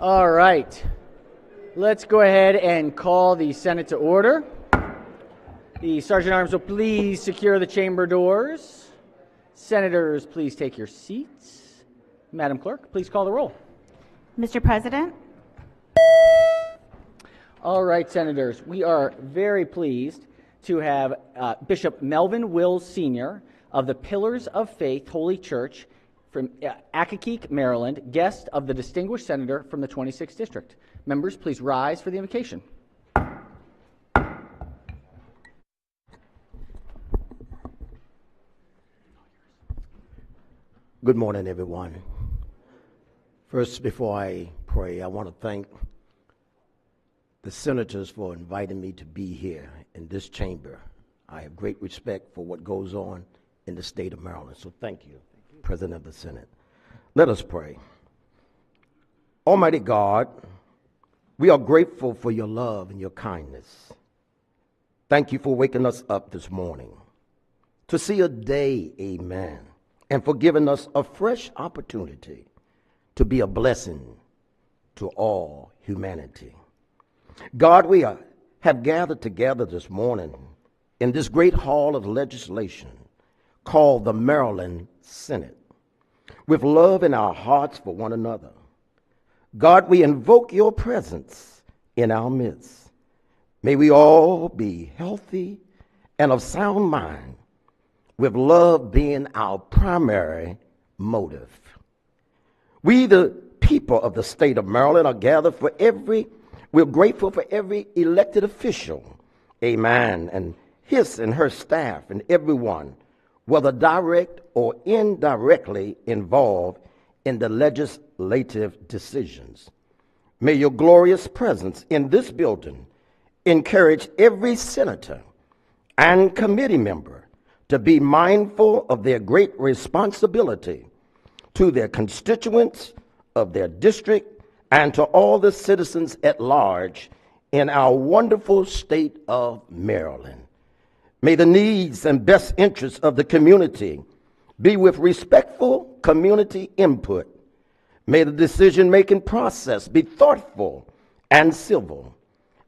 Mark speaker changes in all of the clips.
Speaker 1: All right. Let's go ahead and call the Senate to order. The Sergeant at Arms will please secure the chamber doors. Senators, please take your seats. Madam Clerk, please call the roll.
Speaker 2: Mr. President.
Speaker 1: All right, Senators, we are very pleased to have Bishop Melvin Wills Sr. of the Pillars of Faith Holy Church from Accokeek, Maryland, guest of the distinguished senator from the 26th District. Members, please rise for the invocation.
Speaker 3: Good morning, everyone. First, before I pray, I want to thank the senators for inviting me to be here in this chamber. I have great respect for what goes on in the state of Maryland, so thank you, President of the Senate. Let us pray. Almighty God, we are grateful for your love and your kindness. Thank you for waking us up this morning to see a day, amen, and for giving us a fresh opportunity to be a blessing to all humanity. God, we have gathered together this morning in this great hall of legislation called the Maryland Senate, with love in our hearts for one another. God, we invoke your presence in our midst. May we all be healthy and of sound mind, with love being our primary motive. We, the people of the state of Maryland, are gathered we're grateful for every elected official, amen, and his and her staff and everyone, whether direct or indirectly involved in the legislative decisions. May your glorious presence in this building encourage every senator and committee member to be mindful of their great responsibility to their constituents of their district and to all the citizens at large in our wonderful state of Maryland. May the needs and best interests of the community be with respectful community input. May the decision-making process be thoughtful and civil,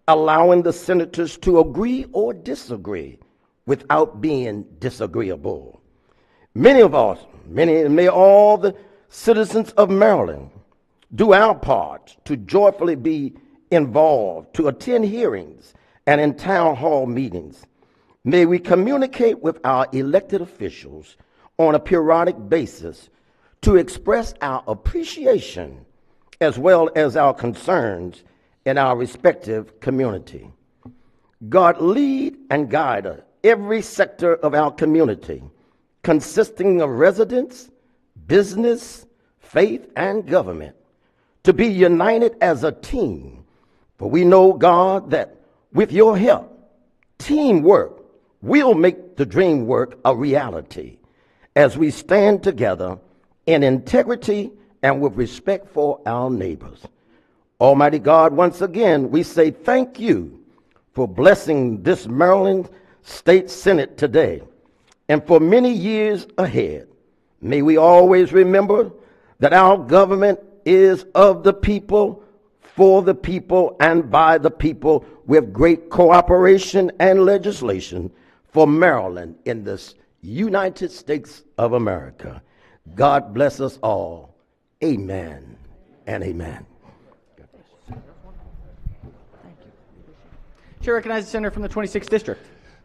Speaker 3: allowing the senators to agree or disagree without being disagreeable. May all the citizens of Maryland do our part to joyfully be involved, to attend hearings and in town hall meetings. May we communicate with our elected officials on a periodic basis to express our appreciation as well as our concerns in our respective community. God, lead and guide every sector of our community, consisting of residents, business, faith, and government, to be united as a team. For we know, God, that with your help, teamwork will make the dream work a reality as we stand together in integrity and with respect for our neighbors. Almighty God, once again, we say thank you for blessing this Maryland State Senate today and for many years ahead. May we always remember that our government is of the people, for the people, and by the people, with great cooperation and legislation for Maryland in this United States of America. God bless us all. Amen and amen.
Speaker 1: Thank you. Chair recognizes the senator from the 26th District.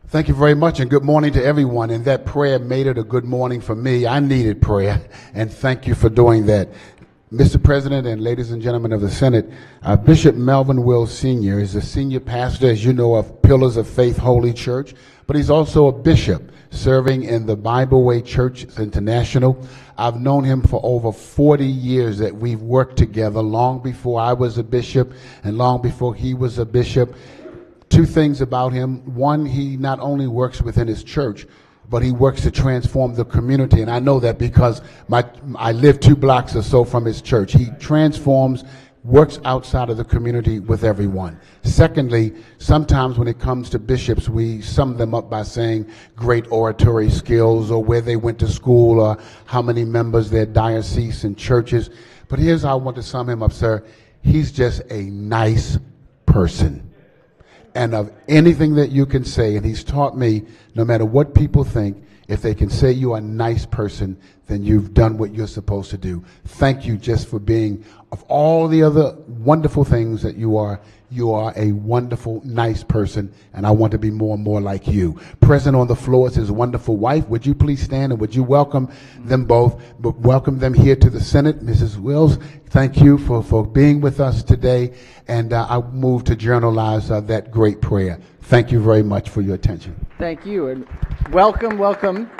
Speaker 4: Thank you very much, and good morning to everyone. And that prayer made it a good morning for me. I needed prayer, and thank you for doing that. Mr. President and ladies and gentlemen of the Senate, Bishop Melvin Wills Sr. is the senior pastor, as you know, of Pillars of Faith Holy Church, but he's also a bishop serving in the Bible Way Church International. I've known him for over 40 years that we've worked together, long before I was a bishop and long before he was a bishop. Two things about him. One, he not only works within his church, but he works to transform the community. And I know that because I live 2 blocks or so from his church. He transforms, works outside of the community with everyone. Secondly, sometimes when it comes to bishops, we sum them up by saying great oratory skills or where they went to school or how many members their diocese and churches. But here's how I want to sum him up, sir. he's just a nice person. And of anything that you can say, and he's taught me, no matter what people think, if they can say you're a nice person, then you've done what you're supposed to do. Thank you just for being, of all the other wonderful things that you are a wonderful, nice person, and I want to be more and more like you. Present on the floor is his wonderful wife. Would you please stand and would you welcome them both, but welcome them here to the Senate. Mrs. Wills, thank you for being with us today, and I move to journalize that great prayer. Thank you very much for your attention.
Speaker 1: Thank you, and welcome.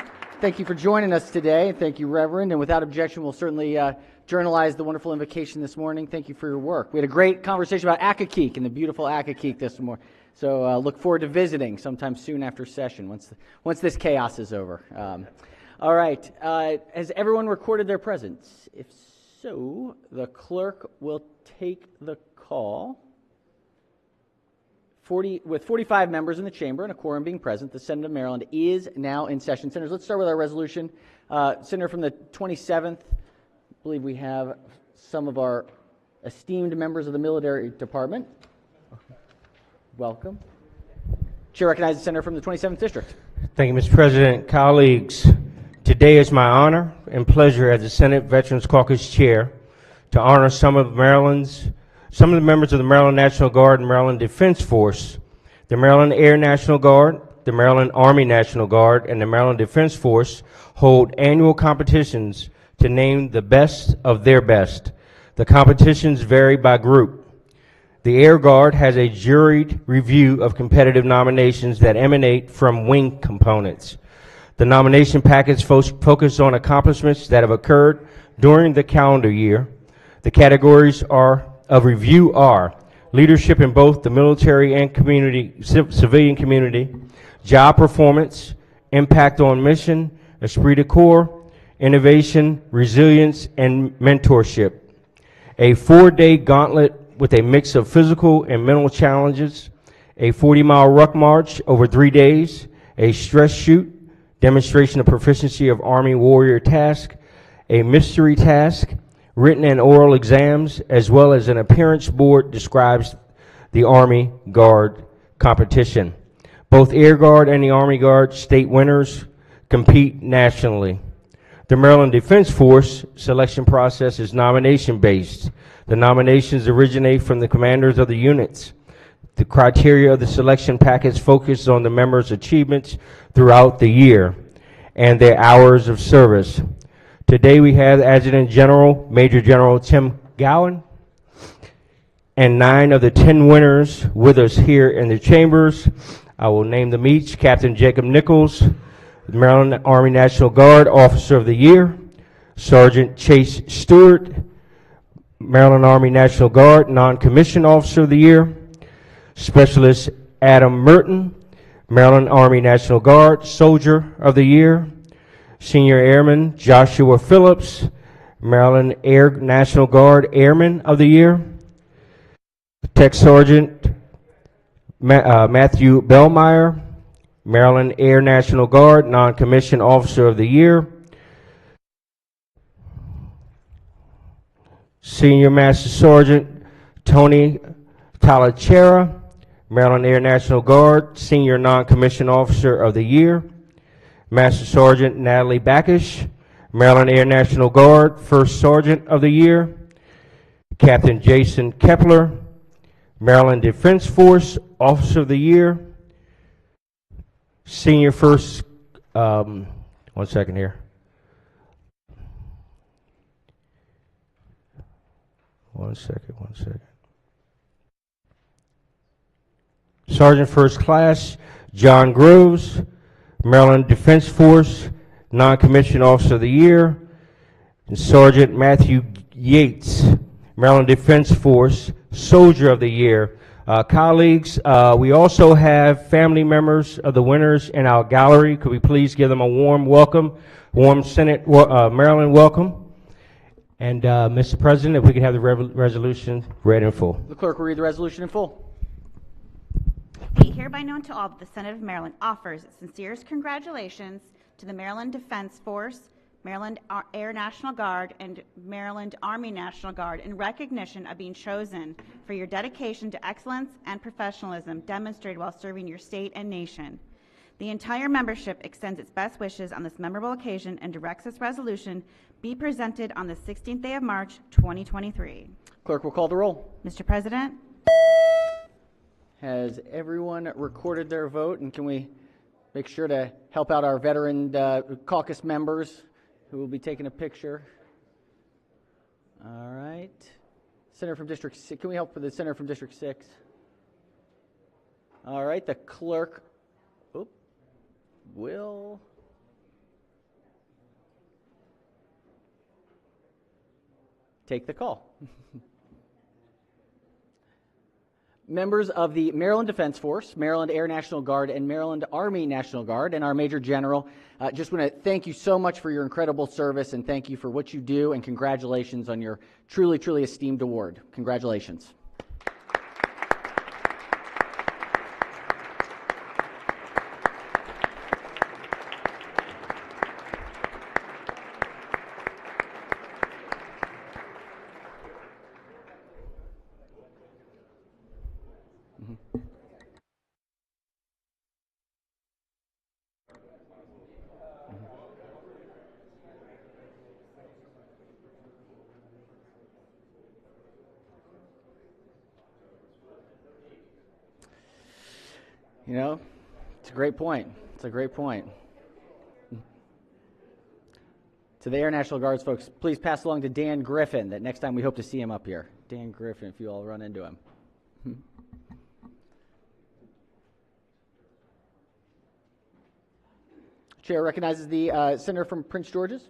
Speaker 1: Thank you for joining us today. Thank you, Reverend, and without objection, we'll certainly journalize the wonderful invocation this morning. Thank you for your work. We had a great conversation about Accokeek and the beautiful Accokeek this morning. So look forward to visiting sometime soon after session once this chaos is over. All right. Has everyone recorded their presence? If so, the clerk will take the call. With 45 members in the chamber and a quorum being present, the Senate of Maryland is now in session. Senators, let's start with our resolution. Senator from the 27th, I believe we have some of our esteemed members of the military department. Welcome. Chair recognizes the senator from the 27th district.
Speaker 5: Thank you, Mr. President. Colleagues, today is my honor and pleasure as the Senate Veterans Caucus Chair to honor some of the members of the Maryland National Guard and Maryland Defense Force, the Maryland Air National Guard, the Maryland Army National Guard, and the Maryland Defense Force hold annual competitions to name the best of their best. The competitions vary by group. The Air Guard has a juried review of competitive nominations that emanate from wing components. The nomination packets focus on accomplishments that have occurred during the calendar year. The categories of review are leadership in both the military and civilian community, job performance, impact on mission, esprit de corps, innovation, resilience, and mentorship. A 4-day gauntlet with a mix of physical and mental challenges, a 40-mile ruck march over 3 days, a stress shoot, demonstration of proficiency of Army warrior task, a mystery task, written and oral exams, as well as an appearance board describes the Army Guard competition. Both Air Guard and the Army Guard state winners compete nationally. The Maryland Defense Force selection process is nomination-based. The nominations originate from the commanders of the units. The criteria of the selection package focuses on the members' achievements throughout the year and their hours of service. Today we have Adjutant General, Major General Tim Gowan, and 9 of the 10 winners with us here in the chambers. I will name them each. Captain Jacob Nichols, Maryland Army National Guard Officer of the Year. Sergeant Chase Stewart, Maryland Army National Guard Non-Commissioned Officer of the Year. Specialist Adam Merton, Maryland Army National Guard Soldier of the Year. Senior Airman Joshua Phillips, Maryland Air National Guard Airman of the Year. Tech Sergeant Matthew Bellmeyer, Maryland Air National Guard Non-Commissioned Officer of the Year. Senior Master Sergeant Tony Talachera, Maryland Air National Guard Senior Non-Commissioned Officer of the Year. Master Sergeant Natalie Backish, Maryland Air National Guard First Sergeant of the Year. Captain Jason Kepler, Maryland Defense Force Officer of the Year. Senior First, one second here. One second. Sergeant First Class John Groves, Maryland Defense Force Non-Commissioned Officer of the Year. And Sergeant Matthew Yates, Maryland Defense Force Soldier of the Year. Colleagues, we also have family members of the winners in our gallery. Could we please give them a warm welcome, warm Senate Maryland welcome? And Mr. President, if we could have the resolution read in full.
Speaker 1: The clerk will read the resolution in full.
Speaker 2: Be hereby known to all that the Senate of Maryland offers its sincerest congratulations to the Maryland Defense Force, Maryland Air National Guard, and Maryland Army National Guard in recognition of being chosen for your dedication to excellence and professionalism demonstrated while serving your state and nation. The entire membership extends its best wishes on this memorable occasion and directs this resolution be presented on the 16th day of March, 2023.
Speaker 1: Clerk will call the roll.
Speaker 2: Mr. President,
Speaker 1: Has everyone recorded their vote? And can we make sure to help out our veteran caucus members who will be taking a picture? All right. Senator from District 6. Can we help with the Senator from District 6? All right. The clerk will take the call. Members of the Maryland Defense Force, Maryland Air National Guard, and Maryland Army National Guard, and our Major General, just want to thank you so much for your incredible service, and thank you for what you do, and congratulations on your truly, truly esteemed award. Congratulations. You know, it's a great point. It's a great point. To the Air National Guards folks, please pass along to Dan Griffin that next time we hope to see him up here. Dan Griffin, if you all run into him. Chair recognizes the Senator from Prince George's.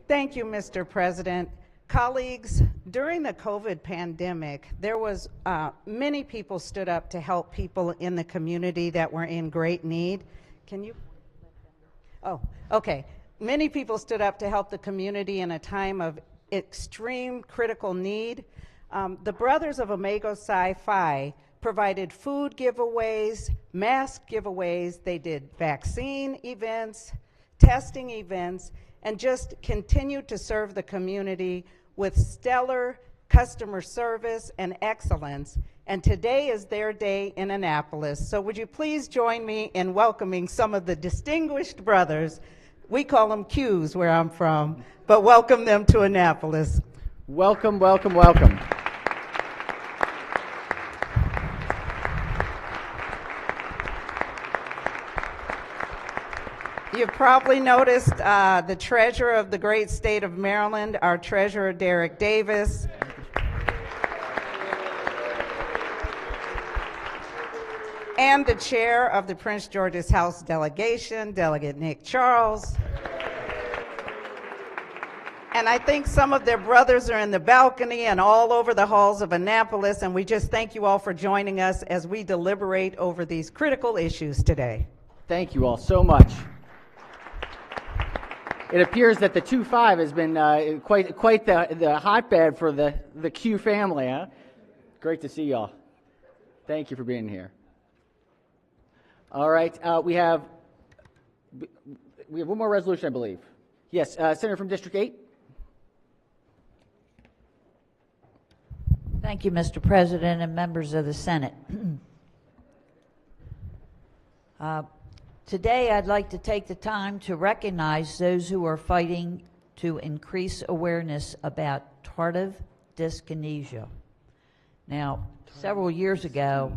Speaker 6: Thank you, Mr. President. Colleagues, during the COVID pandemic, there was many people stood up to help people in the community that were in great need. Can you? Oh, okay. Many people stood up to help the community in a time of extreme critical need. The Brothers of Omega Psi Phi provided food giveaways, mask giveaways. They did vaccine events, testing events, and just continued to serve the community with stellar customer service and excellence. And today is their day in Annapolis. So would you please join me in welcoming some of the distinguished brothers. We call them Qs where I'm from, but welcome them to Annapolis.
Speaker 1: Welcome, welcome, welcome.
Speaker 6: You've probably noticed the treasurer of the great state of Maryland, our treasurer, Derek Davis. And the chair of the Prince George's House delegation, Delegate Nick Charles. And I think some of their brothers are in the balcony and all over the halls of Annapolis, and we just thank you all for joining us as we deliberate over these critical issues today.
Speaker 1: Thank you all so much. It appears that the 2-5 has been quite the hotbed for the Q family, huh? Great to see y'all. Thank you for being here. All right, we have one more resolution, I believe. Yes, Senator from District 8.
Speaker 7: Thank you, Mr. President and members of the Senate. Today, I'd like to take the time to recognize those who are fighting to increase awareness about tardive dyskinesia. Now, several years ago,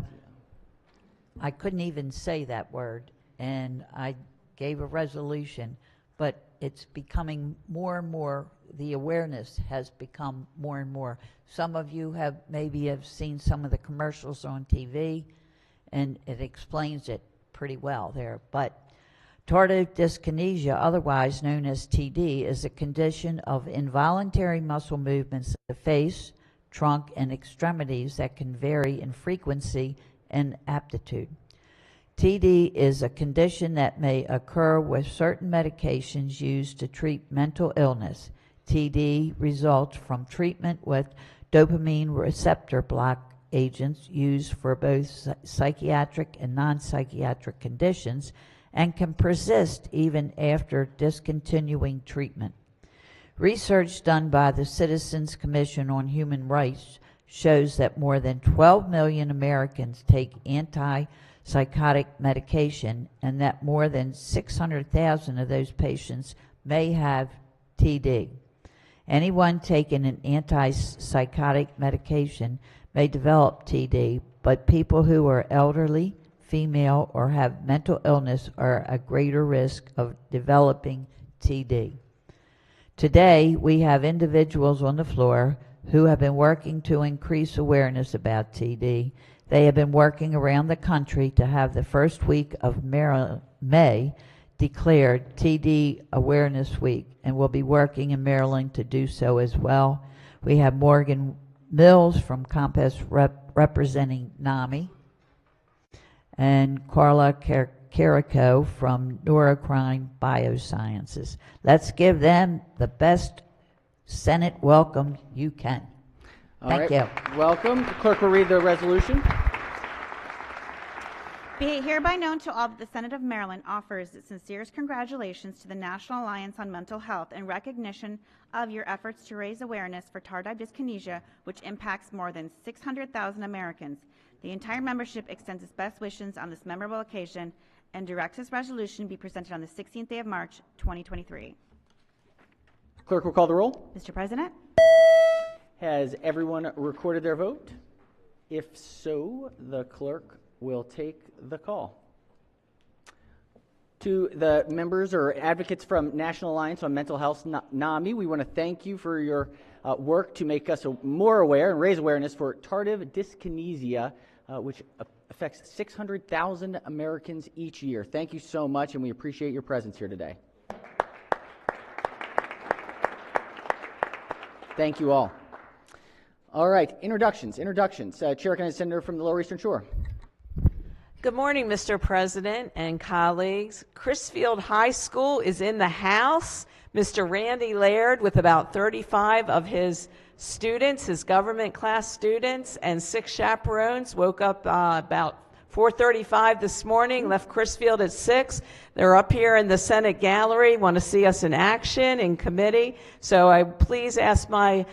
Speaker 7: I couldn't even say that word, and I gave a resolution, but it's becoming more and more, the awareness has become more and more. Some of you have seen some of the commercials on TV, and it explains it pretty well there. But tardive dyskinesia, otherwise known as TD, is a condition of involuntary muscle movements of the face, trunk, and extremities that can vary in frequency and aptitude. TD is a condition that may occur with certain medications used to treat mental illness. TD results from treatment with dopamine receptor block agents used for both psychiatric and non-psychiatric conditions, and can persist even after discontinuing treatment. Research done by the Citizens Commission on Human Rights shows that more than 12 million Americans take antipsychotic medication and that more than 600,000 of those patients may have TD. Anyone taking an antipsychotic medication may develop TD, but people who are elderly, female, or have mental illness are at greater risk of developing TD. Today, we have individuals on the floor who have been working to increase awareness about TD. They have been working around the country to have the first week of May declared TD Awareness Week, and will be working in Maryland to do so as well. We have Morgan Mills from Compass representing NAMI, and Carla Carrico from Neurocrine Biosciences. Let's give them the best Senate welcome you can. Thank you.
Speaker 1: Welcome. The clerk will read the resolution.
Speaker 2: Be it hereby known to all that the Senate of Maryland offers its sincerest congratulations to the National Alliance on Mental Health in recognition of your efforts to raise awareness for tardive dyskinesia, which impacts more than 600,000 Americans. The entire membership extends its best wishes on this memorable occasion and directs this resolution be presented on the 16th day of March, 2023.
Speaker 1: Clerk will call the roll.
Speaker 2: Mr. President?
Speaker 1: Has everyone recorded their vote? If so, the clerk will take the call. To the members or advocates from National Alliance on Mental Health, NAMI, we want to thank you for your work to make us more aware and raise awareness for tardive dyskinesia, which affects 600,000 Americans each year. Thank you so much, and we appreciate your presence here today. Thank you all. All right, introductions. Chair recognizes Senator from the Lower Eastern Shore.
Speaker 8: Good morning, Mr. President and colleagues. Crisfield High School is in the house. Mr. Randy Laird, with about 35 of his students, his government class students, and 6 chaperones, woke up about 4:35 this morning, left Crisfield at 6. They're up here in the Senate gallery, want to see us in action in committee. So I please ask my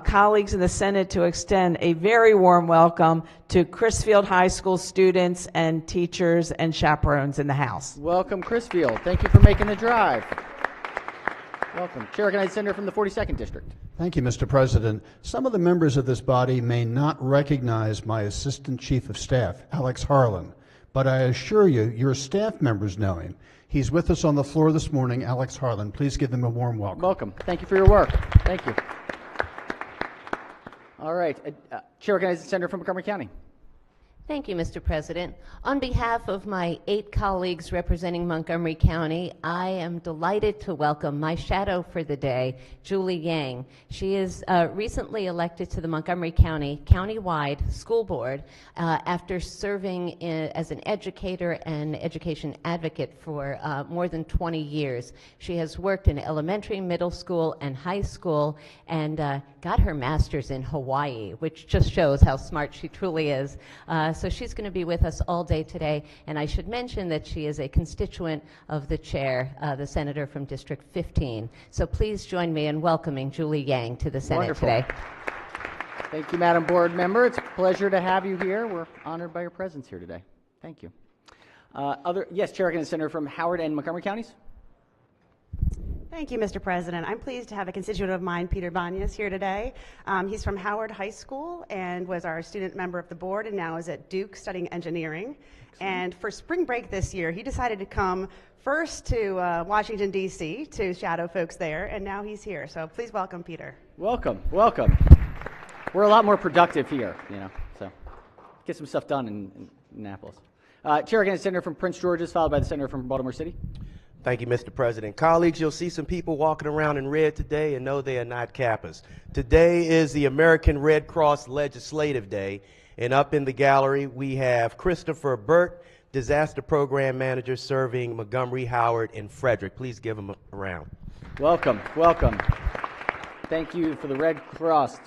Speaker 8: colleagues in the Senate to extend a very warm welcome to Crisfield High School students and teachers and chaperones in the house.
Speaker 1: Welcome, Crisfield. Thank you for making the drive. Welcome. Chair recognizes Senator from the 42nd District.
Speaker 9: Thank you, Mr. President. Some of the members of this body may not recognize my Assistant Chief of Staff, Alex Harlan, but I assure you, your staff members know him. He's with us on the floor this morning, Alex Harlan. Please give him a warm welcome.
Speaker 1: Welcome. Thank you for your work. Thank you. All right. Chair recognizes Senator from Montgomery County.
Speaker 10: Thank you, Mr. President. On behalf of my 8 colleagues representing Montgomery County, I am delighted to welcome my shadow for the day, Julie Yang. She is recently elected to the Montgomery County Countywide School Board after serving as an educator and education advocate for more than 20 years. She has worked in elementary, middle school, and high school, and got her master's in Hawaii, which just shows how smart she truly is. So she's going to be with us all day today, and I should mention that she is a constituent of the chair, the senator from District 15. So please join me in welcoming Julie Yang to the Senate
Speaker 1: Wonderful.
Speaker 10: today.
Speaker 1: Thank you, Madam Board Member. It's a pleasure to have you here. We're honored by your presence here today. Thank you. Yes, Chair recognizes Senator from Howard and Montgomery counties.
Speaker 11: Thank you, Mr. President. I'm pleased to have a constituent of mine, Peter Banyas, here today. He's from Howard High School and was our student member of the board and now is at Duke studying engineering. And for spring break this year, he decided to come first to Washington, D.C. to shadow folks there, and now he's here. So please welcome Peter.
Speaker 1: Welcome, welcome. We're a lot more productive here, so get some stuff done in Annapolis. Chair recognizes Senator from Prince George's, followed by the Senator from Baltimore City.
Speaker 12: Thank you, Mr. President. Colleagues, you'll see some people walking around in red today, and no, they are not Kappas. Today is the American Red Cross Legislative Day, and up in the gallery we have Christopher Burt, Disaster Program Manager serving Montgomery, Howard, and Frederick. Please give him a round.
Speaker 1: Welcome, welcome. Thank you for the Red Cross.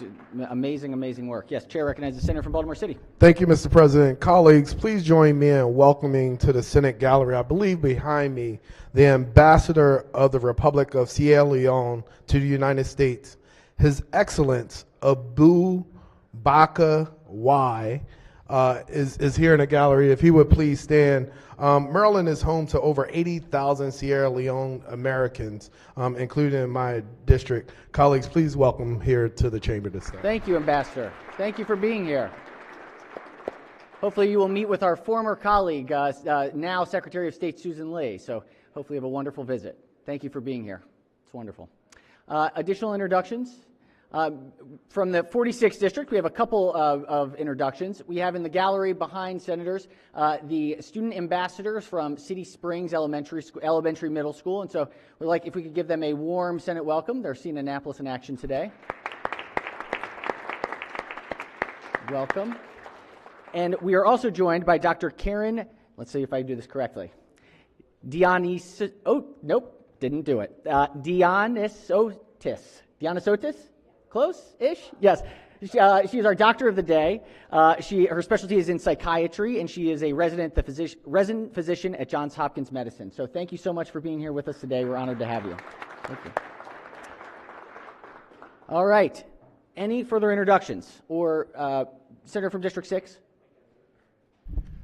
Speaker 1: Amazing, amazing work. Yes, Chair recognizes the Senator from Baltimore City.
Speaker 13: Thank you, Mr. President. Colleagues, please join me in welcoming to the Senate gallery, I believe behind me, the Ambassador of the Republic of Sierra Leone to the United States, His Excellence Abu Baka Y. Is here in the gallery. If he would please stand. Maryland is home to over 80,000 Sierra Leone Americans, including in my district. Colleagues, please welcome here to the chamber this day.
Speaker 1: Thank you, Ambassador. Thank you for being here. Hopefully you will meet with our former colleague, now Secretary of State Susan Lee. So hopefully you have a wonderful visit. Thank you for being here. It's wonderful. Additional introductions. From the 46th District, we have a couple of introductions. We have in the gallery behind senators the student ambassadors from City Springs Elementary Middle School, and so we'd like if we could give them a warm Senate welcome. They're seeing Annapolis in action today. Welcome. And we are also joined by Dr. Karen, let's see if I do this correctly. Didn't do it. Dionysotis? Close-ish? Yes. She is our doctor of the day. Her specialty is in psychiatry, and she is a resident physician at Johns Hopkins Medicine. So thank you so much for being here with us today. We're honored to have you. Thank you. All right. Any further introductions? Or Senator from District 6?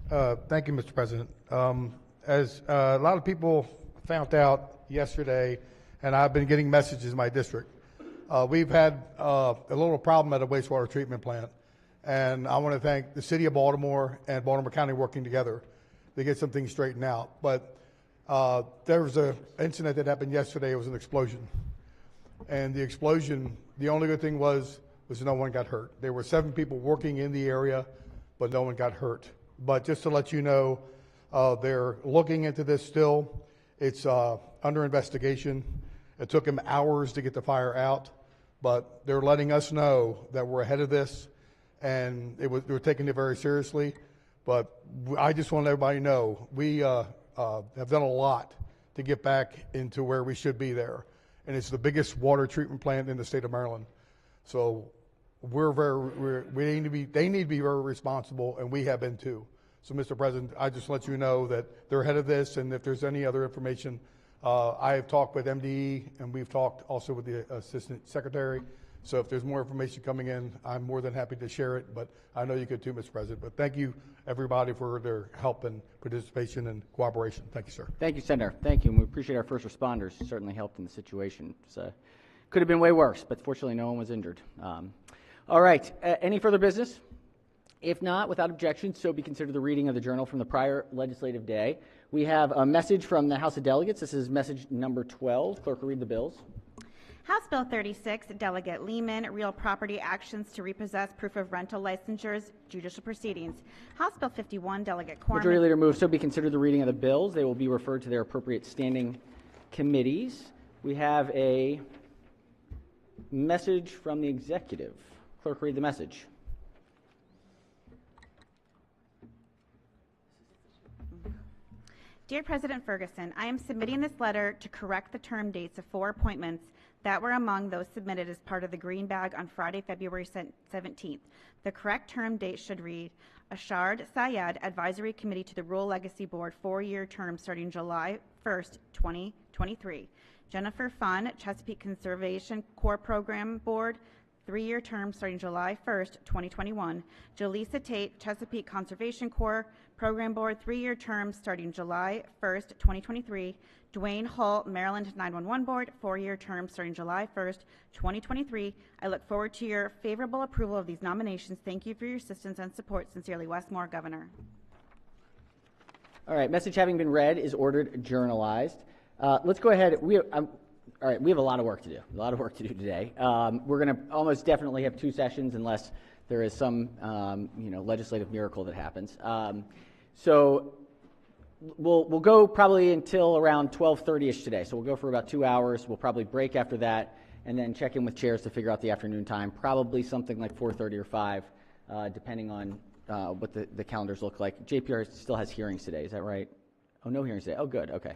Speaker 14: Thank you, Mr. President. As a lot of people found out yesterday, and I've been getting messages in my district, we've had a little problem at a wastewater treatment plant, and I want to thank the City of Baltimore and Baltimore County working together to get some things straightened out. But there was an incident that happened yesterday. It was an explosion, and the explosion, the only good thing was no one got hurt. There were 7 people working in the area, but no one got hurt. But just to let you know, they're looking into this still. It's under investigation. It took them hours to get the fire out, but they're letting us know that we're ahead of this, and they were taking it very seriously. But I just want everybody to know we have done a lot to get back into where we should be there, and it's the biggest water treatment plant in the state of Maryland. So they need to be very responsible, and we have been too. So, Mr. President, I just let you know that they're ahead of this, and if there's any other information, I have talked with MDE, and we've talked also with the Assistant Secretary. So if there's more information coming in, I'm more than happy to share it, but I know you could too, Mr. President. But thank you, everybody, for their help and participation and cooperation. Thank you, sir.
Speaker 1: Thank you, Senator. Thank you, and we appreciate our first responders who certainly helped in the situation. Could have been way worse, but fortunately no one was injured. All right, any further business? If not, without objection, so be considered the reading of the journal from the prior legislative day. We have a message from the House of Delegates. This is message number 12. Clerk will read the bills.
Speaker 2: House Bill 36, Delegate Lehman, Real Property Actions to Repossess Proof of Rental Licensures, Judicial Proceedings. House Bill 51, Delegate Corman.
Speaker 1: Majority Leader moves, so be considered the reading of the bills. They will be referred to their appropriate standing committees. We have a message from the executive. Clerk, read the message.
Speaker 2: Dear President Ferguson, I am submitting this letter to correct the term dates of 4 appointments that were among those submitted as part of the Green Bag on Friday, February 17th. The correct term date should read, Ashard Syed, Advisory Committee to the Rural Legacy Board, 4-year term starting July 1st, 2023. Jennifer Fun, Chesapeake Conservation Corps Program Board, 3-year term starting July 1st, 2021. Jaleesa Tate, Chesapeake Conservation Corps Program Board, 3-year term starting July 1st, 2023. Dwayne Hull, Maryland 911 Board, 4-year term starting July 1st, 2023. I look forward to your favorable approval of these nominations. Thank you for your assistance and support. Sincerely, Wes Moore, Governor.
Speaker 1: All right, message having been read is ordered journalized. Let's go ahead. All right, we have a lot of work to do. A lot of work to do today. We're going to almost definitely have 2 sessions unless there is some, legislative miracle that happens. So we'll go probably until around 12:30ish today. So we'll go for about 2 hours. We'll probably break after that, and then check in with chairs to figure out the afternoon time. Probably something like 4:30 or 5, depending on what the calendars look like. JPR still has hearings today. Is that right? Oh, no hearings today. Oh, good. Okay.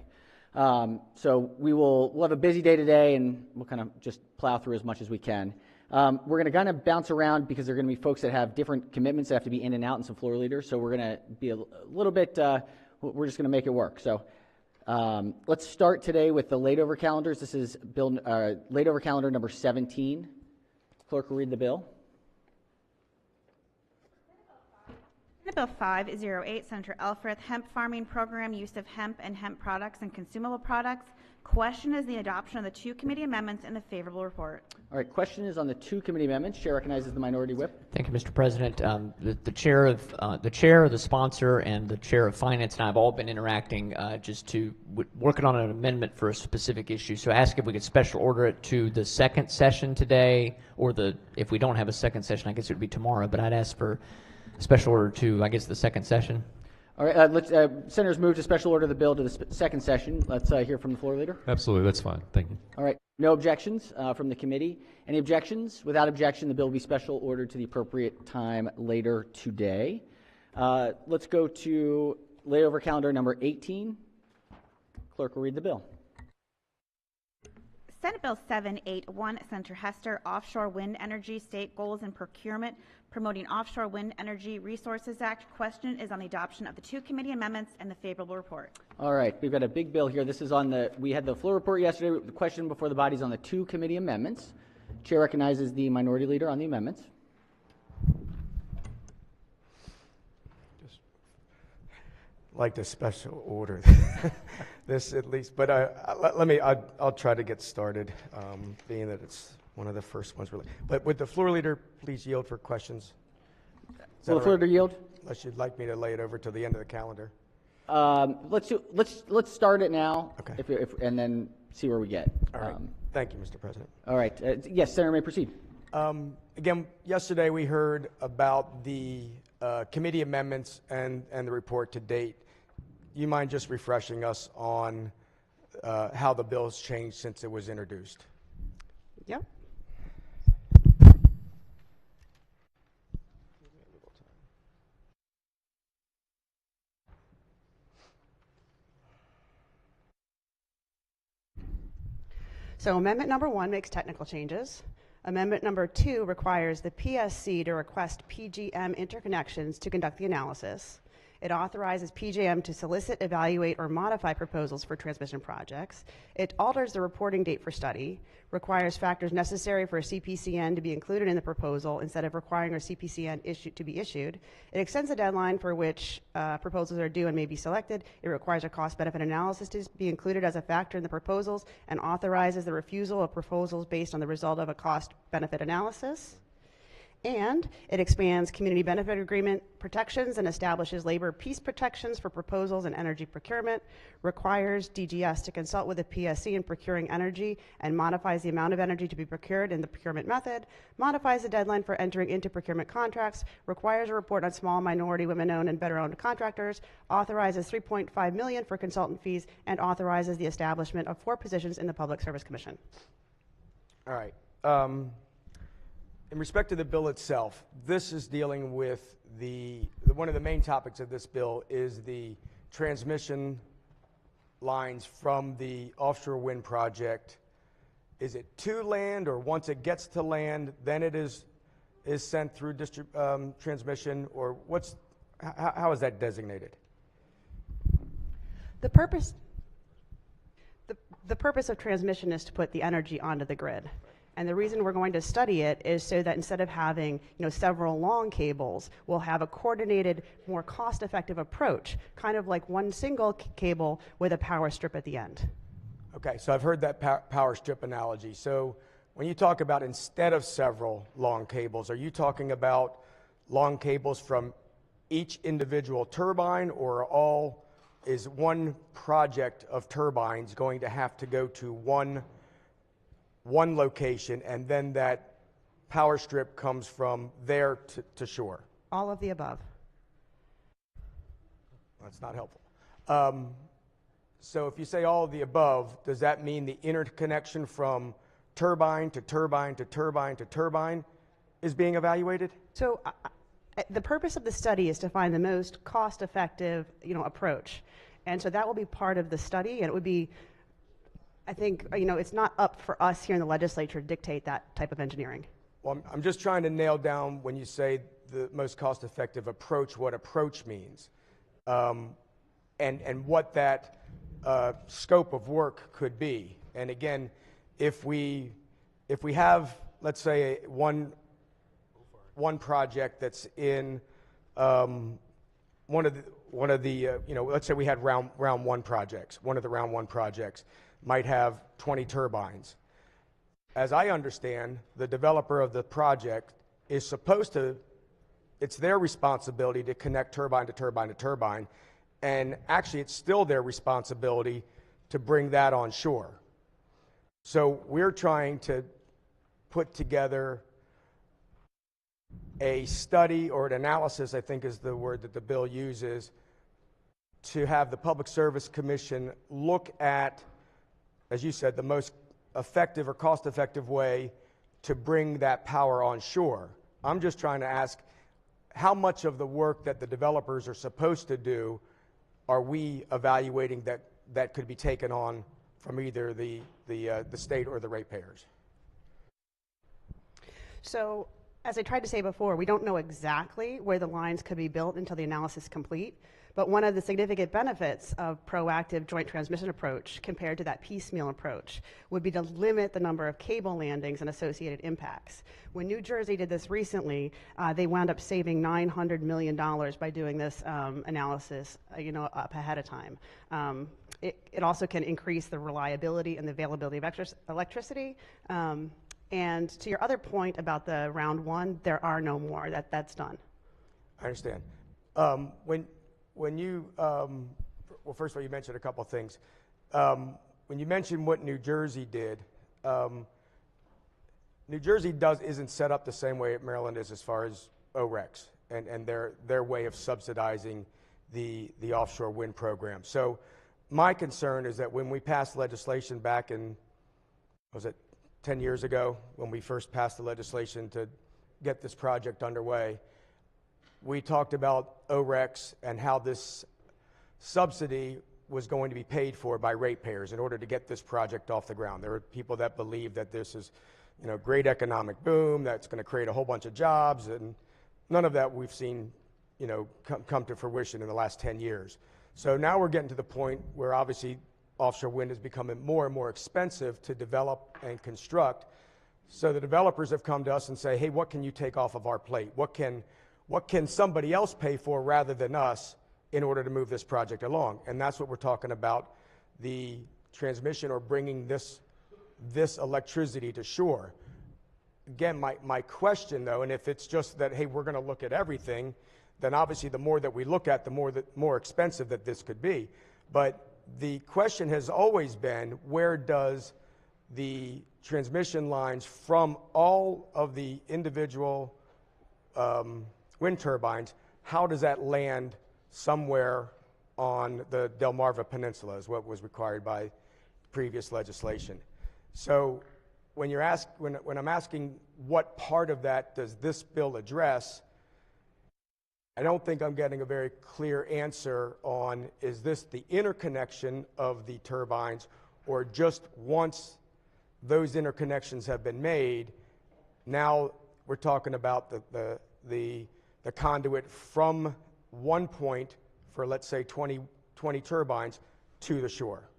Speaker 1: So we'll have a busy day today, and we'll kind of just plow through as much as we can. We're going to kind of bounce around because there are going to be folks that have different commitments that have to be in and out, and some floor leaders. So we're going to be a little bit, we're just going to make it work. So let's start today with the laid-over calendars. This is laid-over calendar number 17. Clerk will read the bill.
Speaker 2: Senate Bill 508, Senator Elfreth, Hemp Farming Program, Use of Hemp and Hemp Products and Consumable Products. Question is the adoption of the 2 committee amendments and the favorable report.
Speaker 1: All right, question is on the 2 committee amendments. Chair recognizes the minority whip.
Speaker 15: Thank you, Mr. President. The chair, the sponsor, and the chair of finance and I have all been interacting working on an amendment for a specific issue. So I asked if we could special order it to the second session today, or if we don't have a second session, I guess it would be tomorrow. But I'd ask for special order to, I guess, the second session.
Speaker 1: All right, senators move to special order the bill to the second session. Let's hear from the floor leader.
Speaker 16: Absolutely, that's fine. Thank you.
Speaker 1: All right, no objections from the committee. Any objections? Without objection, the bill will be special ordered to the appropriate time later today. Let's go to layover calendar number 18. Clerk will read the bill.
Speaker 2: Senate Bill 781, Senator Hester, Offshore Wind Energy State Goals and Procurement, Promoting Offshore Wind Energy Resources Act. Question is on the adoption of the 2 committee amendments and the favorable report.
Speaker 1: All right, we've got a big bill here. This is on we had the floor report yesterday. The question before the body is on the 2 committee amendments. Chair recognizes the minority leader on the amendments.
Speaker 12: Just like to special order this at least, but I'll try to get started, being that it's one of the first ones really. But would the floor leader please yield for questions?
Speaker 1: Will the floor leader yield?
Speaker 12: Unless you'd like me to lay it over till the end of the calendar.
Speaker 1: Let's start it now.
Speaker 12: Okay.
Speaker 1: And then see where we get.
Speaker 12: All right. Thank you, Mr. President.
Speaker 1: All right. Yes, Senator may proceed.
Speaker 12: Again, yesterday we heard about the committee amendments and the report to date. You mind just refreshing us on how the bill has changed since it was introduced?
Speaker 11: Yep. So amendment number 1 makes technical changes. Amendment number 2 requires the PSC to request PGM interconnections to conduct the analysis. It authorizes PJM to solicit, evaluate, or modify proposals for transmission projects. It alters the reporting date for study, requires factors necessary for a CPCN to be included in the proposal instead of requiring a CPCN to be issued. It extends the deadline for which proposals are due and may be selected. It requires a cost-benefit analysis to be included as a factor in the proposals, and authorizes the refusal of proposals based on the result of a cost-benefit analysis. And it expands community benefit agreement protections and establishes labor peace protections for proposals and energy procurement, requires DGS to consult with the PSC in procuring energy, and modifies the amount of energy to be procured in the procurement method, modifies the deadline for entering into procurement contracts, requires a report on small, minority, women-owned, and veteran-owned contractors, authorizes $3.5 million for consultant fees, and authorizes the establishment of 4 positions in the Public Service Commission.
Speaker 12: All right. In respect to the bill itself, this is dealing with one of the main topics of this bill is the transmission lines from the offshore wind project. Is it to land, or once it gets to land, then it is sent through transmission, or how is that designated?
Speaker 11: The purpose of transmission is to put the energy onto the grid. And the reason we're going to study it is so that instead of having several long cables, we'll have a coordinated, more cost-effective approach, kind of like one single cable with a power strip at the end.
Speaker 12: Okay, so I've heard that power strip analogy. So when you talk about instead of several long cables, are you talking about long cables from each individual turbine, or is one project of turbines going to have to go to one location, and then that power strip comes from there to shore?
Speaker 11: All of the above.
Speaker 12: That's not helpful. So if you say all of the above, does that mean the interconnection from turbine to turbine to turbine to turbine is being evaluated?
Speaker 11: So the purpose of the study is to find the most cost-effective approach. And so that will be part of the study, and it would be, I think, it's not up for us here in the legislature to dictate that type of engineering.
Speaker 12: Well, I'm just trying to nail down when you say the most cost-effective approach, what approach means, and what that scope of work could be. And again, if we have, let's say, one project that's in one of the let's say we had round one projects. One of the round one projects might have 20 turbines. As I understand, the developer of the project is supposed to, it's their responsibility to connect turbine to turbine to turbine, and actually it's still their responsibility to bring that on shore. So we're trying to put together a study or an analysis, I think is the word that the bill uses, to have the Public Service Commission look at, as you said, the most effective or cost-effective way to bring that power on shore. I'm just trying to ask, how much of the work that the developers are supposed to do are we evaluating that could be taken on from either the state or the ratepayers?
Speaker 11: So, as I tried to say before, we don't know exactly where the lines could be built until the analysis is complete. But one of the significant benefits of proactive joint transmission approach compared to that piecemeal approach would be to limit the number of cable landings and associated impacts. When New Jersey did this recently, they wound up saving $900 million by doing this analysis, up ahead of time. It also can increase the reliability and the availability of electricity. And to your other point about the round one, there are no more. That's done.
Speaker 12: I understand. When you, well, first of all, you mentioned a couple of things. When you mentioned what New Jersey did, New Jersey isn't set up the same way Maryland is as far as ORECs and their way of subsidizing the offshore wind program. So my concern is that when we passed legislation back in, was it 10 years ago, when we first passed the legislation to get this project underway, we talked about ORECs and how this subsidy was going to be paid for by ratepayers in order to get this project off the ground. There are people that believe that this is, great economic boom, that's going to create a whole bunch of jobs, and none of that we've seen, come to fruition in the last 10 years. So now we're getting to the point where obviously offshore wind is becoming more and more expensive to develop and construct. So the developers have come to us and say, hey, what can you take off of our plate? What can somebody else pay for rather than us in order to move this project along? And that's what we're talking about, the transmission or bringing this electricity to shore. Again, my question though, and if it's just that, hey, we're going to look at everything, then obviously the more that we look at, the more expensive that this could be. But the question has always been, where does the transmission lines from all of the individual wind turbines, how does that land somewhere on the Delmarva Peninsula is what was required by previous legislation. So when I'm asking what part of that does this bill address, I don't think I'm getting a very clear answer on, is this the interconnection of the turbines, or just once those interconnections have been made, now we're talking about the conduit from one point for, let's say, 20 turbines to the shore.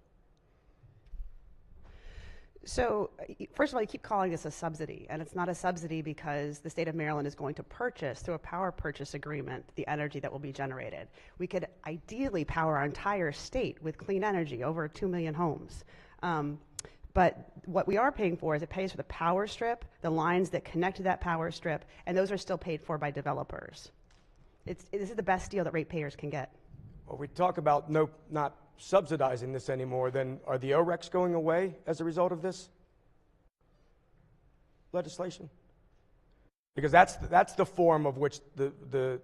Speaker 11: So, first of all, you keep calling this a subsidy, and it's not a subsidy because the state of Maryland is going to purchase, through a power purchase agreement, the energy that will be generated. We could ideally power our entire state with clean energy, over 2 million homes. But what we are paying for is it pays for the power strip, the lines that connect to that power strip, and those are still paid for by developers. This is the best deal that ratepayers can get.
Speaker 12: Well, we talk about not subsidizing this anymore, then are the ORECs going away as a result of this legislation? Because that's the form of which the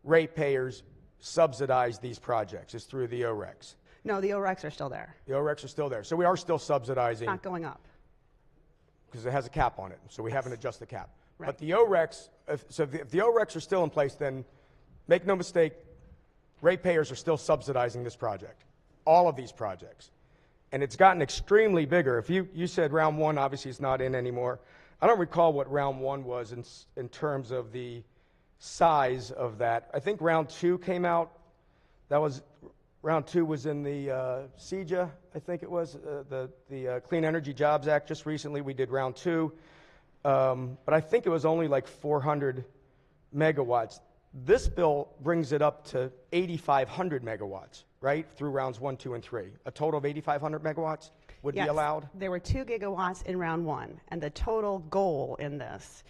Speaker 12: ratepayers subsidize these projects, is through the ORECs.
Speaker 11: No, the ORECs are still there.
Speaker 12: The ORECs are still there. So we are still subsidizing.
Speaker 11: Not going up.
Speaker 12: Because it has a cap on it, so we haven't adjusted the cap.
Speaker 11: Right.
Speaker 12: But the ORECs, if the ORECs are still in place, then make no mistake,
Speaker 16: ratepayers are still subsidizing this project, all of these projects. And it's gotten extremely bigger. If you said round one, obviously it's not in anymore. I don't recall what round one was in terms of the size of that. I think round two came out. Round two was in the CEJA, I think it was, the Clean Energy Jobs Act. Just recently we did round two. But I think it was only like 400 megawatts. This bill brings it up to 8,500 megawatts, right, through rounds 1, 2, and 3. A total of 8,500 megawatts would be allowed?
Speaker 11: There were 2 gigawatts in round one, and the total goal in this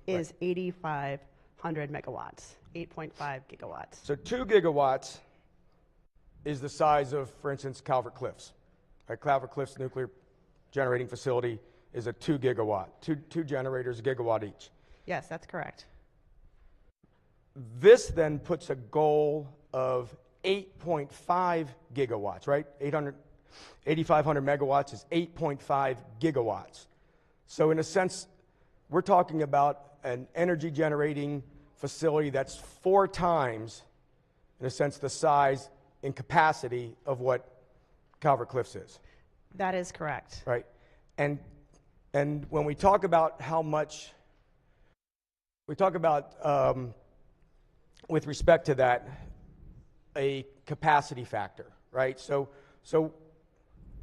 Speaker 11: is 8,500 megawatts, 8.5 gigawatts.
Speaker 16: So 2 gigawatts is the size of, for instance, Calvert Cliffs. Right? Calvert Cliffs nuclear generating facility is a 2 gigawatt, two generators, a gigawatt each.
Speaker 11: Yes, that's correct.
Speaker 16: This then puts a goal of 8.5 gigawatts, right? 8,500 megawatts is 8.5 gigawatts. So in a sense, we're talking about an energy generating facility that's 4 times, in a sense, the size and capacity of what Calvert Cliffs is.
Speaker 11: That is correct.
Speaker 16: Right. And when we talk about how much, we talk about, with respect to that, a capacity factor, right? So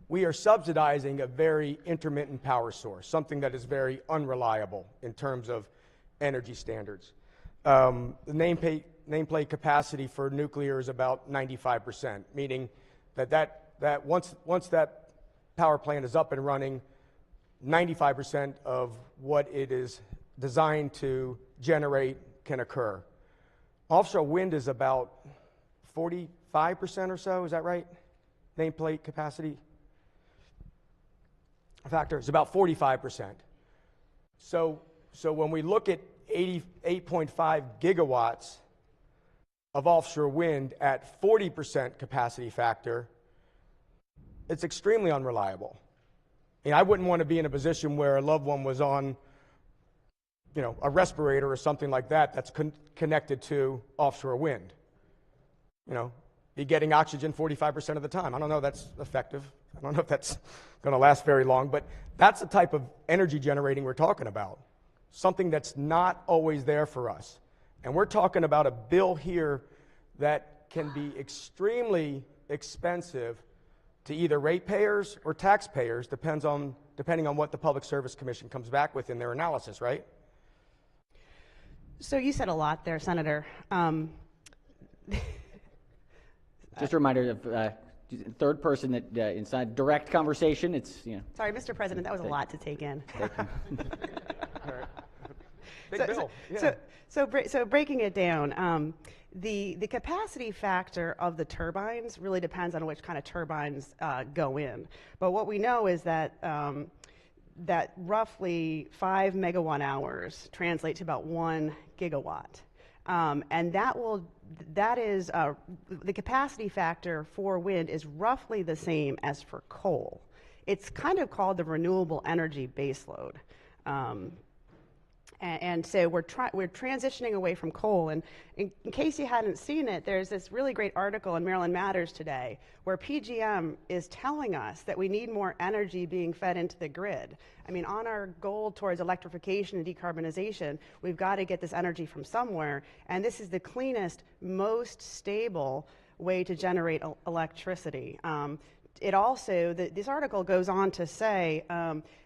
Speaker 16: we are subsidizing a very intermittent power source, something that is very unreliable in terms of energy standards. The nameplate capacity for nuclear is about 95%, meaning that once that power plant is up and running, 95% of what it is designed to generate can occur. Offshore wind is about 45% or so, is that right? Nameplate capacity factor is about 45%. So when we look at 88.5 gigawatts of offshore wind at 40% capacity factor, it's extremely unreliable. I wouldn't want to be in a position where a loved one was on, a respirator or something like that that's connected to offshore wind. Be getting oxygen 45% of the time. I don't know if that's effective. I don't know if that's going to last very long, but that's the type of energy generating we're talking about. Something that's not always there for us. And we're talking about a bill here that can be extremely expensive to either ratepayers or taxpayers, depending on what the Public Service Commission comes back with in their analysis, right?
Speaker 11: So you said a lot there, Senator.
Speaker 1: Just a reminder of third person that inside direct conversation. It's
Speaker 11: Sorry, Mr. President, that was a lot to take in.
Speaker 16: Big bill. Yeah.
Speaker 11: So breaking it down, the capacity factor of the turbines really depends on which kind of turbines go in. But what we know is that that roughly 5 megawatt hours translate to about 1 gigawatt. And that is the capacity factor for wind is roughly the same as for coal. It's kind of called the renewable energy baseload. And so we're transitioning away from coal. And in case you hadn't seen it, there's this really great article in Maryland Matters today where PGM is telling us that we need more energy being fed into the grid. I mean, on our goal towards electrification and decarbonization, we've got to get this energy from somewhere. And this is the cleanest, most stable way to generate electricity. It also, this article goes on to say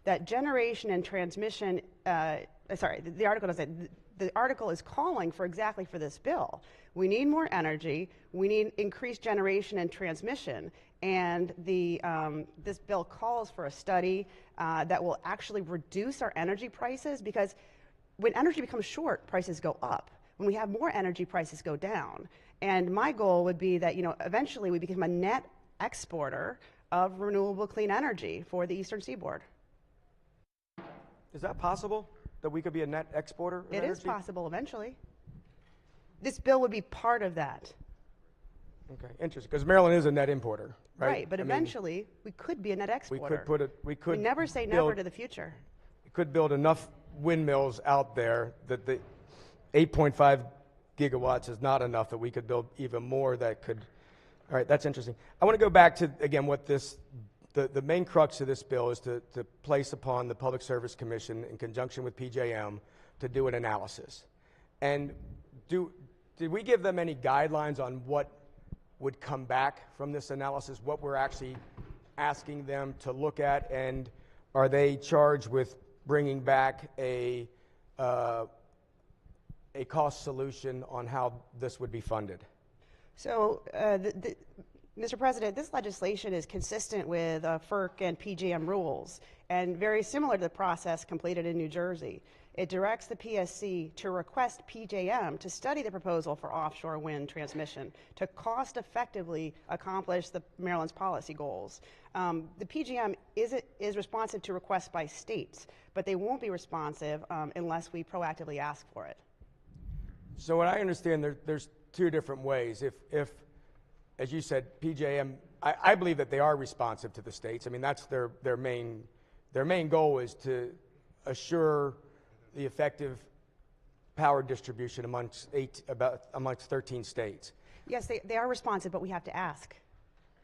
Speaker 11: that generation and transmission, the article doesn't, the article is calling for exactly for this bill. We need more energy, we need increased generation and transmission, and this bill calls for a study that will actually reduce our energy prices, because when energy becomes short, prices go up. When we have more energy, prices go down. And my goal would be that, eventually we become a net exporter of renewable clean energy for the Eastern Seaboard.
Speaker 16: Is that possible, that we could be a net exporter of energy?
Speaker 11: It is possible eventually. This bill would be part of that.
Speaker 16: Okay, interesting, because Maryland is a net importer, right?
Speaker 11: Right, but eventually we could be a net exporter.
Speaker 16: We
Speaker 11: never say never to the future.
Speaker 16: We could build enough windmills out there that the 8.5 gigawatts is not enough, that we could build even more that could. All right, that's interesting. I want to go back to, again, what the main crux of this bill is to place upon the Public Service Commission in conjunction with PJM to do an analysis. And did we give them any guidelines on what would come back from this analysis, what we're actually asking them to look at, and are they charged with bringing back a cost solution on how this would be funded?
Speaker 11: So, Mr. President, this legislation is consistent with FERC and PJM rules and very similar to the process completed in New Jersey. It directs the PSC to request PJM to study the proposal for offshore wind transmission to cost effectively accomplish Maryland's policy goals. The PJM is responsive to requests by states, but they won't be responsive unless we proactively ask for it.
Speaker 16: So what I understand, there's two different ways. If, as you said, PJM, I believe that they are responsive to the states. I mean, that's their main goal is to assure the effective power distribution amongst 13 states.
Speaker 11: Yes, they are responsive, but we have to ask.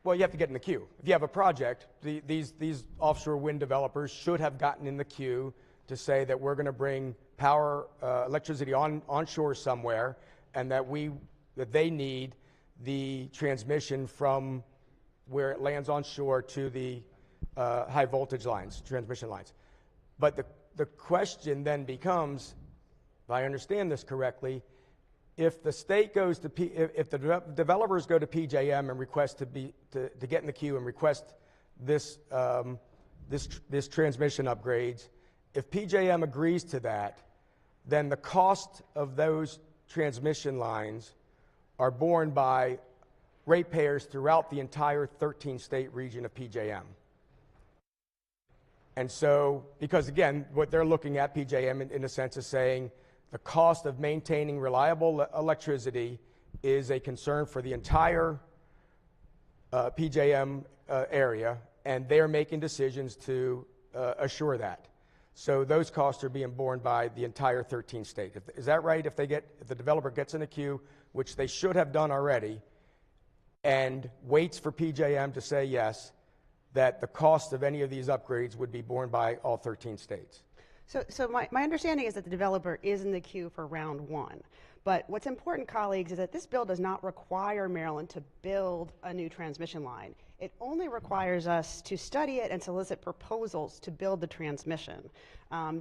Speaker 16: Well, you have to get in the queue. If you have a project, these offshore wind developers should have gotten in the queue to say that we're going to bring power, electricity onshore somewhere, and that they need the transmission from where it lands on shore to the high voltage lines, transmission lines. But the question then becomes, if I understand this correctly, if the state goes to if the developers go to PJM and request to get in the queue and request this transmission upgrades, if PJM agrees to that, then the cost of those transmission lines are borne by ratepayers throughout the entire 13-state region of PJM. And so, because again, what they're looking at, PJM in a sense, is saying the cost of maintaining reliable electricity is a concern for the entire PJM area, and they're making decisions to assure that. So those costs are being borne by the entire 13 states. Is that right? If the developer gets in a queue, which they should have done already, and waits for PJM to say yes, that the cost of any of these upgrades would be borne by all 13 states?
Speaker 11: So my understanding is that the developer is in the queue for round one. But what's important, colleagues, is that this bill does not require Maryland to build a new transmission line. It only requires us to study it and solicit proposals to build the transmission.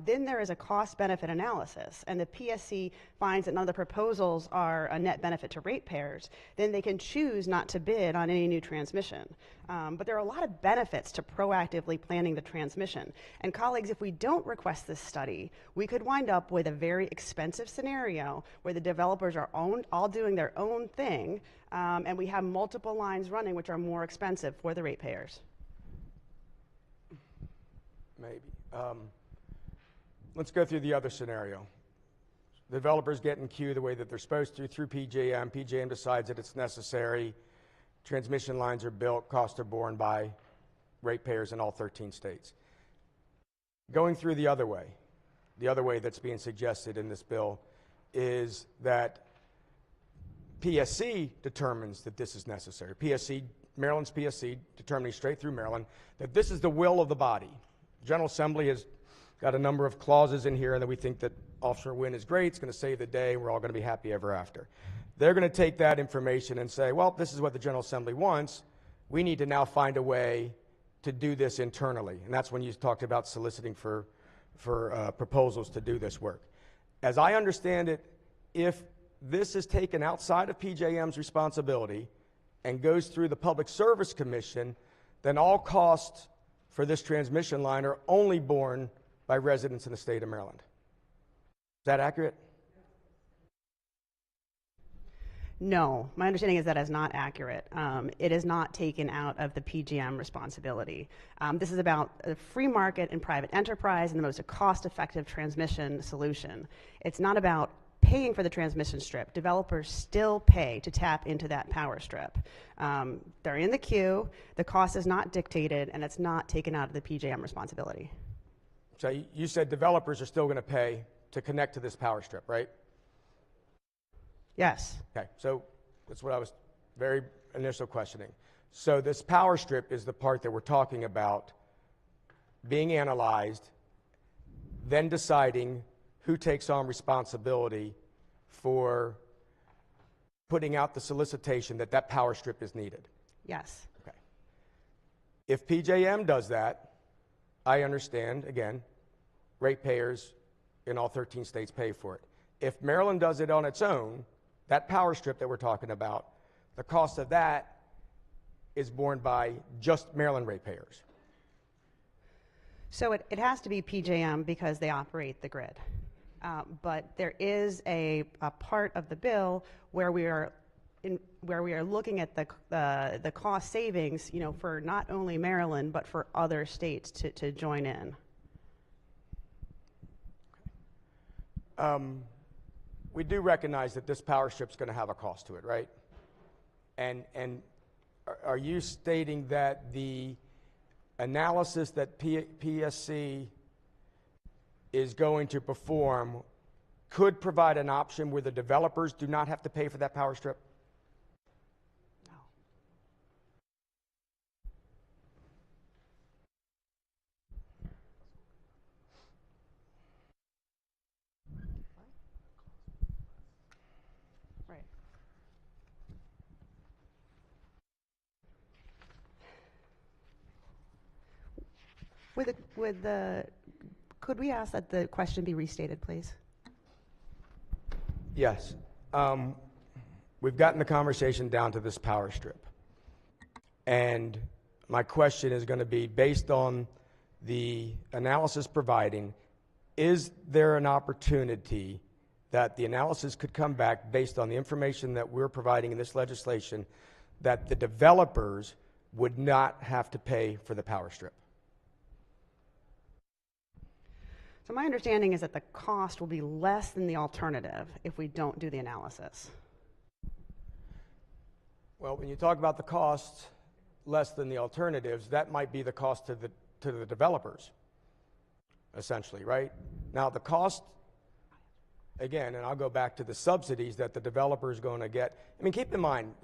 Speaker 11: Then there is a cost-benefit analysis, and the PSC finds that none of the proposals are a net benefit to ratepayers. Then they can choose not to bid on any new transmission. But there are a lot of benefits to proactively planning the transmission. And colleagues, if we don't request this study, we could wind up with a very expensive scenario where the developers are all doing their own thing, and we have multiple lines running which are more expensive for the ratepayers.
Speaker 16: Maybe. Let's go through the other scenario. The developers get in queue the way that they're supposed to through PJM. PJM decides that it's necessary. Transmission lines are built. Costs are borne by ratepayers in all 13 states. Going through the other way that's being suggested in this bill is that PSC determines that this is necessary. Maryland's PSC, determining straight through Maryland, that this is the will of the body. General Assembly has got a number of clauses in here, and that we think that offshore wind is great, it's going to save the day, we're all going to be happy ever after. They're going to take that information and say, well, this is what the General Assembly wants. We need to now find a way to do this internally. And that's when you talked about soliciting for proposals to do this work. As I understand it, if this is taken outside of PJM's responsibility and goes through the Public Service Commission, then all costs for this transmission line are only borne by residents in the state of Maryland. Is that accurate?
Speaker 11: No, my understanding is that is not accurate. It is not taken out of the PJM responsibility. This is about a free market and private enterprise and the most cost-effective transmission solution. It's not about paying for the transmission strip. Developers still pay to tap into that power strip. They're in the queue, the cost is not dictated, and it's not taken out of the PJM responsibility.
Speaker 16: So you said developers are still going to pay to connect to this power strip, right?
Speaker 11: Yes.
Speaker 16: Okay, so that's what I was very initial questioning. So this power strip is the part that we're talking about being analyzed, then deciding who takes on responsibility for putting out the solicitation that that power strip is needed.
Speaker 11: Yes.
Speaker 16: Okay. If PJM does that, I understand, again, ratepayers in all 13 states pay for it. If Maryland does it on its own, that power strip that we're talking about, the cost of that is borne by just Maryland ratepayers.
Speaker 11: So it has to be PJM because they operate the grid. But there is a part of the bill where we are looking at the cost savings, for not only Maryland but for other states to join in.
Speaker 16: We do recognize that this power strip is going to have a cost to it, right? And are you stating that the analysis that PSC is going to perform could provide an option where the developers do not have to pay for that power strip?
Speaker 11: No. Right. Could we ask that the question be restated, please?
Speaker 16: Yes. We've gotten the conversation down to this power strip. And my question is going to be, based on the analysis providing, is there an opportunity that the analysis could come back based on the information that we're providing in this legislation that the developers would not have to pay for the power strip?
Speaker 11: So my understanding is that the cost will be less than the alternative if we don't do the analysis.
Speaker 16: Well, when you talk about the costs less than the alternatives, that might be the cost to the developers, essentially, right? Now, the cost, again, and I'll go back to the subsidies that the developer is going to get. I mean, keep in mind,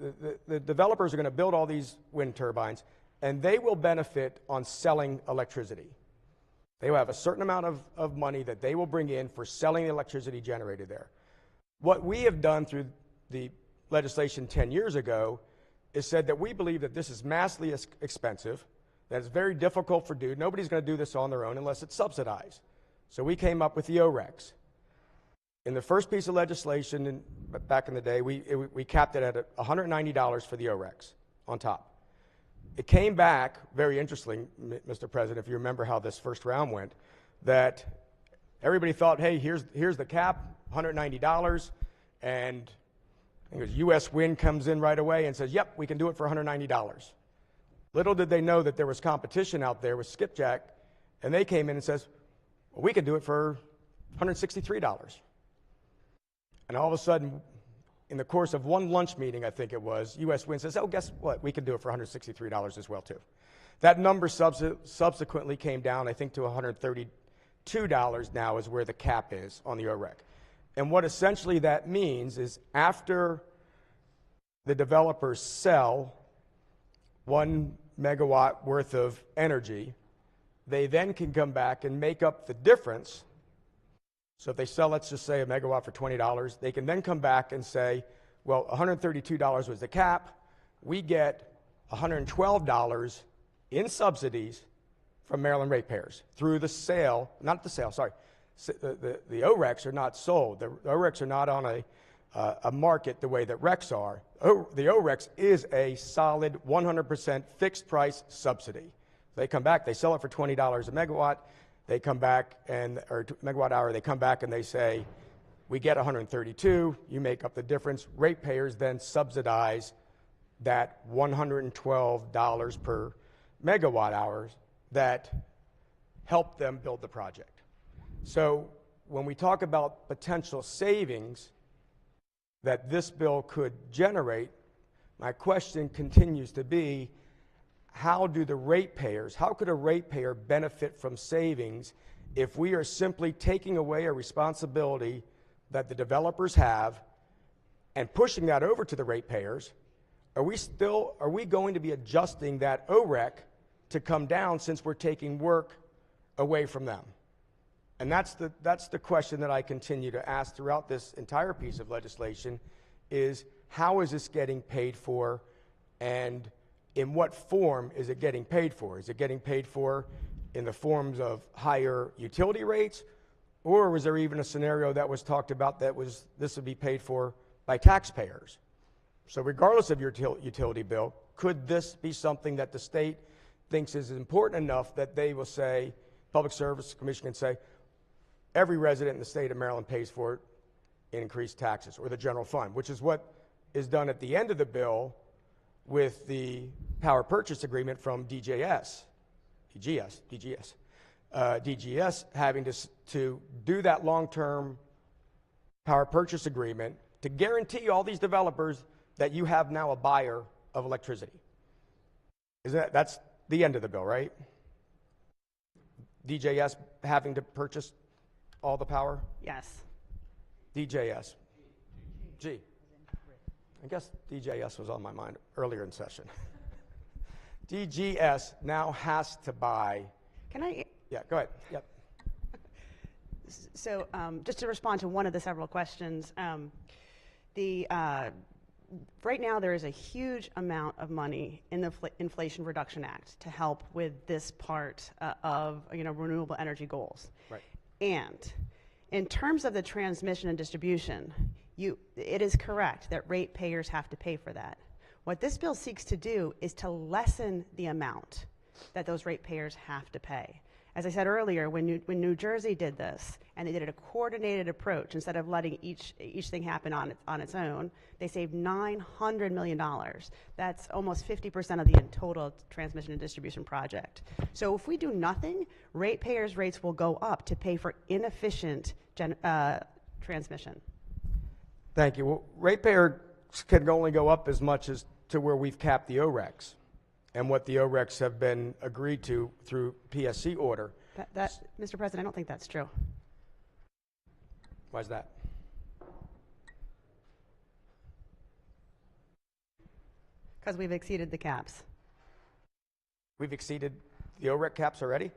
Speaker 16: the developers are going to build all these wind turbines, and they will benefit on selling electricity. They will have a certain amount of money that they will bring in for selling the electricity generated there. What we have done through the legislation 10 years ago is said that we believe that this is massively expensive, that it's very difficult for nobody's going to do this on their own unless it's subsidized. So we came up with the ORECs. In the first piece of legislation back in the day, we capped it at $190 for the ORECs on top. It came back, very interesting, Mr. President, if you remember how this first round went, that everybody thought, hey, here's the cap, $190, and I think it was U.S. Wind comes in right away and says, yep, we can do it for $190. Little did they know that there was competition out there with Skipjack, and they came in and says, well, we can do it for $163. And all of a sudden, in the course of one lunch meeting, I think it was, U.S. Wind says, oh, guess what? We can do it for $163 as well, too. That number subsequently came down, I think, to $132 now is where the cap is on the OREC. And what essentially that means is after the developers sell 1 megawatt worth of energy, they then can come back and make up the difference. So if they sell, let's just say, a megawatt for $20, they can then come back and say, well, $132 was the cap. We get $112 in subsidies from Maryland ratepayers through the sale, not the sale, sorry. The ORECs are not sold. The ORECs are not on a market the way that RECs are. The ORECs is a solid 100% fixed price subsidy. They come back, they sell it for $20 a megawatt. They come back or megawatt hour, they come back and they say, we get 132, you make up the difference. Ratepayers then subsidize that $112 per megawatt hours that help them build the project. So when we talk about potential savings that this bill could generate, my question continues to be, how could a ratepayer benefit from savings if we are simply taking away a responsibility that the developers have and pushing that over to the ratepayers, are we going to be adjusting that OREC to come down since we're taking work away from them? And that's the question that I continue to ask throughout this entire piece of legislation is how is this getting paid for, and in what form is it getting paid for? Is it getting paid for in the forms of higher utility rates, or was there even a scenario that was talked about that was this would be paid for by taxpayers? So regardless of your utility bill, could this be something that the state thinks is important enough that they will say, Public Service Commission can say, every resident in the state of Maryland pays for it in increased taxes, or the general fund, which is what is done at the end of the bill with the power purchase agreement from DGS having to do that long-term power purchase agreement to guarantee all these developers that you have now a buyer of electricity. That's the end of the bill, right? DJS having to purchase all the power?
Speaker 11: Yes.
Speaker 16: DJS. G. I guess DJS was on my mind earlier in session. DGS now has to buy.
Speaker 11: Can I?
Speaker 16: Yeah, go ahead. Yep.
Speaker 11: So just to respond to one of the several questions, right now there is a huge amount of money in the Inflation Reduction Act to help with this part of renewable energy goals.
Speaker 16: Right.
Speaker 11: And in terms of the transmission and distribution, it is correct that ratepayers have to pay for that. What this bill seeks to do is to lessen the amount that those ratepayers have to pay. As I said earlier, when New Jersey did this, and they did a coordinated approach, instead of letting each thing happen on its own, they saved $900 million. That's almost 50% of the total transmission and distribution project. So if we do nothing, ratepayers' rates will go up to pay for inefficient transmission.
Speaker 16: Thank you. Well, ratepayers can only go up as much as to where we've capped the ORECs and what the ORECs have been agreed to through PSC order.
Speaker 11: Mr. President, I don't think that's true.
Speaker 16: Why is that?
Speaker 11: Because we've exceeded the caps.
Speaker 16: We've exceeded the OREC caps already?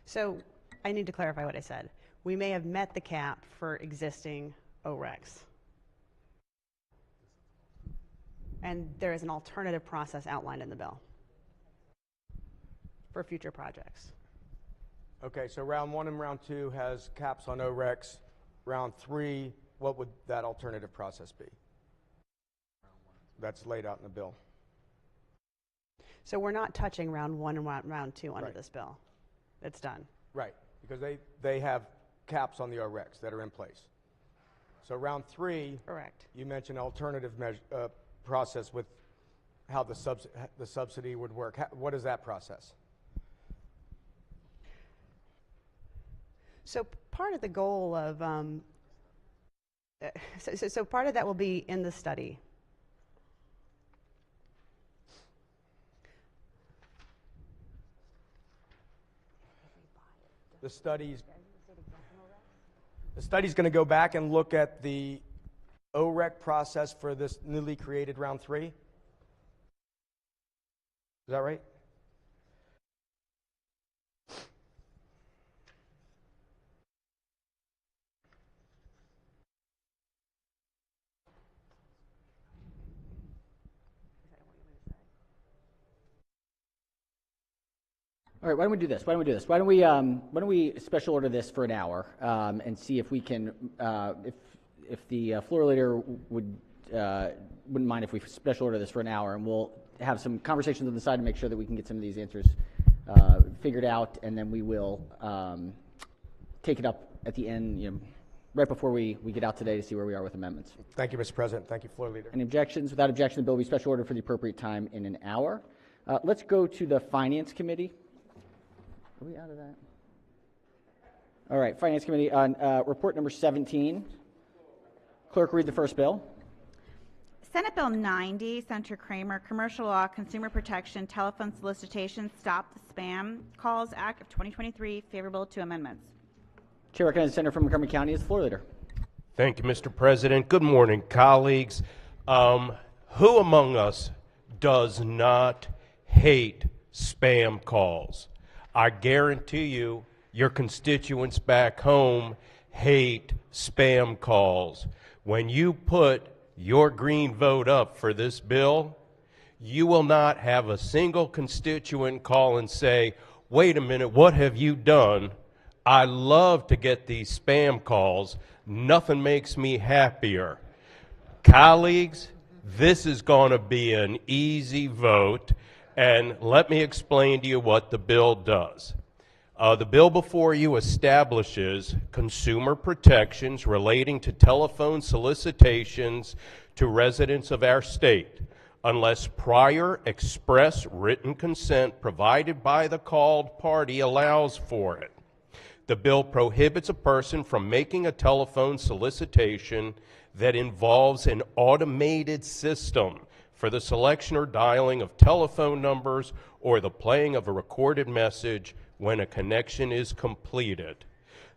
Speaker 11: So I need to clarify what I said. We may have met the cap for existing ORECs. And there is an alternative process outlined in the bill for future projects.
Speaker 16: Okay, so round 1 and round 2 has caps on ORECs. Round 3, what would that alternative process be? That's laid out in the bill.
Speaker 11: So we're not touching round 1 and round 2 under this bill. It's done.
Speaker 16: Right, because they have caps on the ORECs that are in place. So round 3,
Speaker 11: correct.
Speaker 16: You mentioned alternative process with how the subsidy would work. What is that process?
Speaker 11: So part of the goal of, so part of that will be in the study.
Speaker 16: The study's going to go back and look at the OREC process for this newly created round 3. Is that right?
Speaker 1: All right, why don't we do this? Why don't we special order this for an hour and see if we can, if the floor leader wouldn't mind if we special order this for an hour, and we'll have some conversations on the side to make sure that we can get some of these answers figured out, and then we will take it up at the end, right before we get out today to see where we are with amendments.
Speaker 16: Thank you, Mr. President. Thank you, Floor Leader.
Speaker 1: Any objections? Without objection, the bill will be special ordered for the appropriate time in an hour. Let's go to the Finance Committee. Are we out of that? All right, Finance Committee on report number 17. Clerk, read the first bill.
Speaker 2: Senate Bill 90, Senator Kramer, Commercial Law, Consumer Protection, Telephone Solicitation, Stop the Spam Calls Act of 2023, favorable to amendments.
Speaker 1: Chair recognizes the Senator from Montgomery County as the floor leader.
Speaker 17: Thank you, Mr. President. Good morning, colleagues. Who among us does not hate spam calls? I guarantee you, your constituents back home hate spam calls. When you put your green vote up for this bill, you will not have a single constituent call and say, wait a minute, what have you done? I love to get these spam calls. Nothing makes me happier. Colleagues, this is going to be an easy vote, and let me explain to you what the bill does. The bill before you establishes consumer protections relating to telephone solicitations to residents of our state, unless prior express written consent provided by the called party allows for it. The bill prohibits a person from making a telephone solicitation that involves an automated system for the selection or dialing of telephone numbers or the playing of a recorded message when a connection is completed.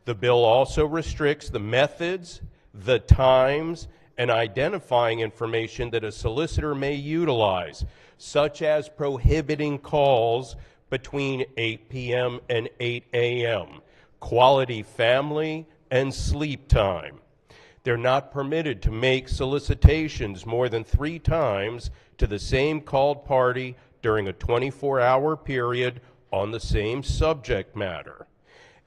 Speaker 17: The bill also restricts the methods, the times, and identifying information that a solicitor may utilize, such as prohibiting calls between 8 p.m. and 8 a.m., quality family and sleep time. They're not permitted to make solicitations more than 3 times to the same called party during a 24-hour period on the same subject matter.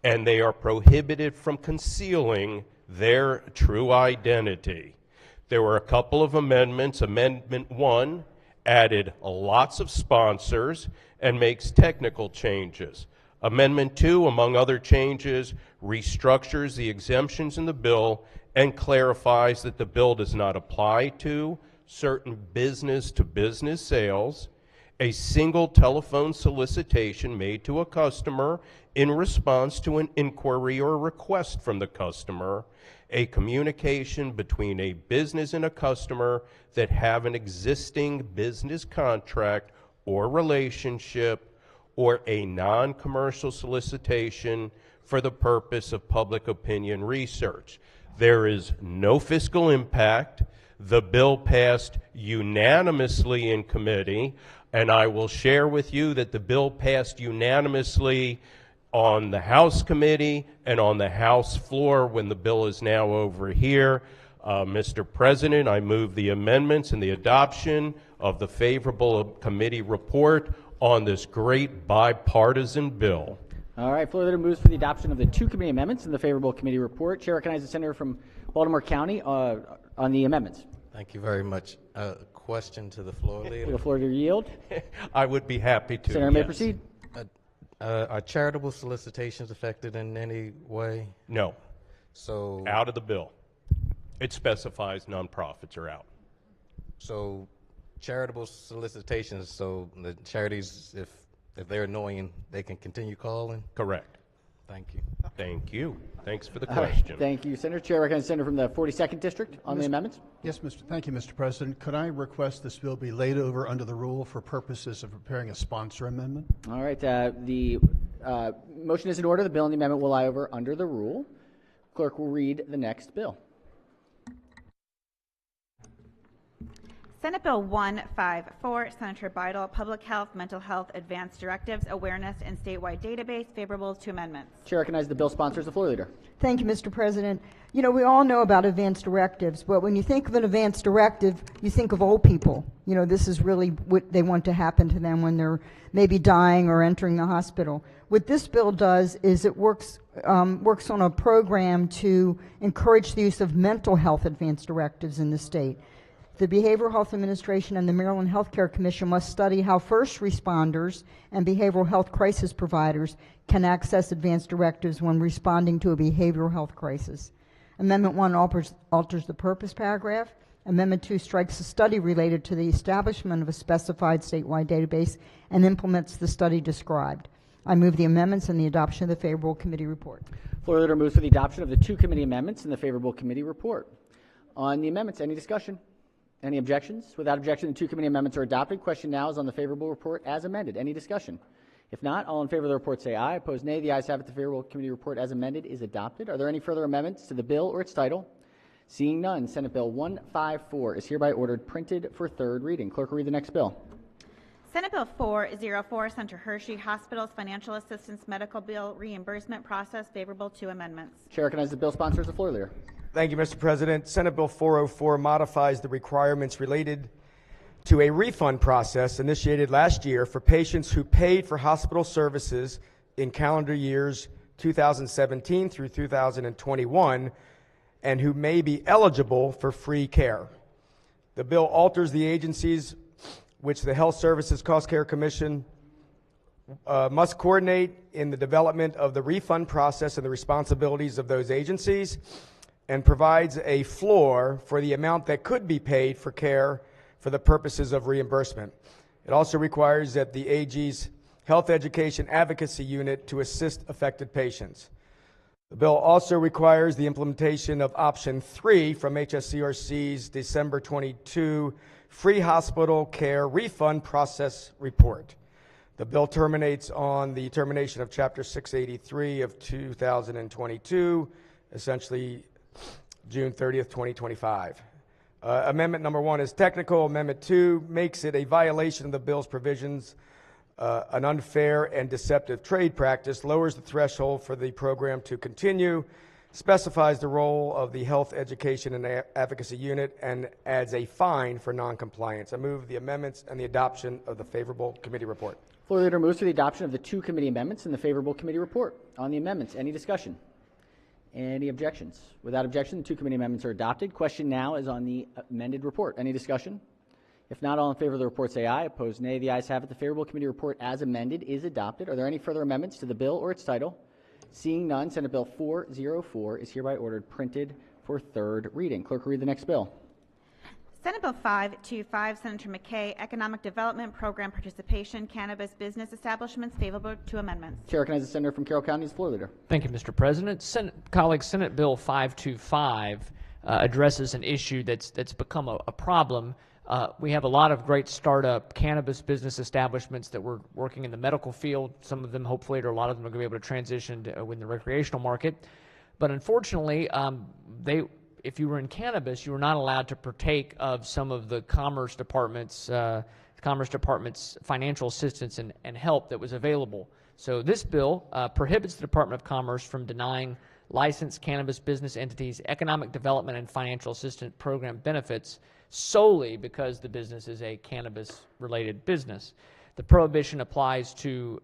Speaker 17: And they are prohibited from concealing their true identity. There were a couple of amendments. Amendment 1 added lots of sponsors and makes technical changes. Amendment 2, among other changes, restructures the exemptions in the bill and clarifies that the bill does not apply to certain business-to-business sales, a single telephone solicitation made to a customer in response to an inquiry or request from the customer, a communication between a business and a customer that have an existing business contract or relationship, or a non-commercial solicitation for the purpose of public opinion research. There is no fiscal impact. The bill passed unanimously in committee, and I will share with you that the bill passed unanimously on the House committee and on the House floor when the bill is now over here. Mr. President, I move the amendments and the adoption of the favorable committee report on this great bipartisan bill.
Speaker 1: All right, floor leader moves for the adoption of the 2 committee amendments and the favorable committee report. Chair recognizes the senator from Baltimore County on the amendments.
Speaker 18: Thank you very much. Question to the floor leader.
Speaker 1: Will the floor leader yield?
Speaker 17: I would be happy to.
Speaker 1: Senator may proceed.
Speaker 18: Are charitable solicitations affected in any way?
Speaker 17: No.
Speaker 18: So
Speaker 17: out of the bill. It specifies nonprofits are out.
Speaker 18: So charitable solicitations, so the charities, if they're annoying, they can continue calling?
Speaker 17: Correct.
Speaker 18: Thank you.
Speaker 17: Thank you. Thanks for the
Speaker 1: All right,
Speaker 17: question.
Speaker 1: thank you, Senator. Chair recognizes the senator from the 42nd District on the amendments.
Speaker 9: Yes, thank you, Mr. President. Could I request this bill be laid over under the rule for purposes of preparing a sponsor amendment?
Speaker 1: All right, the motion is in order. The bill and the amendment will lie over under the rule. Clerk will read the next bill.
Speaker 2: Senate Bill 154, Senator Bidle, Public Health, Mental Health, Advanced Directives, Awareness, and Statewide Database, favorable to amendments.
Speaker 1: Chair recognizes the bill sponsors the floor leader.
Speaker 19: Thank you, Mr. President. You know, we all know about advance directives, but when you think of an advance directive, you think of old people. You know, this is really what they want to happen to them when they're maybe dying or entering the hospital. What this bill does is it works on a program to encourage the use of mental health advance directives in the state. The Behavioral Health Administration and the Maryland Healthcare Commission must study how first responders and behavioral health crisis providers can access advance directives when responding to a behavioral health crisis. Amendment 1 alters the purpose paragraph. Amendment 2 strikes a study related to the establishment of a specified statewide database and implements the study described. I move the amendments and the adoption of the favorable committee report.
Speaker 1: Floor leader moves for the adoption of the 2 committee amendments and the favorable committee report. On the amendments, any discussion? Any objections? Without objection, the 2 committee amendments are adopted. Question now is on the favorable report as amended. Any discussion? If not, all in favor of the report say aye. Opposed, nay. The ayes have it. The favorable committee report as amended is adopted. Are there any further amendments to the bill or its title? Seeing none, Senate Bill 154 is hereby ordered printed for third reading. Clerk will read the next bill.
Speaker 2: Senate Bill 404, Senator Hershey, Hospitals Financial Assistance Medical Bill Reimbursement Process, favorable to amendments.
Speaker 1: Chair recognizes the bill sponsor as the floor leader.
Speaker 16: Thank you, Mr. President. Senate Bill 404 modifies the requirements related to a refund process initiated last year for patients who paid for hospital services in calendar years 2017 through 2021 and who may be eligible for free care. The bill alters the agencies which the Health Services Cost Care Commission must coordinate in the development of the refund process and the responsibilities of those agencies, and provides a floor for the amount that could be paid for care for the purposes of reimbursement. It also requires that the AG's Health Education Advocacy Unit to assist affected patients. The bill also requires the implementation of Option 3 from HSCRC's December 22 Free Hospital Care Refund Process Report. The bill terminates on the termination of Chapter 683 of 2022, essentially June 30th, 2025. Amendment number 1 is technical. Amendment 2 makes it a violation of the bill's provisions, an unfair and deceptive trade practice, lowers the threshold for the program to continue, specifies the role of the Health Education and Advocacy Unit, and adds a fine for noncompliance. I move the amendments and the adoption of the favorable committee report.
Speaker 1: Floor leader moves for the adoption of the 2 committee amendments and the favorable committee report. On the amendments, any discussion? Any objections? Without objection, the 2 committee amendments are adopted. Question now is on the amended report. Any discussion? If not, all in favor of the report say aye. Opposed, nay. The ayes have it. The favorable committee report as amended is adopted. Are there any further amendments to the bill or its title? Seeing none, Senate Bill 404 is hereby ordered printed for third reading. Clerk will read the next bill.
Speaker 2: Senate Bill 525, Senator McKay, Economic Development Program Participation, Cannabis Business Establishments, favorable to amendments.
Speaker 1: Chair recognizes the senator from Carroll County as floor leader.
Speaker 15: Thank you, Mr. President. Colleagues, Senate Bill 525 addresses an issue that's become a problem. We have a lot of great startup cannabis business establishments that were working in the medical field. Some of them, hopefully, or a lot of them are going to be able to transition to, in the recreational market. But unfortunately, if you were in cannabis, you were not allowed to partake of some of the Commerce Department's financial assistance and help that was available. So this bill prohibits the Department of Commerce from denying licensed cannabis business entities economic development and financial assistance program benefits solely because the business is a cannabis-related business. The prohibition applies to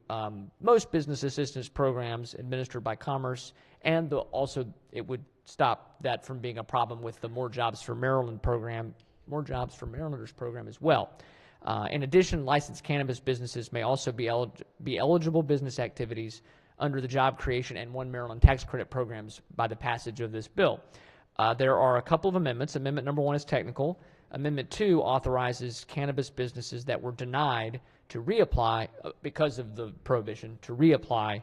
Speaker 15: most business assistance programs administered by Commerce, and also it would stop that from being a problem with the More Jobs for Maryland program, More Jobs for Marylanders program as well. In addition, licensed cannabis businesses may also be eligible business activities under the Job Creation and One Maryland tax credit programs by the passage of this bill. There are a couple of amendments. Amendment number 1 is technical. Amendment 2 authorizes cannabis businesses that were denied to reapply because of the prohibition to reapply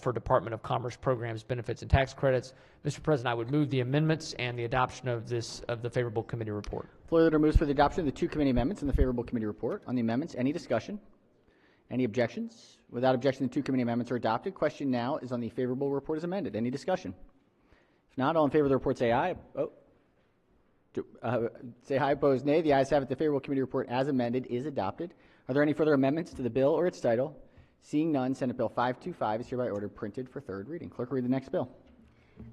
Speaker 15: for Department of Commerce programs, benefits, and tax credits. Mr. President, I would move the amendments and the adoption of the favorable committee report.
Speaker 1: Floor leader moves for the adoption of the 2 committee amendments and the favorable committee report. On the amendments, any discussion? Any objections? Without objection, the 2 committee amendments are adopted. Question now is on the favorable report as amended. Any discussion? If not, all in favor of the report say aye. Say aye. Opposed, nay. The ayes have it. The favorable committee report as amended is adopted. Are there any further amendments to the bill or its title? Seeing none, Senate Bill 525 is hereby ordered printed for third reading. Clerk will read the next bill.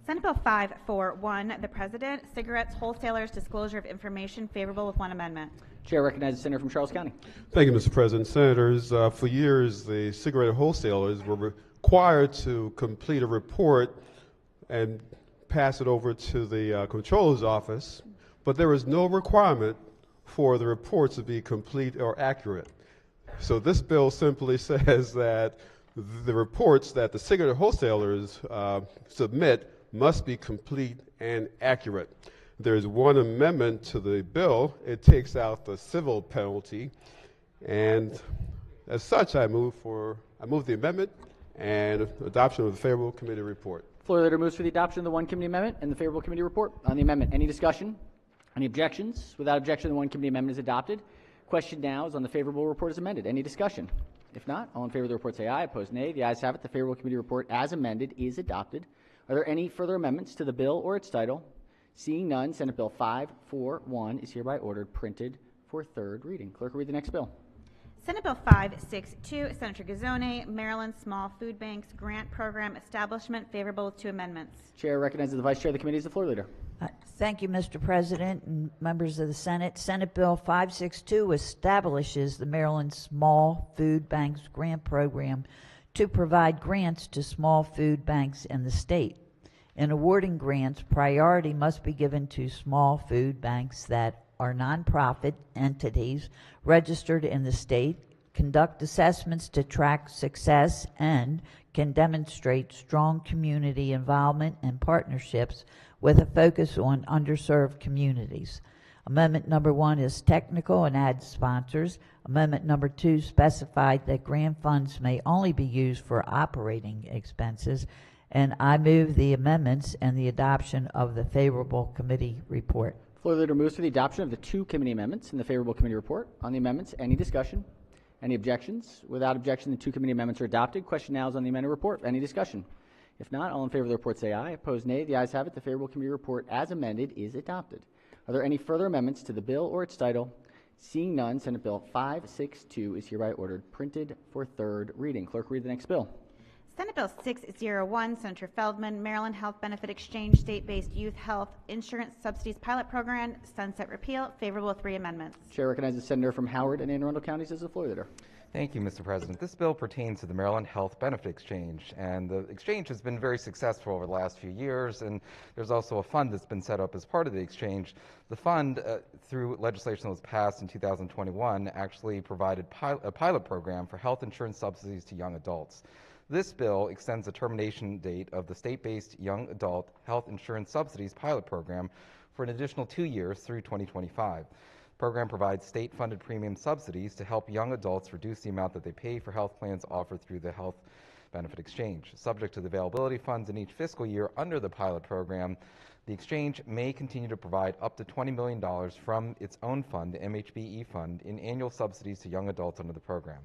Speaker 2: Senate Bill 541, the President, cigarettes wholesalers disclosure of information, favorable with one amendment.
Speaker 1: Chair recognizes the senator from Charles County.
Speaker 20: Thank you, Mr. President. Senators, for years, the cigarette wholesalers were required to complete a report and pass it over to the Comptroller's office, but there is no requirement for the reports to be complete or accurate. So this bill simply says that the reports that the cigarette wholesalers submit must be complete and accurate. There's one amendment to the bill. It takes out the civil penalty, and as such, I move the amendment and adoption of the favorable committee report.
Speaker 1: Floor leader moves for the adoption of the one committee amendment and the favorable committee report. On the amendment, any discussion? Any objections? Without objection, the one committee amendment is adopted. Question now is on the favorable report as amended. Any discussion? If not, all in favor of the report say aye. Opposed, nay. The ayes have it. The favorable committee report as amended is adopted. Are there any further amendments to the bill or its title? Seeing none, Senate Bill 541 is hereby ordered printed for third reading. Clerk will read the next bill.
Speaker 2: Senate Bill 562, Senator Gazzone, Maryland Small Food Banks Grant Program Establishment, favorable with two amendments.
Speaker 1: Chair recognizes the Vice Chair of the committee as the floor leader.
Speaker 7: Thank you, Mr. President and members of the Senate. Senate Bill 562 establishes the Maryland Small Food Banks Grant Program to provide grants to small food banks in the state. In awarding grants, priority must be given to small food banks that are nonprofit entities registered in the state, conduct assessments to track success, and can demonstrate strong community involvement and partnerships with a focus on underserved communities. Amendment number 1 is technical and adds sponsors. Amendment number 2 specified that grant funds may only be used for operating expenses. And I move the amendments and the adoption of the favorable committee report.
Speaker 1: Floor leader moves for the adoption of the two committee amendments and the favorable committee report. On the amendments, any discussion? Any objections? Without objection, the two committee amendments are adopted. Question now is on the amended report. Any discussion? If not, all in favor of the report say aye. Opposed, nay. The ayes have it. The favorable committee report as amended is adopted. Are there any further amendments to the bill or its title? Seeing none, Senate Bill 562 is hereby ordered printed for third reading. Clerk, read the next bill.
Speaker 2: Senate Bill 601, Senator Feldman, Maryland Health Benefit Exchange, State-Based Youth Health Insurance Subsidies Pilot Program, Sunset Repeal, favorable with three amendments.
Speaker 1: Chair recognizes the senator from Howard and Anne Arundel counties as the floor leader.
Speaker 21: Thank you, Mr. President. This bill pertains to the Maryland Health Benefit Exchange, and the exchange has been very successful over the last few years, and there's also a fund that's been set up as part of the exchange. The fund, through legislation that was passed in 2021, actually provided a pilot program for health insurance subsidies to young adults. This bill extends the termination date of the state-based young adult health insurance subsidies pilot program for an additional 2 years through 2025. The program provides state-funded premium subsidies to help young adults reduce the amount that they pay for health plans offered through the Health Benefit Exchange. Subject to the availability of funds in each fiscal year under the pilot program, the exchange may continue to provide up to $20 million from its own fund, the MHBE fund, in annual subsidies to young adults under the program.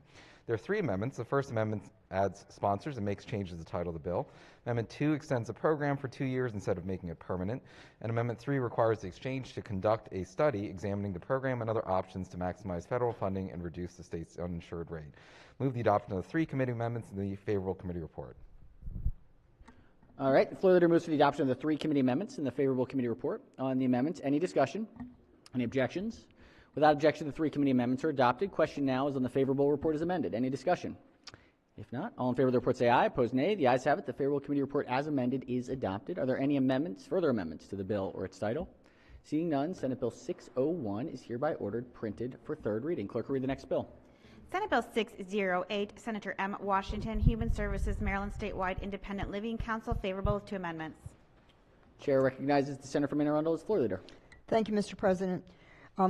Speaker 21: There are three amendments. The first amendment adds sponsors and makes changes to the title of the bill. Amendment 2 extends the program for 2 years instead of making it permanent. And Amendment 3 requires the exchange to conduct a study examining the program and other options to maximize federal funding and reduce the state's uninsured rate. Move the adoption of the three committee amendments and the favorable committee report.
Speaker 1: All right, the floor leader moves for the adoption of the three committee amendments and the favorable committee report. On the amendments, any discussion? Any objections? Without objection, the three committee amendments are adopted. Question now is on the favorable report as amended. Any discussion? If not, all in favor of the report say aye. Opposed, nay. The ayes have it. The favorable committee report as amended is adopted. Are there any amendments, further amendments to the bill or its title? Seeing none, Senate Bill 601 is hereby ordered printed for third reading. Clerk will read the next bill.
Speaker 2: Senate Bill 608, Senator M. Washington, Human Services Maryland Statewide Independent Living Council, favorable with two amendments.
Speaker 1: Chair recognizes the senator from Anne Arundel as floor leader.
Speaker 19: Thank you, Mr. President.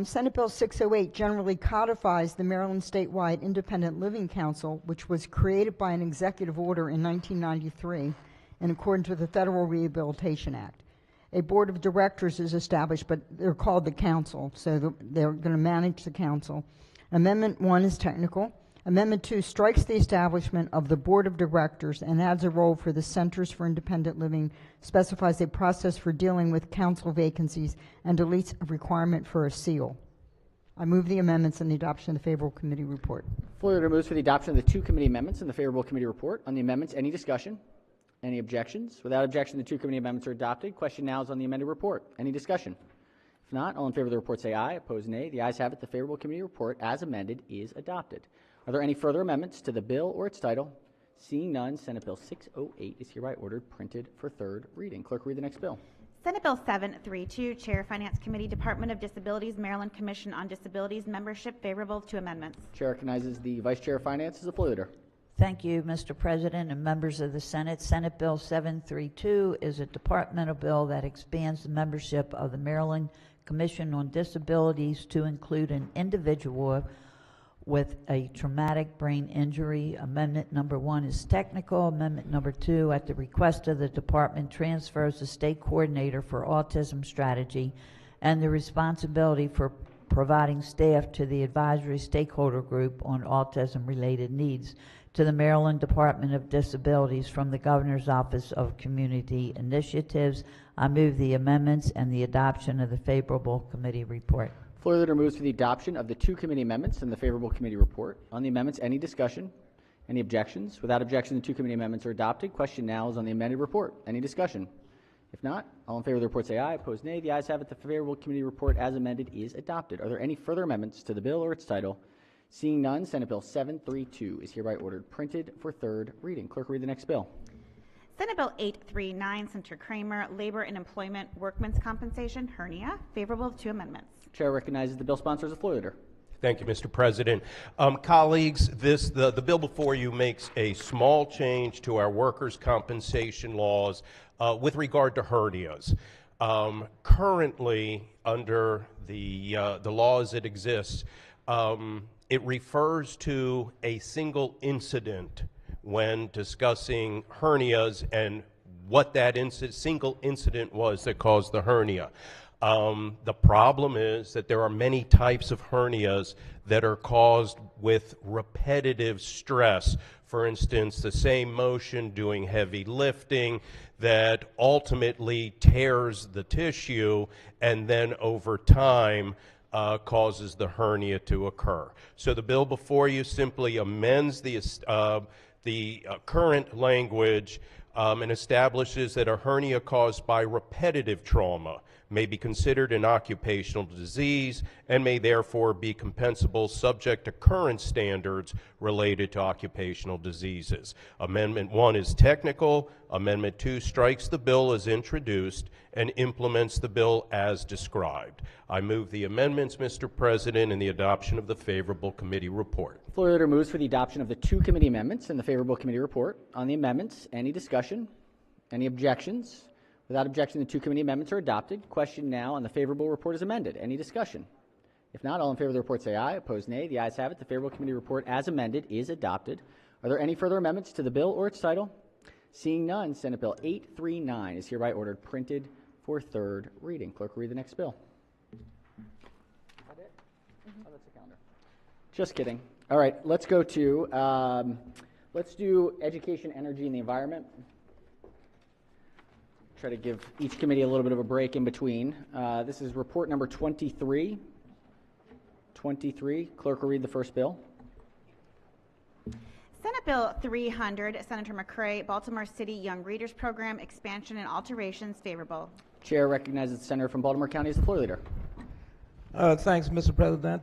Speaker 19: Senate Bill 608 generally codifies the Maryland Statewide Independent Living Council, which was created by an executive order in 1993 in accordance with the Federal Rehabilitation Act. A board of directors is established, but they're called the council, so they're going to manage the council. Amendment 1 is technical. Amendment 2 strikes the establishment of the board of directors and adds a role for the Centers for Independent Living, specifies a process for dealing with council vacancies, and deletes a requirement for a seal. I move the amendments and the adoption of the favorable committee report.
Speaker 1: Floor leader moves for the adoption of the two committee amendments and the favorable committee report. On the amendments, any discussion? Any objections? Without objection, the two committee amendments are adopted. Question now is on the amended report. Any discussion? If not, all in favor of the report say aye. Opposed, nay. The ayes have it. The favorable committee report as amended is adopted. Are there any further amendments to the bill or its title? Seeing none, Senate Bill 608 is hereby ordered printed for third reading. Clerk, read the next bill.
Speaker 2: Senate Bill 732, Chair Finance Committee, Department of Disabilities, Maryland Commission on Disabilities, membership favorable to amendments.
Speaker 1: Chair recognizes the Vice Chair of Finance as the floor leader.
Speaker 7: Thank you, Mr. President and members of the Senate. Senate Bill 732 is a departmental bill that expands the membership of the Maryland Commission on Disabilities to include an individual with a traumatic brain injury. Amendment number 1 is technical. Amendment number 2, at the request of the department, transfers the state coordinator for autism strategy and the responsibility for providing staff to the advisory stakeholder group on autism-related needs to the Maryland Department of Disabilities from the Governor's Office of Community Initiatives. I move the amendments and the adoption of the favorable committee report.
Speaker 1: Floor leader moves for the adoption of the two committee amendments and the favorable committee report. On the amendments, any discussion? Any objections? Without objection, the two committee amendments are adopted. Question now is on the amended report. Any discussion? If not, all in favor of the report say aye. Opposed, nay. The ayes have it. The favorable committee report as amended is adopted. Are there any further amendments to the bill or its title? Seeing none, Senate Bill 732 is hereby ordered printed for third reading. Clerk, read the next bill.
Speaker 2: Senate Bill 839, Senator Kramer, Labor and Employment Workmen's Compensation, hernia, favorable to amendments.
Speaker 1: Chair recognizes the bill sponsor as the floor leader.
Speaker 17: Thank you, Mr. President. Colleagues, the bill before you makes a small change to our workers' compensation laws with regard to hernias. Currently, under the laws that exist, it refers to a single incident when discussing hernias and what that single incident was that caused the hernia. The problem is that there are many types of hernias that are caused with repetitive stress. For instance, the same motion doing heavy lifting that ultimately tears the tissue and then over time causes the hernia to occur. So the bill before you simply amends the current language and establishes that a hernia caused by repetitive trauma may be considered an occupational disease and may therefore be compensable subject to current standards related to occupational diseases. Amendment 1 is technical. Amendment 2 strikes the bill as introduced and implements the bill as described. I move the amendments, Mr. President, and the adoption of the favorable committee report.
Speaker 1: Floor leader moves for the adoption of the two committee amendments and the favorable committee report. On the amendments, any discussion? Any objections? Without objection, the two committee amendments are adopted. Question now on the favorable report is amended. Any discussion? If not, all in favor of the report say aye. Opposed, nay. The ayes have it. The favorable committee report as amended is adopted. Are there any further amendments to the bill or its title? Seeing none, Senate Bill 839 is hereby ordered printed for third reading. Clerk, read the next bill. Is that it? Oh, that's the calendar. Just kidding. All right, let's go to, let's do education, energy, and the environment. Try to give each committee a little bit of a break in between. This is report number 23. 23. Clerk will read the first bill.
Speaker 2: Senate Bill 300, Senator McCray, Baltimore City Young Readers Program, expansion and alterations, favorable.
Speaker 1: Chair recognizes the senator from Baltimore County as the floor leader.
Speaker 3: Thanks, Mr. President.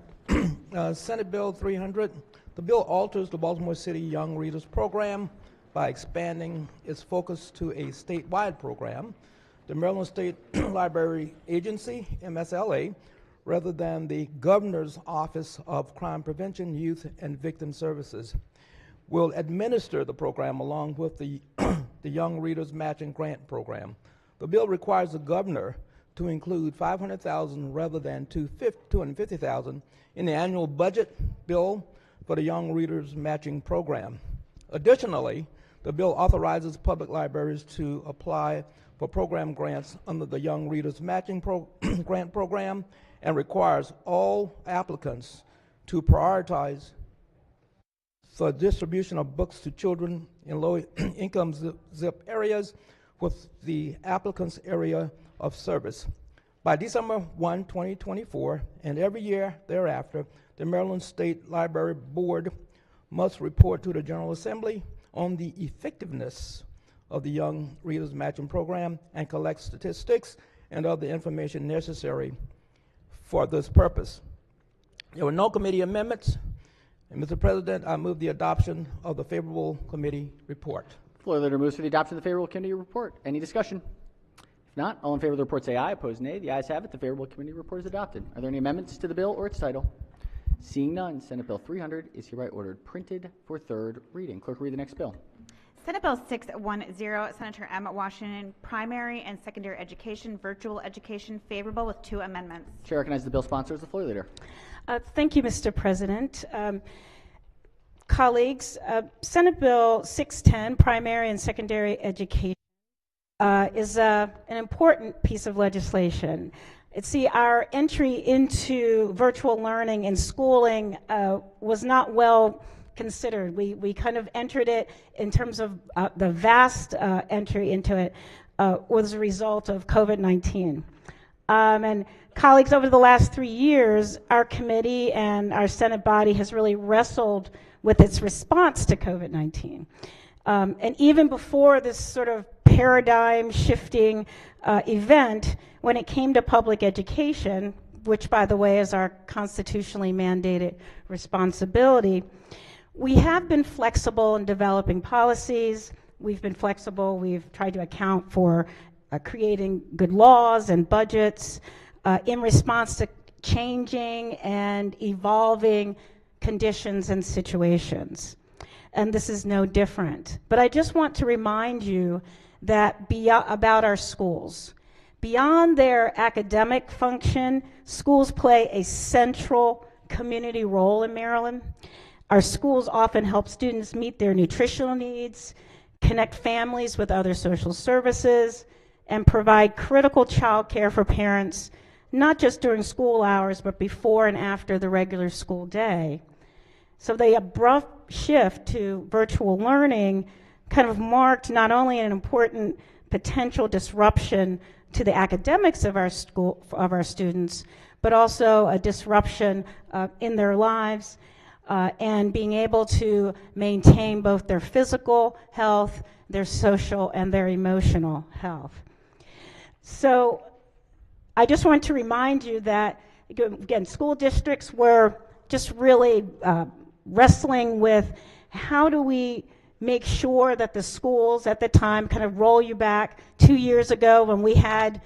Speaker 3: Senate Bill 300, the bill alters the Baltimore City Young Readers Program by expanding its focus to a statewide program, the Maryland State Library Agency, MSLA, rather than the Governor's Office of Crime Prevention, Youth, and Victim Services, will administer the program along with the Young Readers Matching Grant Program. The bill requires the governor to include $500,000 rather than $250,000 in the annual budget bill for the Young Readers Matching Program. Additionally, the bill authorizes public libraries to apply for program grants under the Young Readers Matching Grant Program and requires all applicants to prioritize the distribution of books to children in low-income zip areas with the applicant's area of service. By December 1, 2024, and every year thereafter, the Maryland State Library Board must report to the General Assembly on the effectiveness of the Young Readers Matching Program and collect statistics and other information necessary for this purpose. There were no committee amendments, and Mr. President, I move the adoption of the favorable committee report.
Speaker 1: Floor leader moves for the adoption of the favorable committee report. Any discussion? If not, all in favor of the report say aye. Opposed, nay. The ayes have it. The favorable committee report is adopted. Are there any amendments to the bill or its title? Seeing none, Senate Bill 300 is hereby ordered printed for third reading. Clerk, read the next bill.
Speaker 2: Senate Bill 610, Senator M. Washington, primary and secondary education, virtual education, favorable with 2 amendments.
Speaker 1: Chair recognizes the bill sponsor as the floor leader.
Speaker 4: Thank you, Mr. President. Colleagues, Senate Bill 610, primary and secondary education, is an important piece of legislation. See, our entry into virtual learning and schooling was not well considered. We kind of entered it in terms of the vast entry into it was a result of COVID-19. And colleagues, over the last 3 years, our committee and our Senate body has really wrestled with its response to COVID-19. And even before this sort of paradigm shifting event, when it came to public education, which, by the way, is our constitutionally mandated responsibility, we have been flexible in developing policies. We've been flexible. We've tried to account for creating good laws and budgets in response to changing and evolving conditions and situations. And this is no different. But I just want to remind you that about our schools. Beyond their academic function, schools play a central community role in Maryland. Our schools often help students meet their nutritional needs, connect families with other social services, and provide critical child care for parents, not just during school hours, but before and after the regular school day. So the abrupt shift to virtual learning kind of marked not only an important potential disruption to the academics of our school, of our students, but also a disruption in their lives and being able to maintain both their physical health, their social, and their emotional health. So I just want to remind you that, again, school districts were just really wrestling with how do we make sure that the schools at the time, kind of roll you back 2 years ago when we had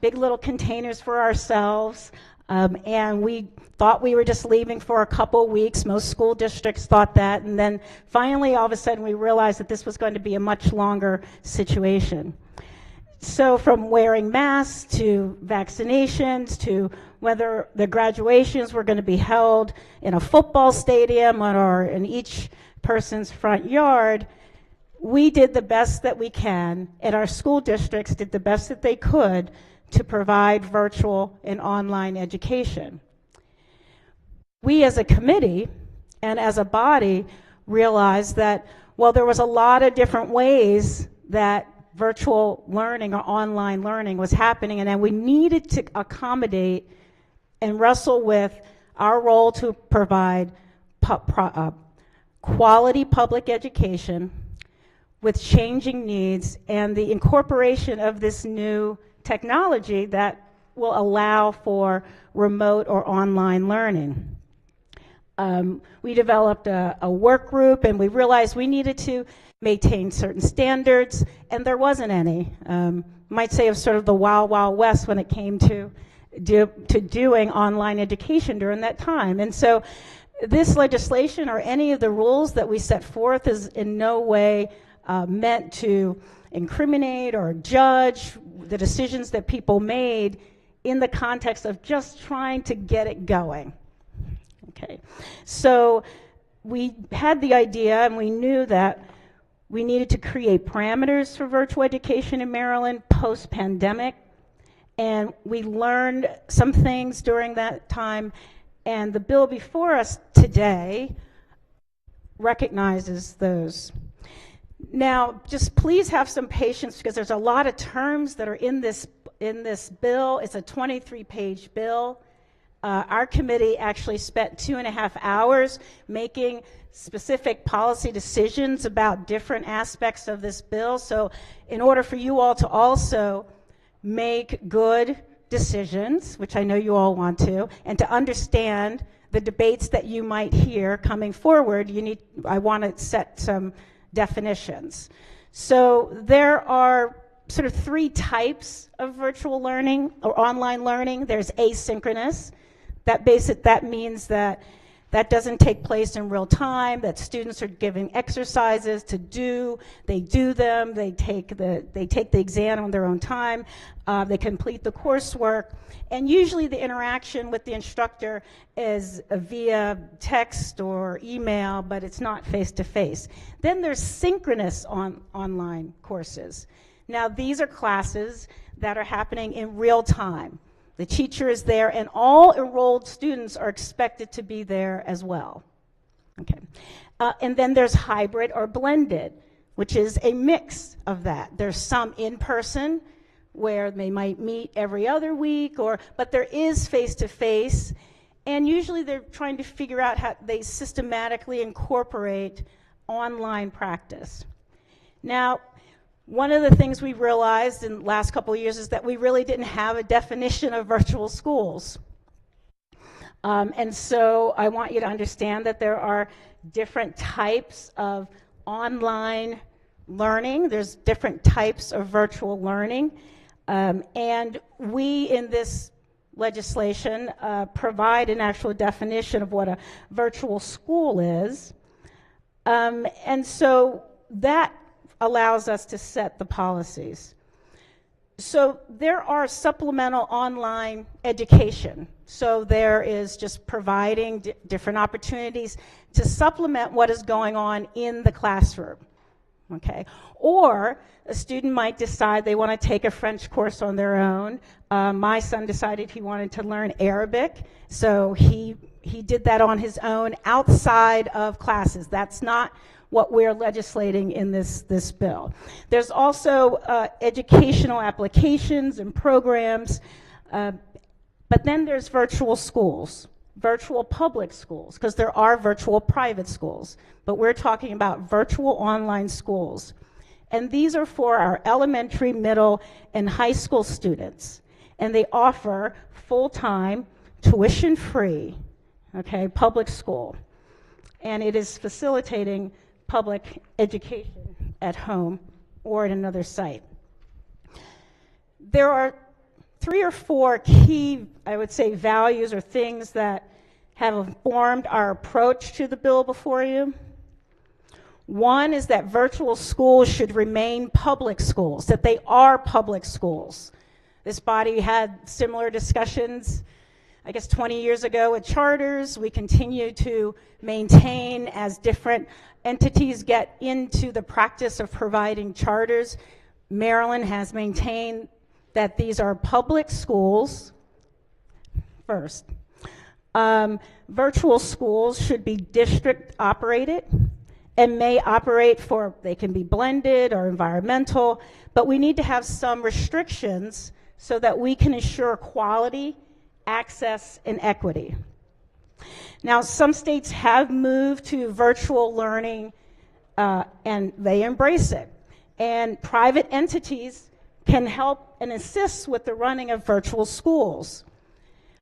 Speaker 4: big little containers for ourselves, and we thought we were just leaving for a couple weeks. Most school districts thought that, and then finally all of a sudden we realized that this was going to be a much longer situation. So from wearing masks to vaccinations to whether the graduations were going to be held in a football stadium or in each person's front yard, we did the best that we can, and our school districts did the best that they could to provide virtual and online education. We as a committee and as a body realized that, well, there was a lot of different ways that virtual learning or online learning was happening, and then we needed to accommodate and wrestle with our role to provide quality public education with changing needs and the incorporation of this new technology that will allow for remote or online learning. We developed a work group, and we realized we needed to maintain certain standards, and there wasn't any. Might say it was sort of the wild, wild west when it came to doing online education during that time. And so this legislation or any of the rules that we set forth is in no way meant to incriminate or judge the decisions that people made in the context of just trying to get it going. Okay, so we had the idea, and we knew that we needed to create parameters for virtual education in Maryland post-pandemic, and we learned some things during that time, and the bill before us today recognizes those. Now, just please have some patience because there's a lot of terms that are in this bill. It's a 23-page bill. Our committee actually spent 2.5 hours making specific policy decisions about different aspects of this bill. So in order for you all to also make good decisions, which I know you all want to, and to understand the debates that you might hear coming forward, I want to set some definitions. So there are sort of 3 types of virtual learning or online learning. There's asynchronous. That means that doesn't take place in real time, that students are given exercises to do, they do them, they take the exam on their own time, they complete the coursework, and usually the interaction with the instructor is via text or email, but it's not face-to-face. Then there's synchronous online courses. Now these are classes that are happening in real time. The teacher is there, and all enrolled students are expected to be there as well. Okay. And then there's hybrid or blended, which is a mix of that. There's some in person where they might meet every other week, but there is face-to-face, and usually they're trying to figure out how they systematically incorporate online practice. Now, one of the things we realized in the last couple of years is that we really didn't have a definition of virtual schools. And so I want you to understand that there are different types of online learning. There's different types of virtual learning. And we, in this legislation, provide an actual definition of what a virtual school is. And so that allows us to set the policies. So there are supplemental online education. So there is just providing different opportunities to supplement what is going on in the classroom, okay? Or a student might decide they want to take a French course on their own. My son decided he wanted to learn Arabic, so he did that on his own outside of classes. That's not what we're legislating in this bill. There's also educational applications and programs, but then there's virtual schools, virtual public schools, because there are virtual private schools, but we're talking about virtual online schools. And these are for our elementary, middle, and high school students. And they offer full-time, tuition-free, okay, public school. And it is facilitating public education at home or at another site. There are 3 or 4 key, I would say, values or things that have informed our approach to the bill before you. One is that virtual schools should remain public schools, that they are public schools. This body had similar discussions, I guess 20 years ago with charters. We continue to maintain as different entities get into the practice of providing charters. Maryland has maintained that these are public schools first. Virtual schools should be district operated and may operate they can be blended or environmental, but we need to have some restrictions so that we can ensure quality, access, and equity. Now, some states have moved to virtual learning and they embrace it. And private entities can help and assist with the running of virtual schools.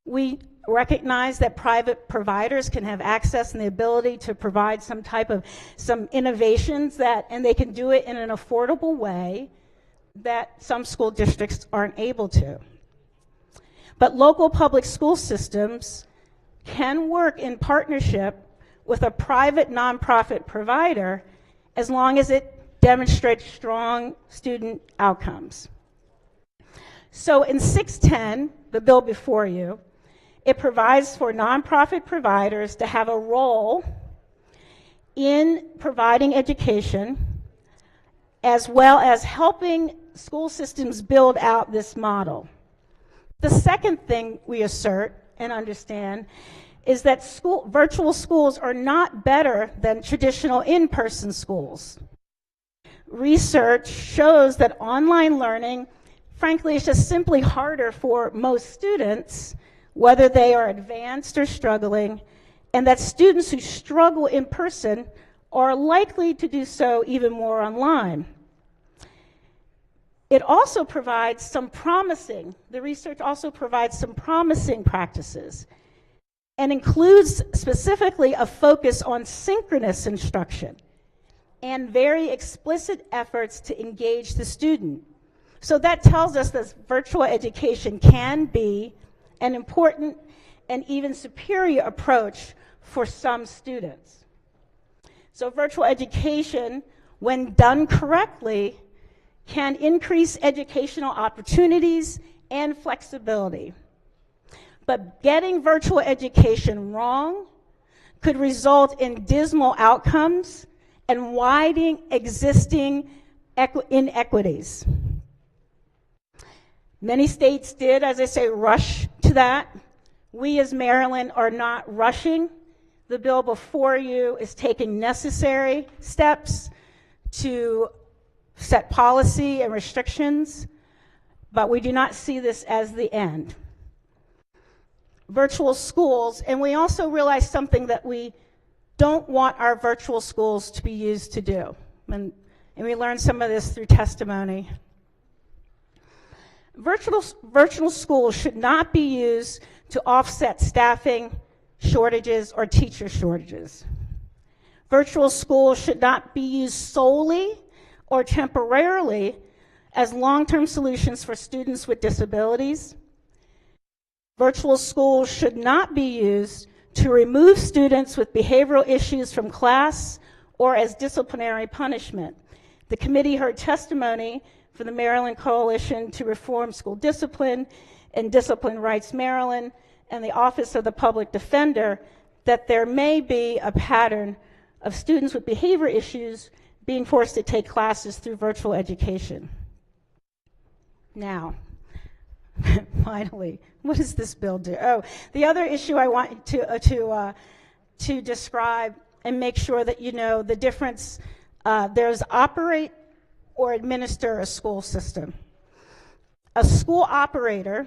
Speaker 4: We recognize that private providers can have access and the ability to provide some innovations and they can do it in an affordable way that some school districts aren't able to. But local public school systems can work in partnership with a private nonprofit provider as long as it demonstrates strong student outcomes. So in 610, the bill before you, it provides for nonprofit providers to have a role in providing education as well as helping school systems build out this model. The second thing we assert and understand is that virtual schools are not better than traditional in-person schools. Research shows that online learning, frankly, is just simply harder for most students whether they are advanced or struggling, and that students who struggle in person are likely to do so even more online. It also provides some promising, the research also provides some promising practices and includes specifically a focus on synchronous instruction and very explicit efforts to engage the student. So that tells us that virtual education can be an important and even superior approach for some students. So virtual education, when done correctly, can increase educational opportunities and flexibility. But getting virtual education wrong could result in dismal outcomes and widening existing inequities. Many states did, as I say, rush to that. We as Maryland are not rushing. The bill before you is taking necessary steps to set policy and restrictions, but we do not see this as the end. Virtual schools, and we also realize something that we don't want our virtual schools to be used to do. And we learned some of this through testimony. Virtual schools should not be used to offset staffing shortages or teacher shortages. Virtual schools should not be used solely or temporarily as long-term solutions for students with disabilities. Virtual schools should not be used to remove students with behavioral issues from class or as disciplinary punishment. The committee heard testimony from the Maryland Coalition to Reform School Discipline and Discipline Rights Maryland and the Office of the Public Defender that there may be a pattern of students with behavior issues being forced to take classes through virtual education. Now, finally, what does this bill do? Oh, the other issue I want to describe and make sure that you know the difference. There's operate or administer a school system. A school operator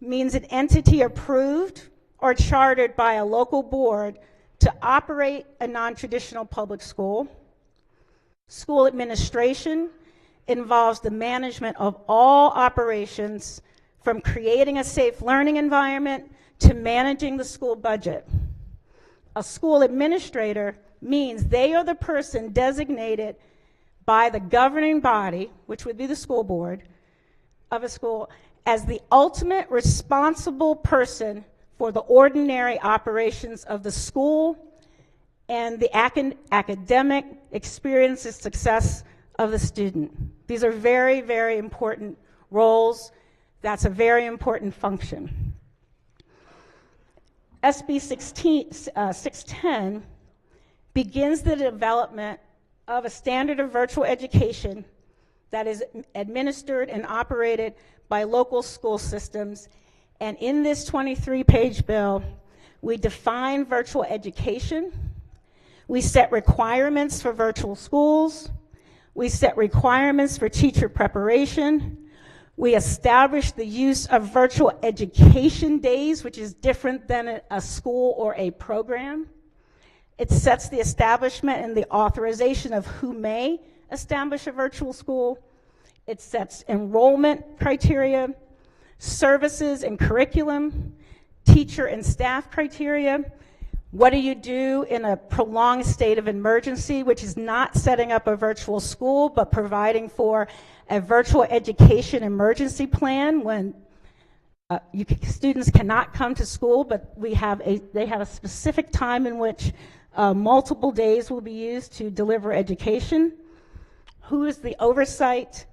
Speaker 4: means an entity approved or chartered by a local board to operate a non-traditional public school. School administration involves the management of all operations, from creating a safe learning environment to managing the school budget. A school administrator means they are the person designated by the governing body, which would be the school board of a school, as the ultimate responsible person for the ordinary operations of the school and the academic experience and success of the student. These are very, very important roles. That's a very important function. SB 610 begins the development of a standard of virtual education that is administered and operated by local school systems. And in this 23-page bill, we define virtual education. We set requirements for virtual schools. We set requirements for teacher preparation. We establish the use of virtual education days, which is different than a school or a program. It sets the establishment and the authorization of who may establish a virtual school. It sets enrollment criteria, services and curriculum, teacher and staff criteria. What do you do in a prolonged state of emergency, which is not setting up a virtual school, but providing for a virtual education emergency plan when students cannot come to school, but they have a specific time in which multiple days will be used to deliver education. Who is the oversight?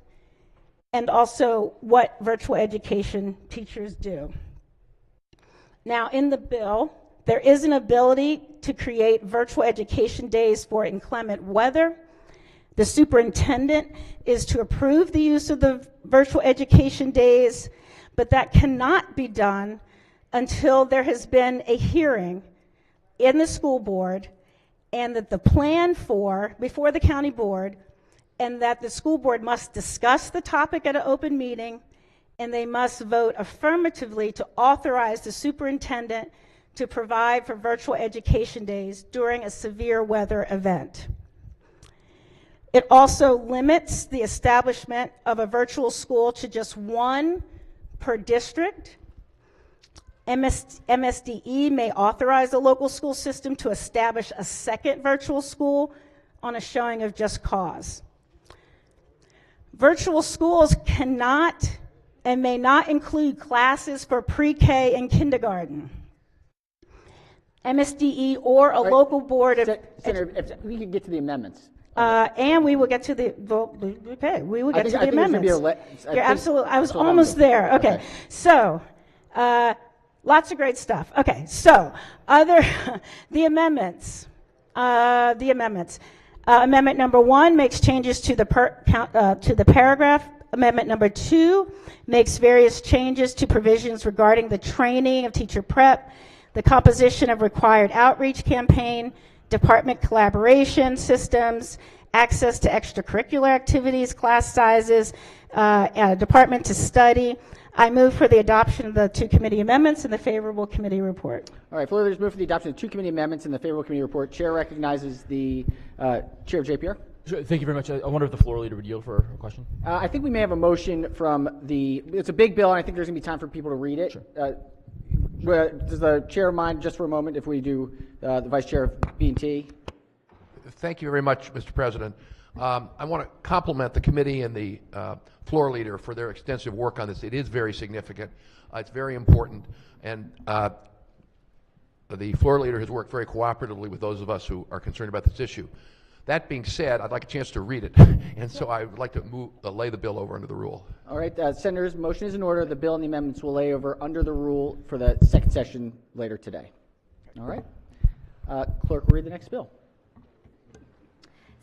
Speaker 4: And also what virtual education teachers do. Now, in the bill, there is an ability to create virtual education days for inclement weather. The superintendent is to approve the use of the virtual education days, but that cannot be done until there has been a hearing in the school board and that the plan before the county board, and that the school board must discuss the topic at an open meeting and they must vote affirmatively to authorize the superintendent to provide for virtual education days during a severe weather event. It also limits the establishment of a virtual school to just one per district. MSDE may authorize the local school system to establish a second virtual school on a showing of just cause. Virtual schools cannot and may not include classes for pre-K and kindergarten. MSDE or a local board of...
Speaker 1: Senator, if we could get to the amendments.
Speaker 4: And we will get to the vote. Okay, we will get to the amendments. You're absolutely. I was
Speaker 1: that's what
Speaker 4: almost there. Okay, so lots of great stuff. Okay, so the amendments. Amendment number 1 makes changes to the paragraph. Amendment number 2 makes various changes to provisions regarding the training of teacher prep, the composition of required outreach campaign, department collaboration systems, access to extracurricular activities, class sizes, department to study. I move for the adoption of the 2 committee amendments and the favorable committee report.
Speaker 1: All right, floor leaders move for the adoption of 2 committee amendments and the favorable committee report. Chair recognizes the chair of JPR.
Speaker 5: Sure, thank you very much. I wonder if the floor leader would yield for a question.
Speaker 1: I think we may have a motion from it's a big bill, and I think there's going to be time for people to read it. Sure. Does the chair mind just for a moment if we do the vice chair of B&T?
Speaker 22: Thank you very much, Mr. President. I want to compliment the committee and the floor leader for their extensive work on this. It is very significant. It's very important, and the floor leader has worked very cooperatively with those of us who are concerned about this issue. That being said, I'd like a chance to read it, and so I would like to lay the bill over under the rule.
Speaker 1: All right, Senators, motion is in order. The bill and the amendments will lay over under the rule for the second session later today. All right. Clerk will read the next bill.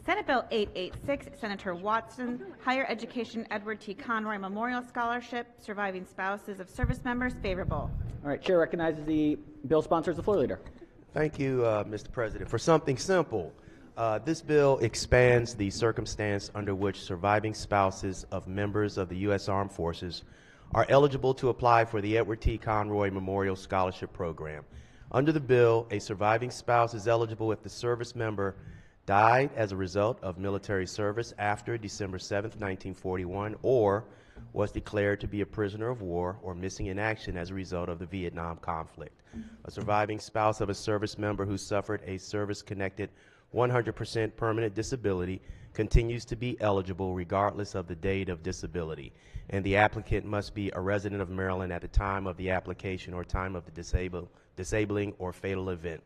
Speaker 2: Senate Bill 886, Senator Watson, Higher Education Edward T. Conroy Memorial Scholarship, Surviving Spouses of Service Members, favorable.
Speaker 1: All right, Chair recognizes the bill sponsors, the floor leader.
Speaker 12: Thank you, Mr. President. For something simple, this bill expands the circumstance under which surviving spouses of members of the U.S. Armed Forces are eligible to apply for the Edward T. Conroy Memorial Scholarship Program. Under the bill, a surviving spouse is eligible if the service member died as a result of military service after December 7, 1941, or was declared to be a prisoner of war or missing in action as a result of the Vietnam conflict. A surviving spouse of a service member who suffered a service-connected 100% permanent disability continues to be eligible regardless of the date of disability, and the applicant must be a resident of Maryland at the time of the application or time of the disabling or fatal event.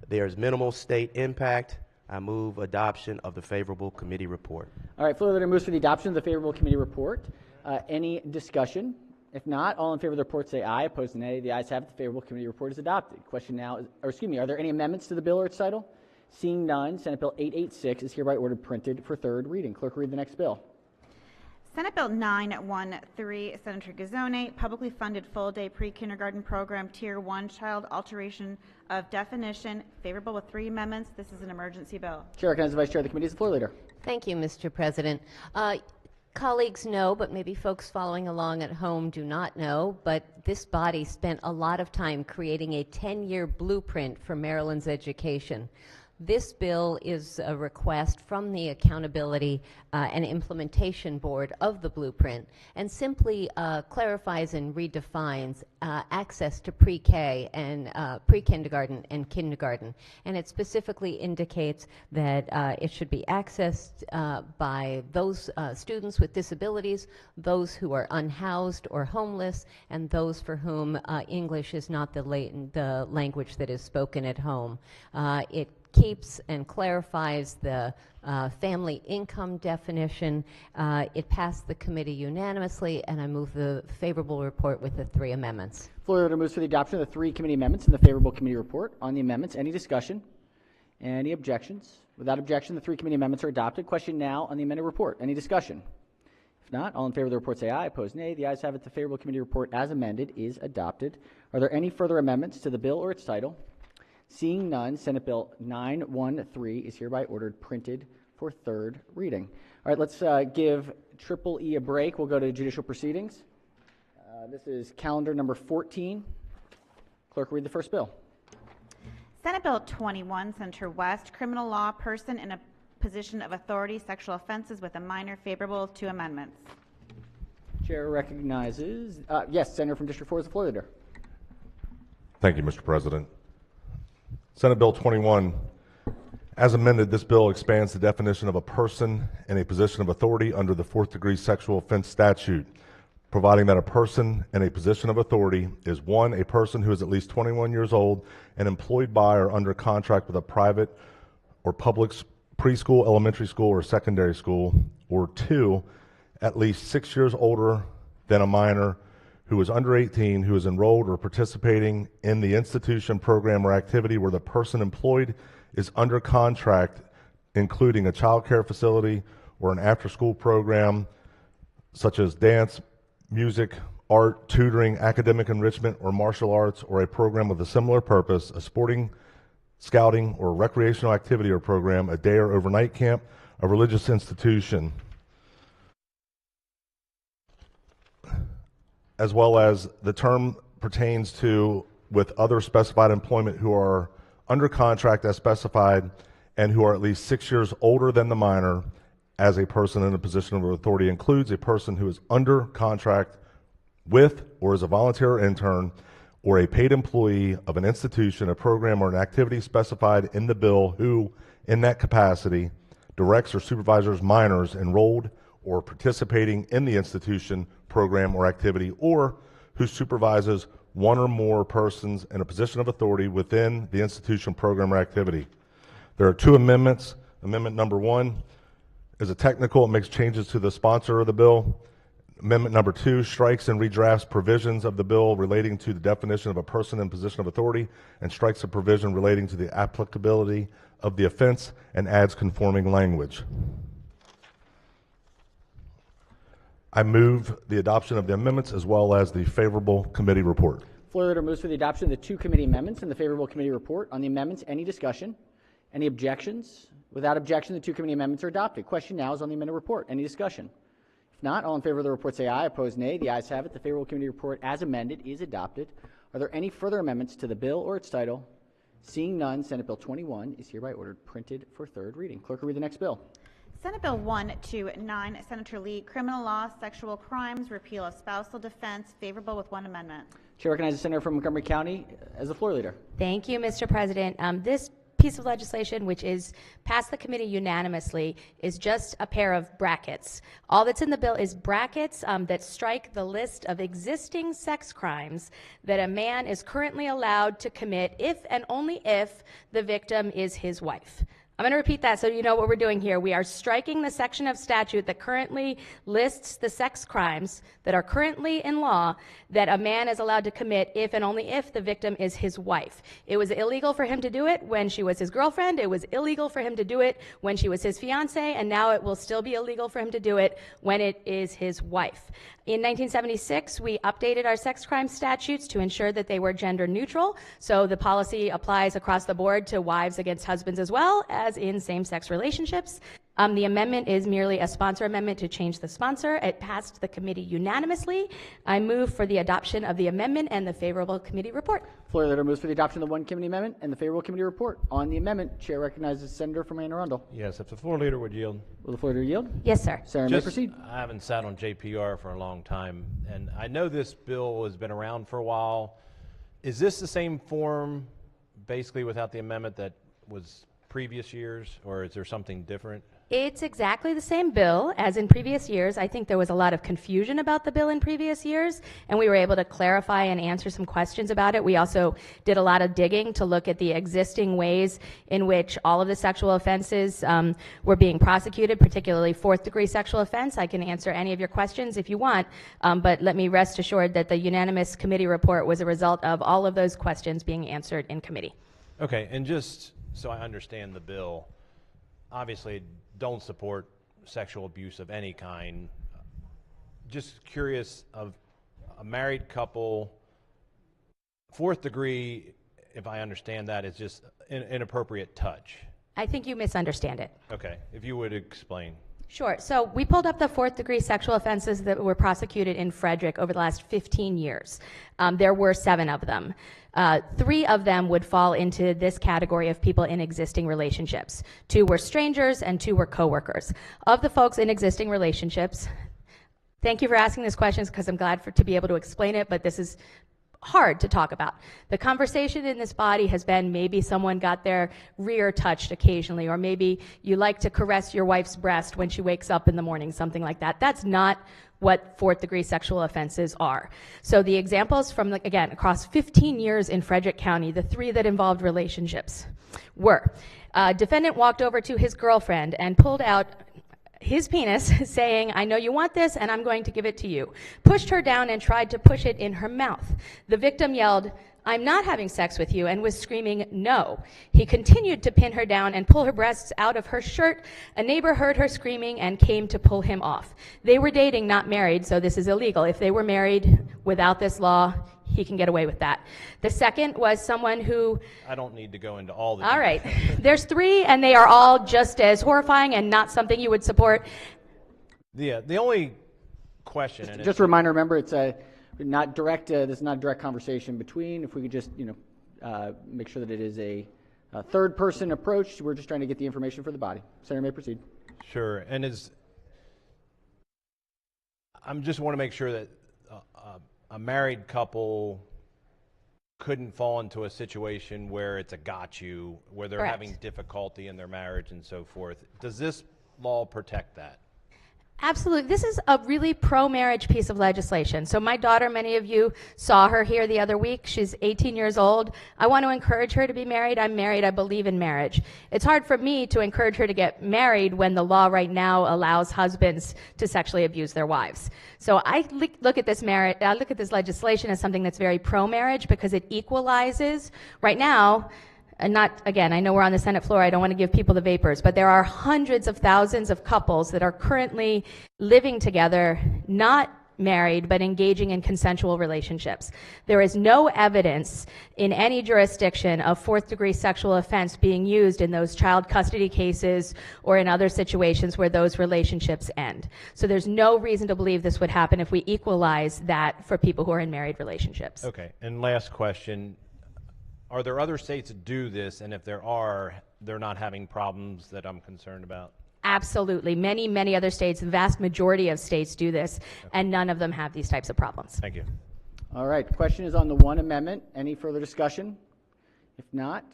Speaker 12: There is minimal state impact. I move adoption of the favorable committee report.
Speaker 1: All right, floor leader moves for the adoption of the favorable committee report. Any discussion? If not, all in favor of the report say aye, opposed nay. The ayes have it. The favorable committee report is adopted. Question now is, are there any amendments to the bill or its title? Seeing none, Senate Bill 886 is hereby ordered printed for third reading. Clerk, read the next bill.
Speaker 2: Senate Bill 913, Senator Gazzone, Publicly Funded Full-Day Pre-Kindergarten Program Tier 1 Child Alteration of Definition, favorable with 3 amendments. This is an emergency bill.
Speaker 1: Chair recognizes the Vice Chair of the Committee as the floor leader.
Speaker 10: Thank you, Mr. President. Colleagues know, but maybe folks following along at home do not know, but this body spent a lot of time creating a 10-year blueprint for Maryland's education. This bill is a request from the Accountability and Implementation Board of the blueprint and simply clarifies and redefines access to pre-K and pre-kindergarten and kindergarten. And it specifically indicates that it should be accessed by those students with disabilities, those who are unhoused or homeless, and those for whom English is not the language that is spoken at home. It keeps and clarifies the family income definition. It passed the committee unanimously, and I move the favorable report with the 3 amendments.
Speaker 1: Floor leader moves for the adoption of the 3 committee amendments and the favorable committee report. On the amendments, any discussion? Any objections? Without objection, the 3 committee amendments are adopted. Question now on the amended report. Any discussion? If not, all in favor of the report say aye. Opposed, nay. The ayes have it. The favorable committee report as amended is adopted. Are there any further amendments to the bill or its title? Seeing none, Senate Bill 913 is hereby ordered printed for third reading. All right, let's give Triple E a break. We'll go to judicial proceedings. This is calendar number 14. Clerk, read the first bill.
Speaker 2: Senate Bill 21, Senator West, criminal law, person in a position of authority, sexual offenses with a minor, favorable to amendments.
Speaker 1: Chair recognizes, yes, Senator from District 4 is the floor leader.
Speaker 6: Thank you, Mr. President. Senate Bill 21, as amended, this bill expands the definition of a person in a position of authority under the fourth-degree sexual offense statute, providing that a person in a position of authority is, one, a person who is at least 21 years old and employed by or under contract with a private or public preschool, elementary school, or secondary school, or two, at least 6 years older than a minor who is under 18, who is enrolled or participating in the institution, program, or activity where the person employed is under contract, including a child care facility or an after-school program such as dance, music, art, tutoring, academic enrichment, or martial arts, or a program with a similar purpose, a sporting, scouting, or recreational activity or program, a day or overnight camp, a religious institution, as well as the term pertains to with other specified employment who are under contract as specified and who are at least 6 years older than the minor as a person in a position of authority includes a person who is under contract with or is a volunteer or intern or a paid employee of an institution, a program, or an activity specified in the bill who, in that capacity, directs or supervises minors enrolled or participating in the institution, program, or activity, or who supervises one or more persons in a position of authority within the institution, program, or activity. There are two amendments. Amendment number 1 is a technical. It makes changes to the sponsor of the bill. Amendment number 2 strikes and redrafts provisions of the bill relating to the definition of a person in position of authority and strikes a provision relating to the applicability of the offense and adds conforming language. I move the adoption of the amendments as well as the favorable committee report.
Speaker 1: Floor leader moves for the adoption of the two committee amendments and the favorable committee report. On the amendments, any discussion? Any objections? Without objection, the two committee amendments are adopted. Question now is on the amended report. Any discussion? If not, all in favor of the report say aye. Opposed, nay. The ayes have it. The favorable committee report as amended is adopted. Are there any further amendments to the bill or its title? Seeing none, Senate Bill 21 is hereby ordered printed for third reading. Clerk will read the next bill.
Speaker 2: Senate Bill 129, Senator Lee, criminal law, sexual crimes, repeal of spousal defense, favorable with one amendment.
Speaker 1: Chair recognizes the senator from Montgomery County as the floor leader.
Speaker 8: Thank you, Mr. President. This piece of legislation, which is passed the committee unanimously, is just a pair of brackets. All that's in the bill is brackets that strike the list of existing sex crimes that a man is currently allowed to commit if and only if the victim is his wife. I'm going to repeat that so you know what we're doing here. We are striking the section of statute that currently lists the sex crimes that are currently in law that a man is allowed to commit if and only if the victim is his wife. It was illegal for him to do it when she was his girlfriend. It was illegal for him to do it when she was his fiance, and now it will still be illegal for him to do it when it is his wife. In 1976, we updated our sex crime statutes to ensure that they were gender neutral, so the policy applies across the board to wives against husbands as well as in same-sex relationships. The amendment is merely a sponsor amendment to change the sponsor. It passed the committee unanimously. I move for the adoption of the amendment and the favorable committee report.
Speaker 1: Floor leader moves for the adoption of the one committee amendment and the favorable committee report. On the amendment, chair recognizes Senator from Anne Arundel.
Speaker 23: Yes, if the floor leader would yield.
Speaker 1: Will the floor leader yield?
Speaker 8: Yes, sir.
Speaker 1: Senator may proceed.
Speaker 23: I haven't sat on JPR for a long time, and I know this bill has been around for a while. Is this the same form, basically without the amendment that was previous years, or is there something different?
Speaker 8: It's exactly the same bill as in previous years. I think there was a lot of confusion about the bill in previous years, and we were able to clarify and answer some questions about it. We also did a lot of digging to look at the existing ways in which all of the sexual offenses were being prosecuted, particularly fourth-degree sexual offense. I can answer any of your questions if you want, but let me rest assured that the unanimous committee report was a result of all of those questions being answered in committee.
Speaker 23: Okay, and just so I understand the bill, obviously don't support sexual abuse of any kind. Just curious, of a married couple, fourth degree, if I understand that, is just inappropriate touch.
Speaker 8: I think you misunderstand it.
Speaker 23: Okay, if you would explain.
Speaker 8: Sure. So we pulled up the fourth-degree sexual offenses that were prosecuted in Frederick over the last 15 years. There were 7 of them. 3 of them would fall into this category of people in existing relationships. 2 were strangers and 2 were coworkers. Of the folks in existing relationships, thank you for asking these questions because I'm glad to be able to explain it, but this is hard to talk about. The conversation in this body has been maybe someone got their rear touched occasionally, or maybe you like to caress your wife's breast when she wakes up in the morning, something like that. That's not what fourth-degree sexual offenses are. So the examples from, again, across 15 years in Frederick County, the 3 that involved relationships were, defendant walked over to his girlfriend and pulled out his penis, saying, "I know you want this, and I'm going to give it to you." Pushed her down and tried to push it in her mouth. The victim yelled, "I'm not having sex with you," and was screaming, "No." He continued to pin her down and pull her breasts out of her shirt. A neighbor heard her screaming and came to pull him off. They were dating, not married, so this is illegal. If they were married without this law, he can get away with that. The second was someone who...
Speaker 23: I don't need to go into all the
Speaker 8: All right. There's 3, and they are all just as horrifying and not something you would support.
Speaker 23: The only question...
Speaker 1: Just a reminder, remember, it's not direct. This is not a direct conversation between. If we could just, make sure that it is a third-person approach. We're just trying to get the information for the body. Senator may proceed.
Speaker 23: Sure. And I just want to make sure that a married couple couldn't fall into a situation where it's a got you, where they're
Speaker 8: Correct.
Speaker 23: having difficulty in their marriage and so forth. Does this law protect that?
Speaker 8: Absolutely. This is a really pro-marriage piece of legislation. So my daughter, many of you saw her here the other week. She's 18 years old. I want to encourage her to be married. I'm married. I believe in marriage. It's hard for me to encourage her to get married when the law right now allows husbands to sexually abuse their wives. So I look at this legislation as something that's very pro-marriage because it equalizes. Right now, and I know we're on the Senate floor, I don't want to give people the vapors, but there are hundreds of thousands of couples that are currently living together, not married, but engaging in consensual relationships. There is no evidence in any jurisdiction of fourth-degree sexual offense being used in those child custody cases or in other situations where those relationships end. So there's no reason to believe this would happen if we equalize that for people who are in married relationships.
Speaker 23: Okay. And last question. Are there other states that do this, and if there are, they're not having problems that I'm concerned about?
Speaker 8: Absolutely. Many, many other states, the vast majority of states do this, and none of them have these types of problems.
Speaker 23: Thank you.
Speaker 1: All right. The question is on the 1 amendment. Any further discussion? If not,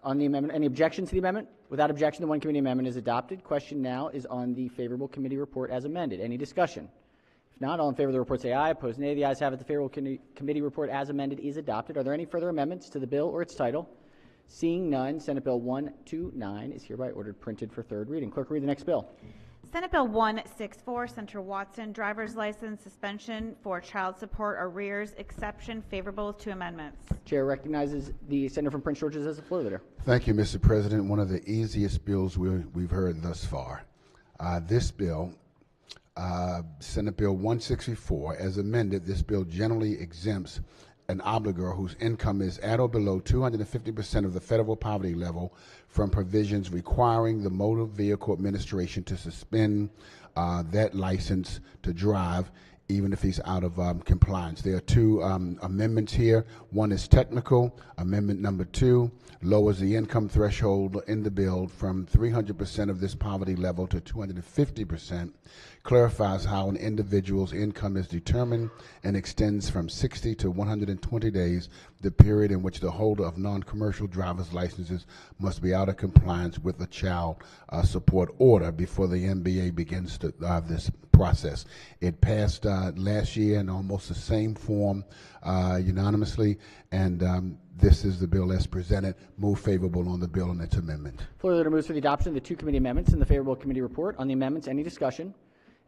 Speaker 1: on the amendment, any objections to the amendment? Without objection, the 1 committee amendment is adopted. Question now is on the favorable committee report as amended. Any discussion? If not, all in favor of the report say aye. Opposed, nay. The ayes have it. The favorable committee report as amended is adopted. Are there any further amendments to the bill or its title? Seeing none, Senate Bill 129 is hereby ordered printed for third reading. Clerk, read the next bill.
Speaker 2: Senate Bill 164, Senator Watson, driver's license suspension for child support arrears exception, favorable to amendments.
Speaker 1: Chair recognizes the senator from Prince George's as the floor leader.
Speaker 11: Thank you, Mr. President. One of the easiest bills we've heard thus far. This bill, Senate Bill 164, as amended, this bill generally exempts an obligor whose income is at or below 250% of the federal poverty level from provisions requiring the Motor Vehicle Administration to suspend that license to drive even if he's out of compliance. There are 2 amendments here. One is technical. Amendment number 2 lowers the income threshold in the bill from 300% of this poverty level to 250%, clarifies how an individual's income is determined, and extends from 60 to 120 days the period in which the holder of non-commercial driver's licenses must be out of compliance with a child support order before the NBA begins this process. It passed last year in almost the same form unanimously, and this is the bill as presented. Move favorable on the bill and its amendment.
Speaker 1: Floor leader moves for the adoption of the 2 committee amendments and the favorable committee report. On the amendments, any discussion?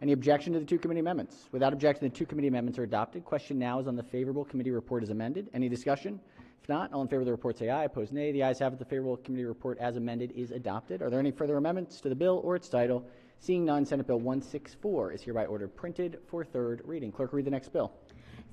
Speaker 1: Any objection to the 2 committee amendments? Without objection, the 2 committee amendments are adopted. Question now is on the favorable committee report as amended. Any discussion? If not, all in favor of the report say aye. Opposed, nay. The ayes have it. The favorable committee report as amended is adopted. Are there any further amendments to the bill or its title? Seeing none, Senate Bill 164 is hereby ordered printed for third reading. Clerk, read the next bill.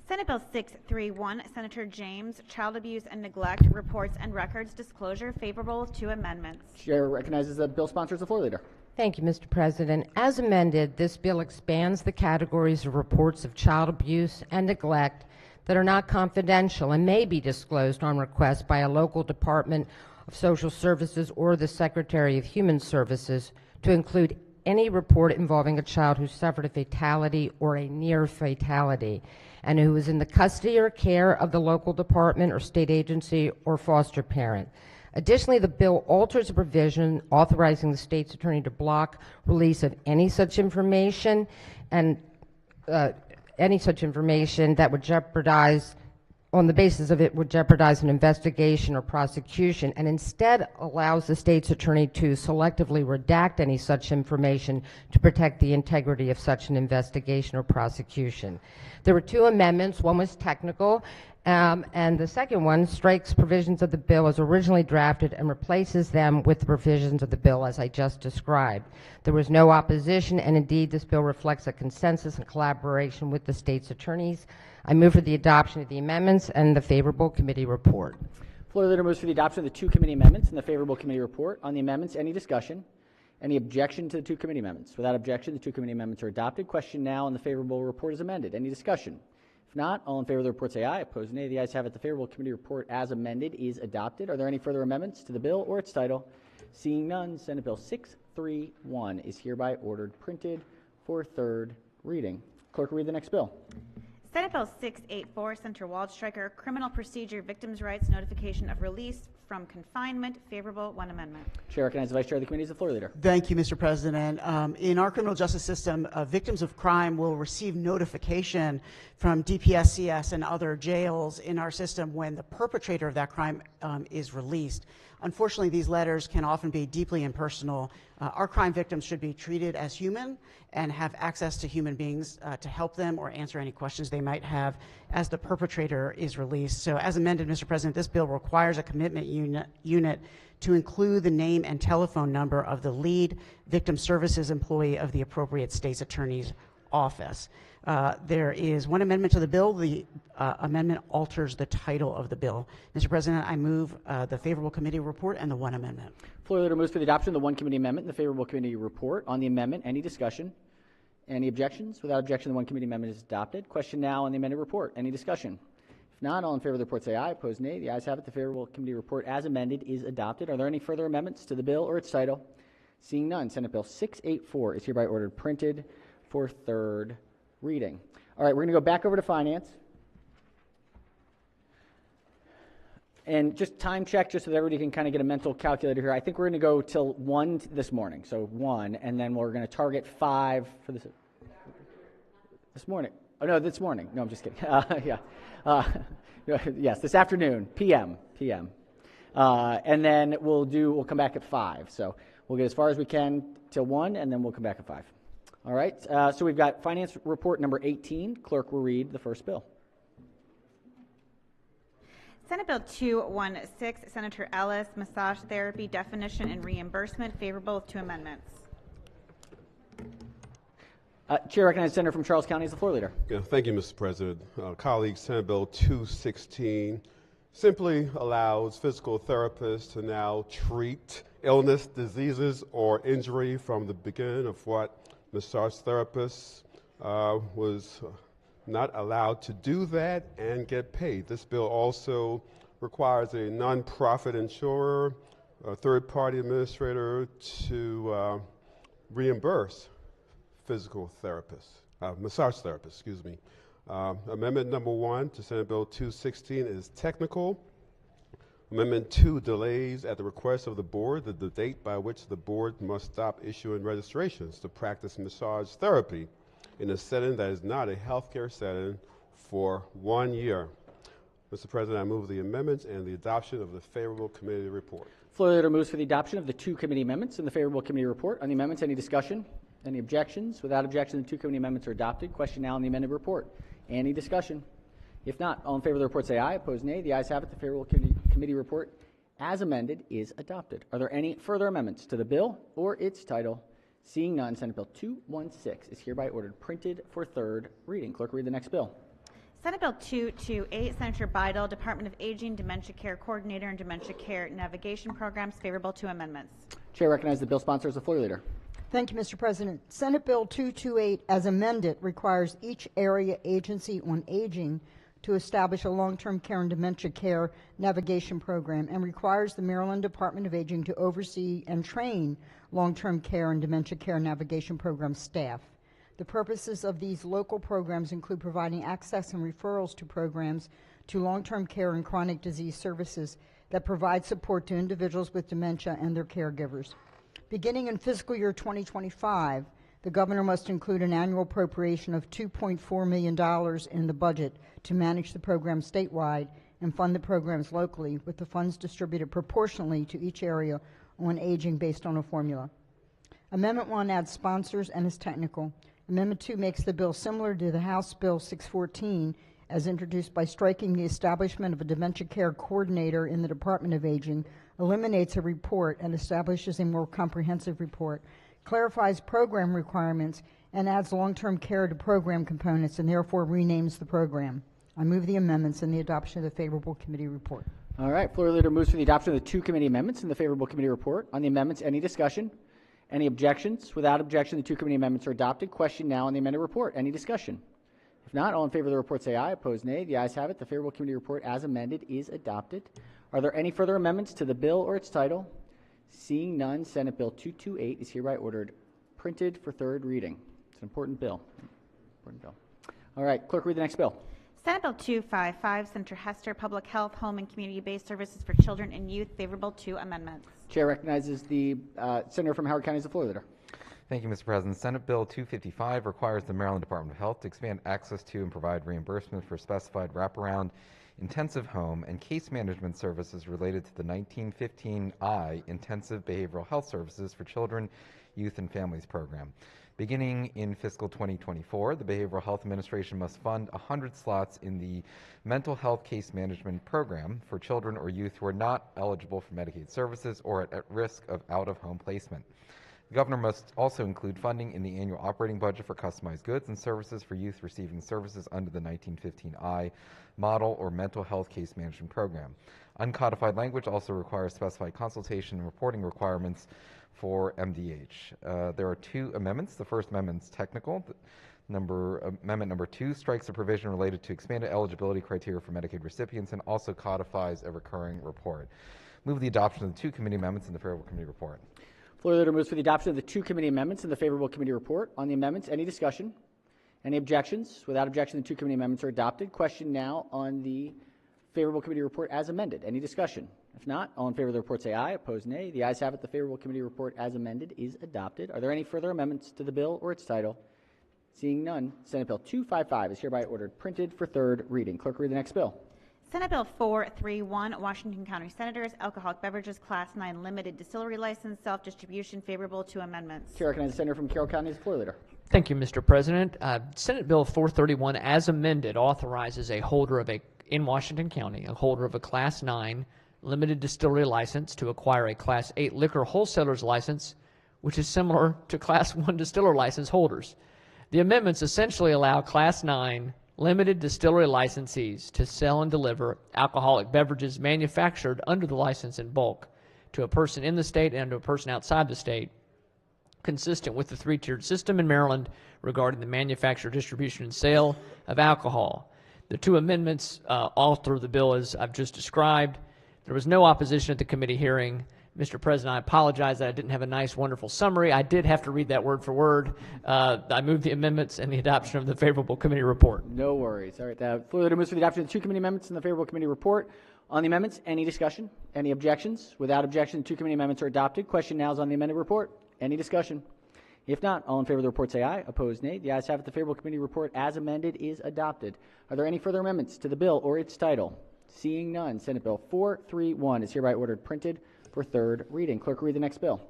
Speaker 2: Senate Bill 631, Senator James, Child Abuse and Neglect Reports and Records Disclosure, favorable to amendments.
Speaker 1: Chair recognizes the bill sponsor as the floor leader.
Speaker 13: Thank you, Mr. President. As amended, this bill expands the categories of reports of child abuse and neglect that are not confidential and may be disclosed on request by a local Department of Social Services or the Secretary of Human Services to include any report involving a child who suffered a fatality or a near fatality and who is in the custody or care of the local department or state agency or foster parent. Additionally, the bill alters a provision authorizing the state's attorney to block release of any such information and any such information that would jeopardize, on the basis of it, would jeopardize an investigation or prosecution, and instead allows the state's attorney to selectively redact any such information to protect the integrity of such an investigation or prosecution. There were two amendments. One was technical, and the second one strikes provisions of the bill as originally drafted and replaces them with the provisions of the bill as I just described. There was no opposition, and indeed this bill reflects a consensus and collaboration with the state's attorneys. I move for the adoption of the amendments and the favorable committee report.
Speaker 1: Floor Leader moves for the adoption of the two committee amendments and the favorable committee report. On the amendments, any discussion? Any objection to the two committee amendments? Without objection, the two committee amendments are adopted. Question now on the favorable report is amended. Any discussion? If not, all in favor of the report say aye. Opposed, nay. The ayes have it. The favorable committee report as amended is adopted. Are there any further amendments to the bill or its title? Seeing none, Senate Bill 631 is hereby ordered printed for third reading. Clerk will read the next bill.
Speaker 2: Senate Bill 684, Senator Waldstreicher, Criminal Procedure Victims' Rights Notification of Release from Confinement, favorable, one amendment.
Speaker 1: Chair recognizes the Vice Chair of the Committee as the floor leader.
Speaker 14: Thank you, Mr. President. In our criminal justice system, victims of crime will receive notification from DPSCS and other jails in our system when the perpetrator of that crime is released. Unfortunately, these letters can often be deeply impersonal. Our crime victims should be treated as human and have access to human beings to help them or answer any questions they might have as the perpetrator is released. So as amended, Mr. President, this bill requires a commitment unit to include the name and telephone number of the lead victim services employee of the appropriate state's attorney's office. There is one amendment to the bill. The amendment alters the title of the bill. Mr. President, I move the favorable committee report and the one amendment.
Speaker 1: Floor leader moves for the adoption of the one committee amendment and the favorable committee report. On the amendment, any discussion? Any objections? Without objection, the one committee amendment is adopted. Question now on the amended report. Any discussion? If not, all in favor of the report say aye. Opposed, nay. The ayes have it. The favorable committee report as amended is adopted. Are there any further amendments to the bill or its title? Seeing none, Senate Bill 684 is hereby ordered printed for third reading. All right, we're going to go back over to finance. And just time check, just so that everybody can kind of get a mental calculator here. I think we're going to go till 1 this morning, so 1, and then we're going to target 5 for this morning. Oh, no, this morning. No, I'm just kidding. Yes, this afternoon, PM. And then we'll come back at 5. So we'll get as far as we can till 1, and then we'll come back at 5. All right, so we've got finance report number 18. Clerk will read the first bill.
Speaker 2: Senate Bill 216, Senator Ellis, massage therapy definition and reimbursement, favorable with two amendments.
Speaker 1: Chair recognizes Senator from Charles County as the floor leader.
Speaker 20: Yeah, thank you, Mr. President. Colleagues, Senate Bill 216 simply allows physical therapists to now treat illness, diseases, or injury from the beginning of what massage therapists was not allowed to do that and get paid. This bill also requires a nonprofit insurer, a third-party administrator to reimburse physical therapists, massage therapists, excuse me. Amendment number 1 to Senate Bill 216 is technical. Amendment 2 delays at the request of the board the date by which the board must stop issuing registrations to practice massage therapy in a setting that is not a healthcare setting for 1 year. Mr. President, I move the amendments and the adoption of the favorable committee report.
Speaker 1: Floor leader moves for the adoption of the two committee amendments and the favorable committee report. On the amendments, any discussion? Any objections? Without objection, the two committee amendments are adopted. Question now on the amended report. Any discussion? If not, all in favor of the report say aye. Opposed, nay. The ayes have it. The favorable committee report as amended is adopted. Are there any further amendments to the bill or its title? Seeing none, Senate Bill 216 is hereby ordered printed for third reading. Clerk, read the next bill.
Speaker 2: Senate Bill 228, Senator Bidel, Department of Aging, Dementia Care Coordinator and Dementia Care Navigation Programs, favorable two amendments.
Speaker 1: Chair recognizes the bill sponsor as the floor leader.
Speaker 19: Thank you, Mr. President. Senate Bill 228, as amended, requires each area agency on aging to establish a long-term care and dementia care navigation program and requires the Maryland Department of Aging to oversee and train long-term care and dementia care navigation program staff. The purposes of these local programs include providing access and referrals to programs to long-term care and chronic disease services that provide support to individuals with dementia and their caregivers. Beginning in fiscal year 2025, the governor must include an annual appropriation of $2.4 million in the budget to manage the program statewide and fund the programs locally, with the funds distributed proportionally to each area on aging based on a formula. Amendment 1 adds sponsors and is technical. Amendment 2 makes the bill similar to the House Bill 614 as introduced by striking the establishment of a dementia care coordinator in the Department of Aging, eliminates a report and establishes a more comprehensive report, clarifies program requirements, and adds long-term care to program components and therefore renames the program. I move the amendments and the adoption of the favorable committee report.
Speaker 1: All right, floor leader moves for the adoption of the 2 committee amendments and the favorable committee report. On the amendments, any discussion? Any objections? Without objection, the 2 committee amendments are adopted. Question now on the amended report. Any discussion? If not, all in favor of the report say aye. Opposed, nay. The ayes have it. The favorable committee report as amended is adopted. Are there any further amendments to the bill or its title? Seeing none, Senate Bill 228 is hereby ordered printed for third reading. It's an important bill. Important bill. All right, clerk, read the next bill.
Speaker 2: Senate Bill 255, Senator Hester, Public Health, Home and Community-Based Services for Children and Youth, favorable to amendments.
Speaker 1: Chair recognizes the senator from Howard County as the floor leader.
Speaker 21: Thank you, Mr. President. Senate Bill 255 requires the Maryland Department of Health to expand access to and provide reimbursement for specified wraparound intensive home and case management services related to the 1915I Intensive Behavioral Health Services for Children, Youth, and Families program. Beginning in fiscal 2024, the Behavioral Health Administration must fund 100 slots in the Mental Health Case Management Program for children or youth who are not eligible for Medicaid services or at risk of out-of-home placement. The governor must also include funding in the annual operating budget for customized goods and services for youth receiving services under the 1915I Model or Mental Health Case Management Program. Uncodified language also requires specified consultation and reporting requirements for MDH. There are 2 amendments. The first amendment is technical. Amendment number 2 strikes a provision related to expanded eligibility criteria for Medicaid recipients and also codifies a recurring report. Move the adoption of the 2 committee amendments and the favorable committee report.
Speaker 1: Floor leader moves for the adoption of the 2 committee amendments and the favorable committee report. On the amendments, any discussion? Any objections? Without objection, the 2 committee amendments are adopted. Question now on the favorable committee report as amended. Any discussion? If not, all in favor of the report say aye. Opposed, nay. The ayes have it. The favorable committee report as amended is adopted. Are there any further amendments to the bill or its title? Seeing none, Senate Bill 255 is hereby ordered printed for third reading. Clerk, read the next bill.
Speaker 2: Senate Bill 431, Washington County Senators, Alcoholic Beverages Class 9 Limited Distillery License, Self-Distribution, favorable to amendments.
Speaker 1: Chair recognizes the senator from Carroll County as the floor leader.
Speaker 15: Thank you, Mr. President. Senate Bill 431, as amended, authorizes a holder of in Washington County, a holder of a Class 9 limited distillery license to acquire a Class 8 liquor wholesaler's license, which is similar to Class 1 distiller license holders. The amendments essentially allow Class 9 limited distillery licensees to sell and deliver alcoholic beverages manufactured under the license in bulk to a person in the state and to a person outside the state, consistent with the 3-tiered system in Maryland regarding the manufacture, distribution, and sale of alcohol. The 2 amendments alter the bill as I've just described. There was no opposition at the committee hearing. Mr. President, I apologize that I didn't have a nice, wonderful summary. I did have to read that word for word. I move the amendments and the adoption of the favorable committee report.
Speaker 1: No worries. All right. The floor leader moves for the adoption of the 2 committee amendments and the favorable committee report. On the amendments, any discussion? Any objections? Without objection, the 2 committee amendments are adopted. Question now is on the amended report. Any discussion? If not, all in favor of the report say aye. Opposed, nay. The ayes have it. The favorable committee report as amended is adopted. Are there any further amendments to the bill or its title? Seeing none, Senate Bill 431 is hereby ordered printed for third reading. Clerk, read the next bill.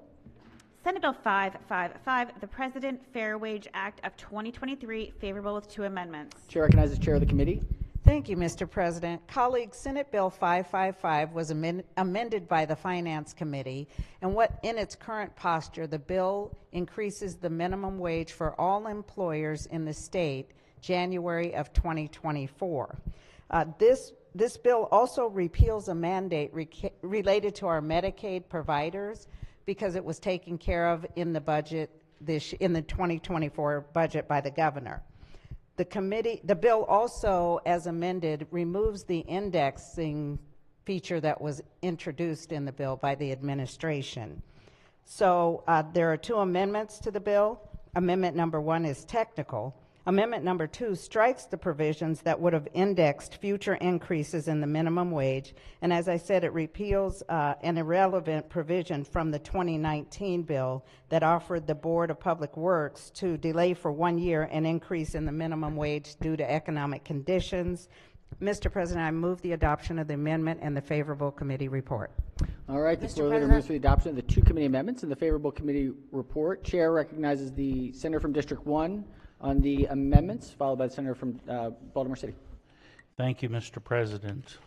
Speaker 2: Senate Bill 555, the President Fair Wage Act of 2023, favorable with 2 amendments.
Speaker 1: Chair recognizes Chair of the committee.
Speaker 9: Thank you, Mr. President. Colleagues, Senate Bill 555 was amended by the Finance Committee, and in its current posture, the bill increases the minimum wage for all employers in the state January of 2024. This bill also repeals a mandate related to our Medicaid providers because it was taken care of in the budget in the 2024 budget by the governor. The bill also, as amended, removes the indexing feature that was introduced in the bill by the administration. So there are two amendments to the bill. Amendment number 1 is technical. Amendment number 2 strikes the provisions that would have indexed future increases in the minimum wage. And as I said, it repeals an irrelevant provision from the 2019 bill that offered the Board of Public Works to delay for 1 year an increase in the minimum wage due to economic conditions. Mr. President, I move the adoption of the amendment and the favorable committee report.
Speaker 1: All right, the
Speaker 9: Mr.
Speaker 1: floor leader
Speaker 9: President.
Speaker 1: moves for the adoption of the 2 committee amendments and the favorable committee report. Chair recognizes the senator from District 1 on the amendments, followed by the senator from Baltimore City.
Speaker 7: Thank you, Mr. President.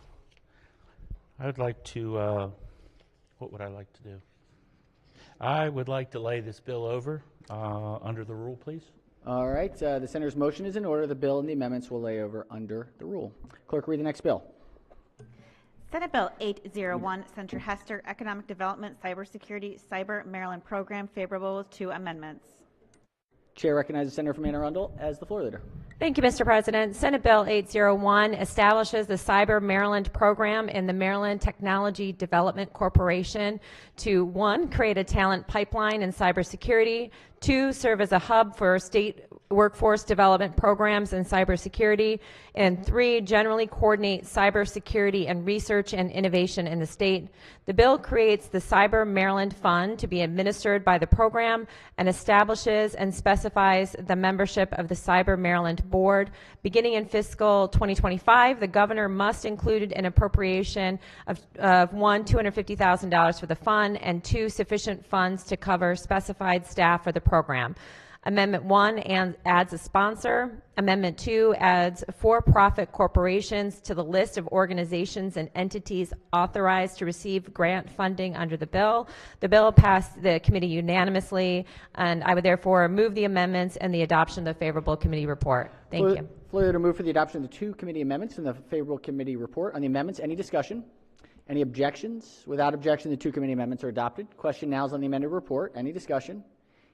Speaker 7: I would like to, what would I like to do? I would like to lay this bill over under the rule, please.
Speaker 1: All right, the senator's motion is in order. The bill and the amendments will lay over under the rule. Clerk, read the next bill.
Speaker 2: Senate Bill 801, Senator Hester, Economic Development, Cybersecurity, Cyber Maryland Program, favorable with 2 amendments.
Speaker 1: Chair recognizes the senator from Anne Arundel as the floor leader.
Speaker 16: Thank you, Mr. President. Senate Bill 801 establishes the Cyber Maryland program in the Maryland Technology Development Corporation to 1, create a talent pipeline in cybersecurity, 2, serve as a hub for state workforce development programs in cybersecurity, and 3, generally coordinate cybersecurity and research and innovation in the state. The bill creates the Cyber Maryland Fund to be administered by the program and establishes and specifies the membership of the Cyber Maryland Board. Beginning in fiscal 2025, the governor must include an appropriation of $1, $250,000 for the fund, and 2, sufficient funds to cover specified staff for the program. Amendment 1 adds a sponsor. Amendment 2 adds for-profit corporations to the list of organizations and entities authorized to receive grant funding under the bill. The bill passed the committee unanimously, and I would therefore move the amendments and the adoption of the favorable committee report. Thank you.
Speaker 1: Floor leader move for the adoption of the 2 committee amendments and the favorable committee report. On the amendments, any discussion? Any objections? Without objection, the 2 committee amendments are adopted. Question now is on the amended report. Any discussion?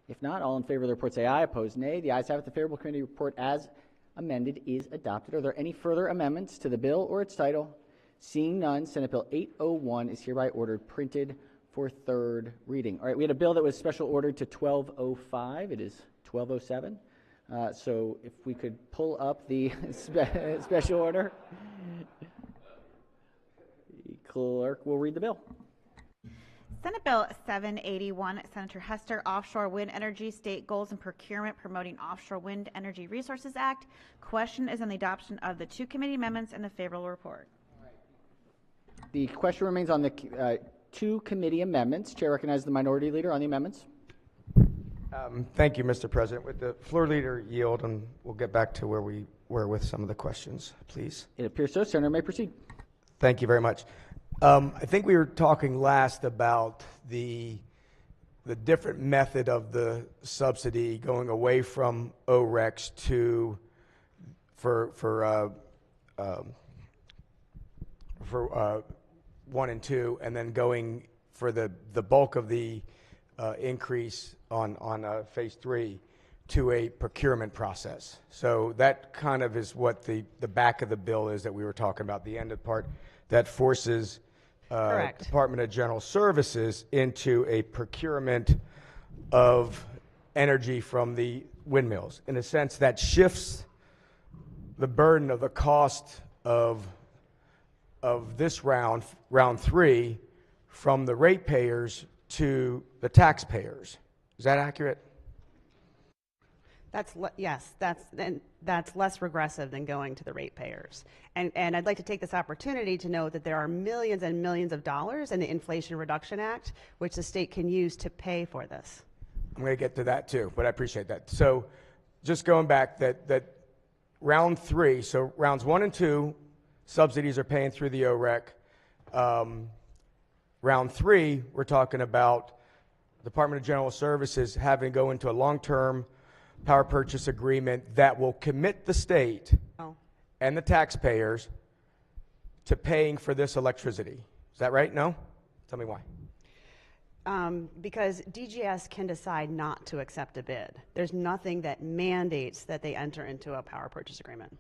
Speaker 1: If not, all in favor of the report say aye. Opposed, nay. The ayes have it. The favorable committee report as amended is adopted. Are there any further amendments to the bill or its title? Seeing none, Senate Bill 801 is hereby ordered printed for 3rd reading. All right, we had a bill that was special ordered to 1205. It is 1207. So if we could pull up the special order. The clerk will read the bill.
Speaker 2: Senate Bill 781, Senator Hester, Offshore Wind Energy State Goals and Procurement Promoting Offshore Wind Energy Resources Act. Question is on the adoption of the 2 committee amendments and the favorable report.
Speaker 1: The question remains on the 2 committee amendments. Chair recognizes the minority leader on the amendments.
Speaker 18: Thank you, Mr. President. With the floor leader yield, and we'll get back to where we were with some of the questions, please.
Speaker 1: It appears so. Senator may proceed.
Speaker 18: Thank you very much. I think we were talking last about the different method of the subsidy going away from ORECs to for 1 and 2, and then going for the bulk of the increase on phase 3 to a procurement process. So that kind of is what the back of the bill is that we were talking about, the end of part that forces Department of General Services into a procurement of energy from the windmills. In a sense, that shifts the burden of the cost of this round 3, from the ratepayers to the taxpayers. Is that accurate?
Speaker 24: Yes, that's less regressive than going to the ratepayers. And I'd like to take this opportunity to note that there are millions and millions of dollars in the Inflation Reduction Act, which the state can use to pay for this.
Speaker 18: I'm going to get to that too, but I appreciate that. So just going back, that round 3, so rounds 1 and 2, subsidies are paying through the OREC. Round 3, we're talking about Department of General Services having to go into a long-term power purchase agreement that will commit the state and the taxpayers to paying for this electricity. Is that right? No? Tell me why.
Speaker 24: because DGS can decide not to accept a bid. There's nothing that mandates that they enter into a power purchase agreement.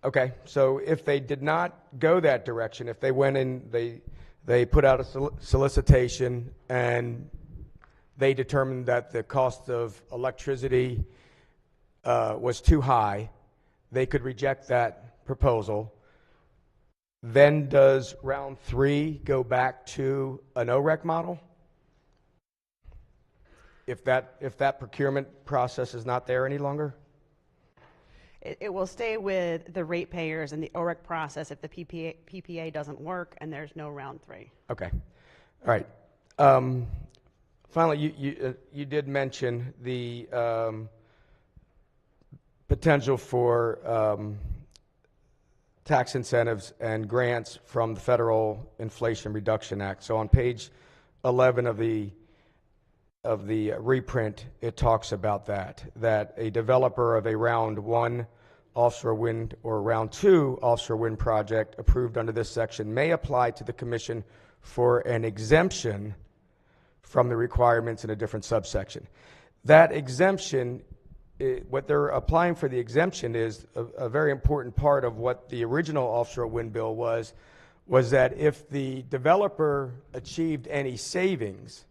Speaker 18: Okay, so if they did not go that direction, if they went in, they put out a solicitation and they determined that the cost of electricity was too high, they could reject that proposal. Then does round 3 go back to an OREC model? If that procurement process is not there any longer?
Speaker 24: It will stay with the ratepayers and the OREC process if the PPA doesn't work and there's no round 3.
Speaker 18: Okay, all right. Finally, you did mention the potential for tax incentives and grants from the Federal Inflation Reduction Act. So on page 11 of the reprint, it talks about that a developer of a round 1 offshore wind or round 2 offshore wind project approved under this section may apply to the Commission for an exemption from the requirements in a different subsection. That exemption, what they're applying for the exemption is a very important part of what the original offshore wind bill was that if the developer achieved any savings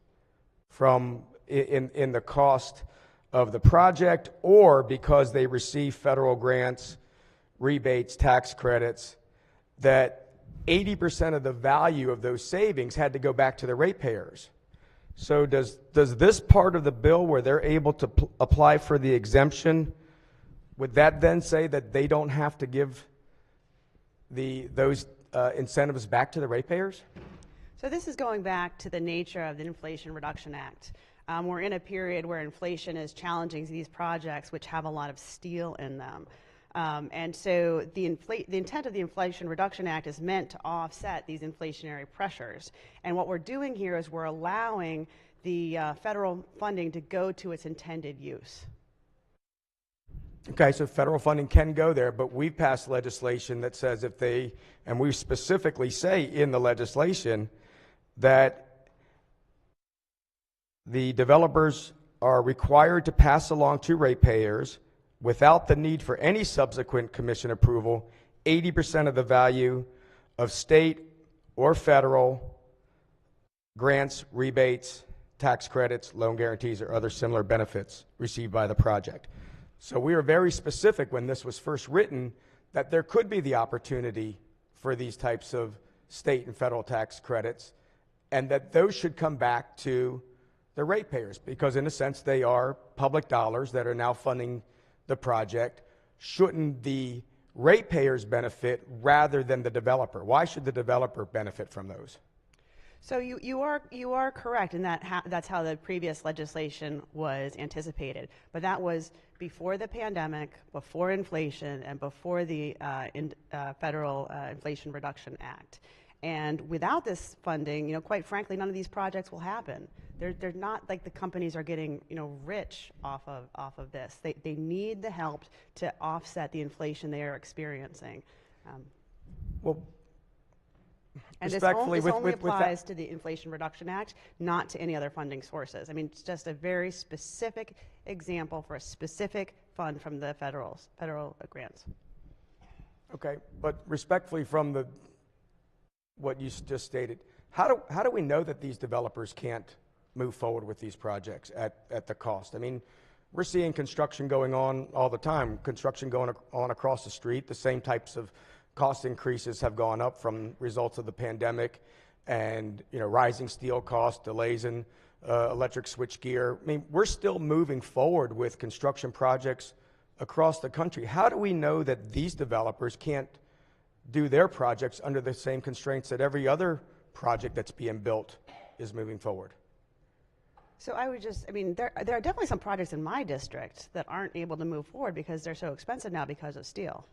Speaker 18: from in the cost of the project, or because they receive federal grants, rebates, tax credits, that 80% of the value of those savings had to go back to the ratepayers. So does this part of the bill where they're able to apply for the exemption, would that then say that they don't have to give those incentives back to the ratepayers?
Speaker 24: So this is going back to the nature of the Inflation Reduction Act. We're in a period where inflation is challenging these projects which have a lot of steel in them. And so the intent of the Inflation Reduction Act is meant to offset these inflationary pressures. And what we're doing here is we're allowing the federal funding to go to its intended use.
Speaker 18: Okay, so federal funding can go there, but we've passed legislation that says if they, and we specifically say in the legislation that the developers are required to pass along to ratepayers without the need for any subsequent commission approval 80% of the value of state or federal grants, rebates, tax credits, loan guarantees, or other similar benefits received by the project. So we were very specific when this was first written that there could be the opportunity for these types of state and federal tax credits, and that those should come back to the ratepayers, because in a sense they are public dollars that are now funding the project. Shouldn't the ratepayers benefit rather than the developer? Why should the developer benefit from those?
Speaker 24: So you are correct in that that's how the previous legislation was anticipated, but that was before the pandemic, before inflation, and before the Federal Inflation Reduction Act. And without this funding, quite frankly, none of these projects will happen. They're not like the companies are getting, rich off of this. They need the help to offset the inflation they are experiencing. And this only applies to the Inflation Reduction Act, not to any other funding sources. I mean, it's just a very specific example for a specific fund from the federal grants.
Speaker 18: Okay, but respectfully from what you just stated, how do we know that these developers can't move forward with these projects at the cost? I mean, we're seeing construction going on all the time, construction going on across the street. The same types of cost increases have gone up from results of the pandemic, and rising steel costs, delays in electric switchgear. I mean, we're still moving forward with construction projects across the country. How do we know that these developers can't do their projects under the same constraints that every other project that's being built is moving forward?
Speaker 24: So I would there are definitely some projects in my district that aren't able to move forward because they're so expensive now because of steel.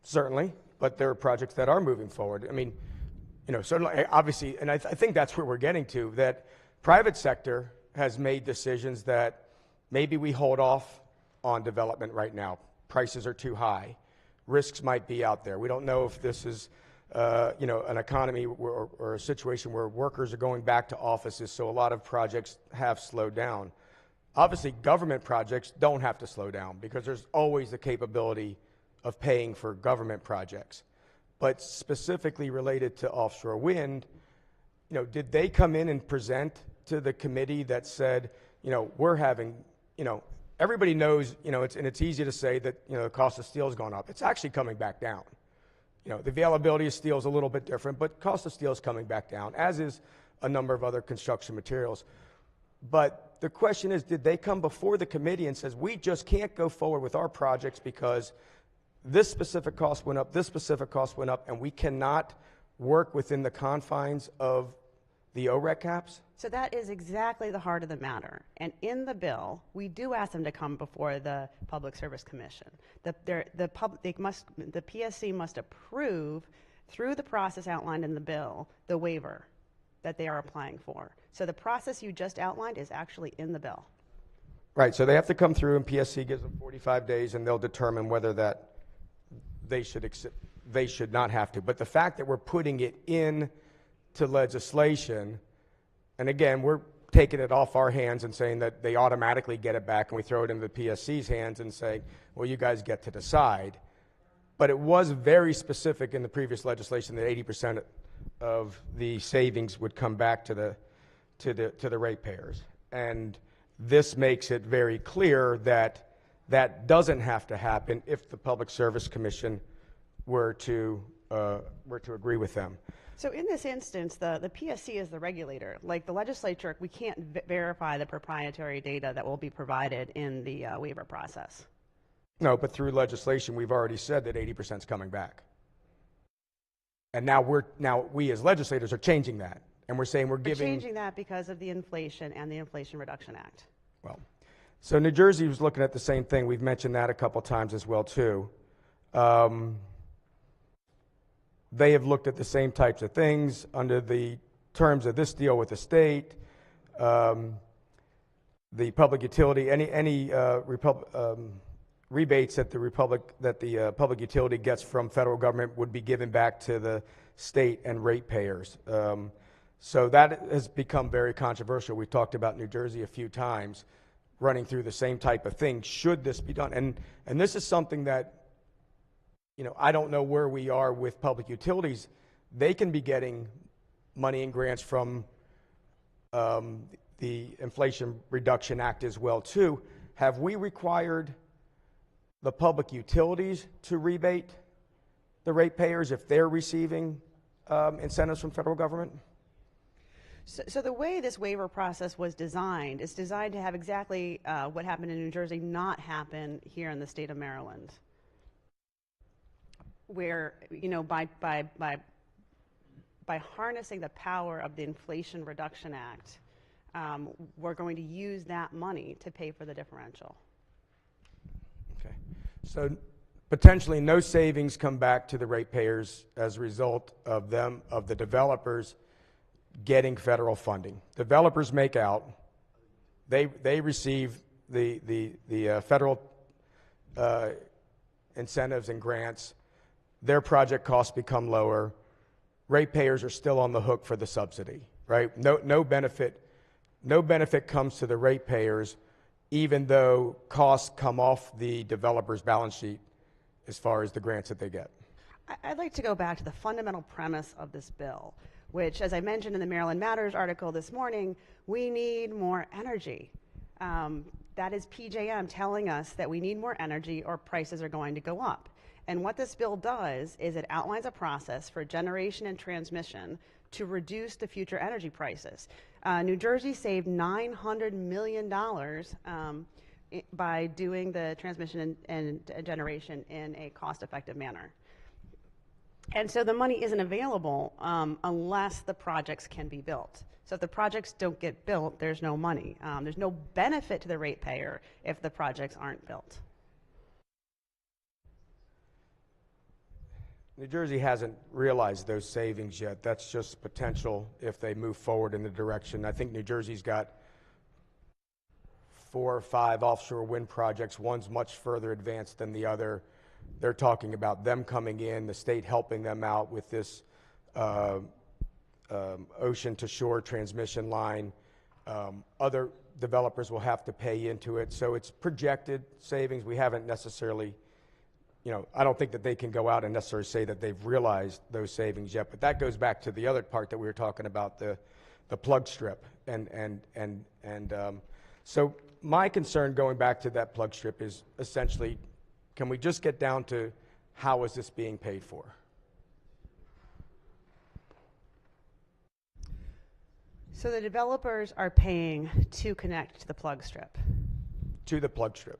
Speaker 18: Certainly, but there are projects that are moving forward. I mean, certainly, obviously, and I think that's where we're getting to, that private sector has made decisions that maybe we hold off on development right now. Prices are too high. Risks might be out there. We don't know if this is an economy or a situation where workers are going back to offices, so a lot of projects have slowed down. Obviously, government projects don't have to slow down because there's always the capability of paying for government projects. But specifically related to offshore wind, did they come in and present to the committee that said, we're having, everybody knows, it's easy to say that, the cost of steel has gone up. It's actually coming back down. The availability of steel is a little bit different, but cost of steel is coming back down, as is a number of other construction materials. But the question is, did they come before the committee and says, we just can't go forward with our projects because this specific cost went up, this specific cost went up, and we cannot work within the confines of the OREC caps?
Speaker 24: So that is exactly the heart of the matter. And in the bill, we do ask them to come before the Public Service Commission. The PSC must approve, through the process outlined in the bill, the waiver that they are applying for. So the process you just outlined is actually in the bill.
Speaker 18: Right, so they have to come through, and PSC gives them 45 days, and they'll determine whether that they should not have to. But the fact that we're putting it in to legislation, and again, we're taking it off our hands and saying that they automatically get it back, and we throw it into the PSC's hands and say, well, you guys get to decide. But it was very specific in the previous legislation that 80% of the savings would come back to the ratepayers. And this makes it very clear that that doesn't have to happen if the Public Service Commission were to agree with them.
Speaker 24: So in this instance, the PSC is the regulator. Like the legislature, we can't verify the proprietary data that will be provided in the waiver process.
Speaker 18: No, but through legislation, we've already said that 80% is coming back. And now we as legislators are changing that. And we're saying we're
Speaker 24: changing that because of the inflation and the Inflation Reduction Act.
Speaker 18: Well, so New Jersey was looking at the same thing. We've mentioned that a couple times as well, too. They have looked at the same types of things under the terms of this deal with the state. The public utility, any rebates that the public utility gets from federal government would be given back to the state and ratepayers. So that has become very controversial. We've talked about New Jersey a few times, running through the same type of thing. Should this be done? And this is something that, I don't know where we are with public utilities. They can be getting money and grants from the Inflation Reduction Act as well, too. Have we required the public utilities to rebate the ratepayers if they're receiving incentives from federal government?
Speaker 24: So the way this waiver process was designed is designed to have exactly what happened in New Jersey not happen here in the state of Maryland, where by harnessing the power of the Inflation Reduction Act, we're going to use that money to pay for the differential.
Speaker 18: Okay, so potentially no savings come back to the ratepayers as a result of the developers getting federal funding. Developers make out. They receive the federal incentives and grants. Their project costs become lower. Ratepayers are still on the hook for the subsidy, right? No benefit comes to the ratepayers, even though costs come off the developer's balance sheet as far as the grants that they get.
Speaker 24: I'd like to go back to the fundamental premise of this bill, which, as I mentioned in the Maryland Matters article this morning, we need more energy. That is PJM telling us that we need more energy or prices are going to go up. And what this bill does is it outlines a process for generation and transmission to reduce the future energy prices. New Jersey saved $900 million by doing the transmission and generation in a cost-effective manner. And so the money isn't available unless the projects can be built. So if the projects don't get built, there's no money. There's no benefit to the ratepayer if the projects aren't built.
Speaker 18: New Jersey hasn't realized those savings yet. That's just potential if they move forward in the direction. I think New Jersey's got 4 or 5 offshore wind projects. One's much further advanced than the other. they're talking about them coming in, the state helping them out with this ocean to shore transmission line. Other developers will have to pay into it. So it's projected savings. We haven't necessarily, I don't think that they can go out and necessarily say that they've realized those savings yet. But that goes back to the other part that we were talking about, the plug strip. So my concern going back to that plug strip is essentially, can we just get down to how is this being paid for?
Speaker 24: So the developers are paying to connect to the plug strip.
Speaker 18: To the plug strip.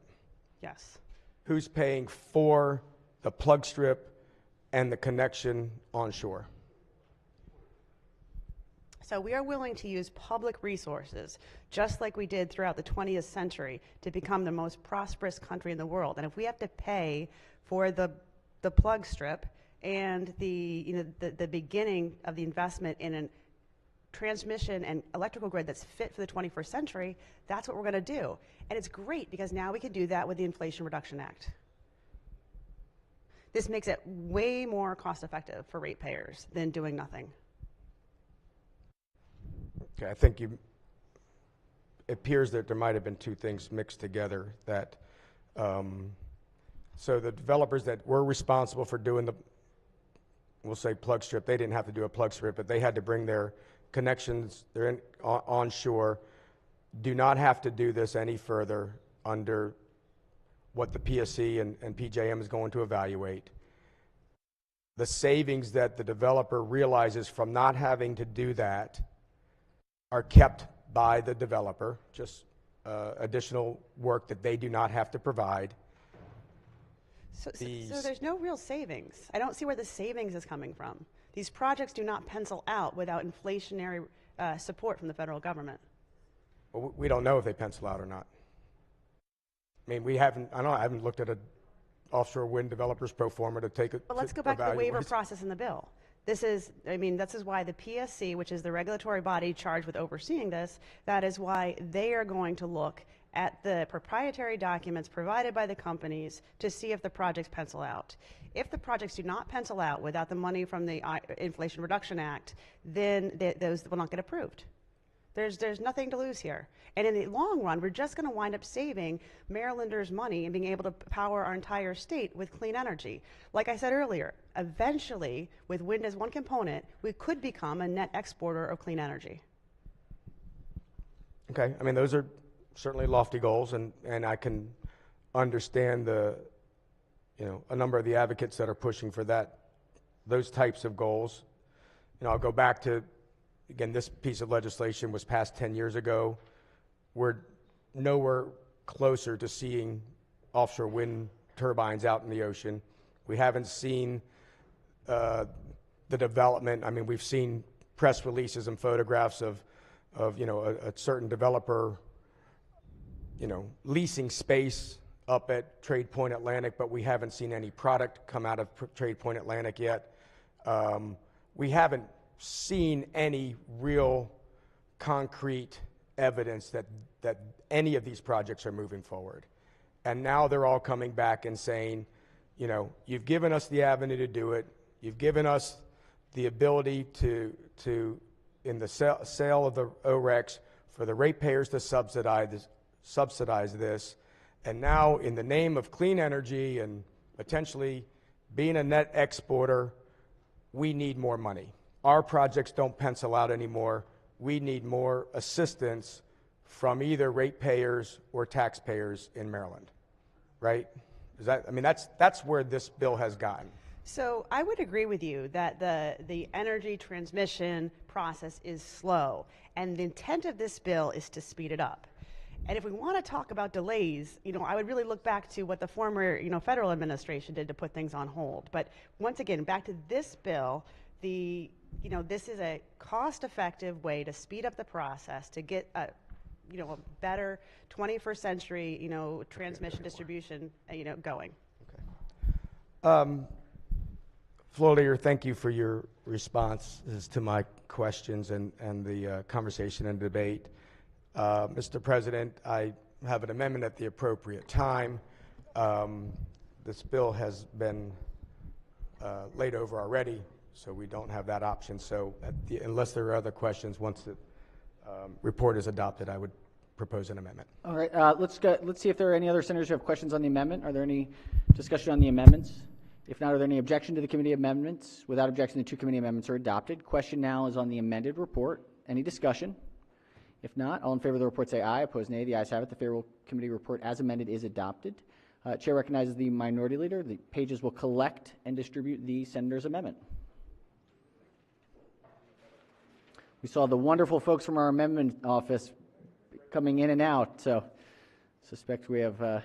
Speaker 24: Yes.
Speaker 18: Who's paying for the plug strip and the connection onshore?
Speaker 24: So we are willing to use public resources, just like we did throughout the 20th century, to become the most prosperous country in the world. And if we have to pay for the plug strip and the beginning of the investment in a transmission and electrical grid that's fit for the 21st century, that's what we're going to do. And it's great because now we can do that with the Inflation Reduction Act. This makes it way more cost effective for ratepayers than doing nothing.
Speaker 18: Okay, I think it appears that there might have been two things mixed together. That so the developers that were responsible for doing we'll say plug strip, they didn't have to do a plug strip, but they had to bring their connections, they're onshore, do not have to do this any further under what the PSC and PJM is going to evaluate. The savings that the developer realizes from not having to do that are kept by the developer, just additional work that they do not have to provide.
Speaker 24: So there's no real savings. I don't see where the savings is coming from. These projects do not pencil out without inflationary support from the federal government.
Speaker 18: Well, we don't know if they pencil out or not. I mean, I haven't looked at an offshore wind developer's pro forma to take it.
Speaker 24: But let's go back to the waiver process in the bill. This is why the PSC, which is the regulatory body charged with overseeing this, that is why they are going to look at the proprietary documents provided by the companies to see if the projects pencil out. If the projects do not pencil out without the money from the Inflation Reduction Act, then those will not get approved. There's nothing to lose here. And in the long run, we're just going to wind up saving Marylanders money and being able to power our entire state with clean energy. Like I said earlier, eventually, with wind as one component, we could become a net exporter of clean energy.
Speaker 18: Okay, I mean, those are certainly lofty goals, and I can understand a number of the advocates that are pushing for those types of goals. I'll go back to, again, this piece of legislation was passed 10 years ago. We're nowhere closer to seeing offshore wind turbines out in the ocean. We haven't seen the development. I mean, we've seen press releases and photographs of a certain developer, leasing space up at Trade Point Atlantic, but we haven't seen any product come out of Trade Point Atlantic yet. We haven't seen any real concrete evidence that any of these projects are moving forward. And now they're all coming back and saying, you've given us the avenue to do it. You've given us the ability to in the sale of the OREX, for the ratepayers to subsidize this. And now, in the name of clean energy and potentially being a net exporter, we need more money. Our projects don't pencil out anymore. We need more assistance from either ratepayers or taxpayers in Maryland, right? That's where this bill has gotten.
Speaker 24: So I would agree with you that the energy transmission process is slow, and the intent of this bill is to speed it up. And if we want to talk about delays, I would really look back to what the former, federal administration did to put things on hold. But once again, back to this bill, this is a cost-effective way to speed up the process to get a better 21st century, transmission distribution, going.
Speaker 18: Floor Leader, thank you for your responses to my questions and the conversation and debate. Mr. President, I have an amendment at the appropriate time. this bill has been laid over already, so we don't have that option. So unless there are other questions, once the report is adopted, I would propose an amendment.
Speaker 1: All right, let's see if there are any other senators who have questions on the amendment. Are there any discussion on the amendments? If not, are there any objection to the committee amendments? Without objection, the two committee amendments are adopted. Question now is on the amended report. Any discussion? If not, all in favor of the report say aye. Opposed, nay. The ayes have it. The favorable committee report as amended is adopted. Chair recognizes the minority leader. The pages will collect and distribute the senator's amendment. We saw the wonderful folks from our amendment office coming in and out, so suspect we have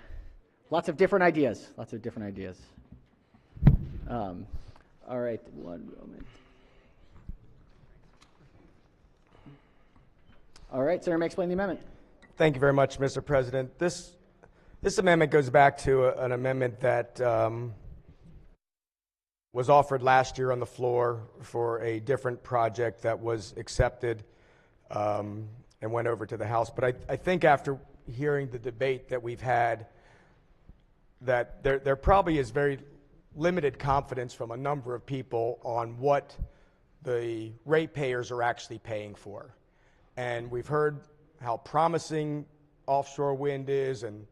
Speaker 1: lots of different ideas. All right, one moment. All right, Senator may explain the amendment.
Speaker 18: Thank you very much, Mr. President. This amendment goes back to an amendment that was offered last year on the floor for a different project that was accepted and went over to the House. But I think after hearing the debate that we've had, that there probably is very limited confidence from a number of people on what the ratepayers are actually paying for. And we've heard how promising offshore wind is and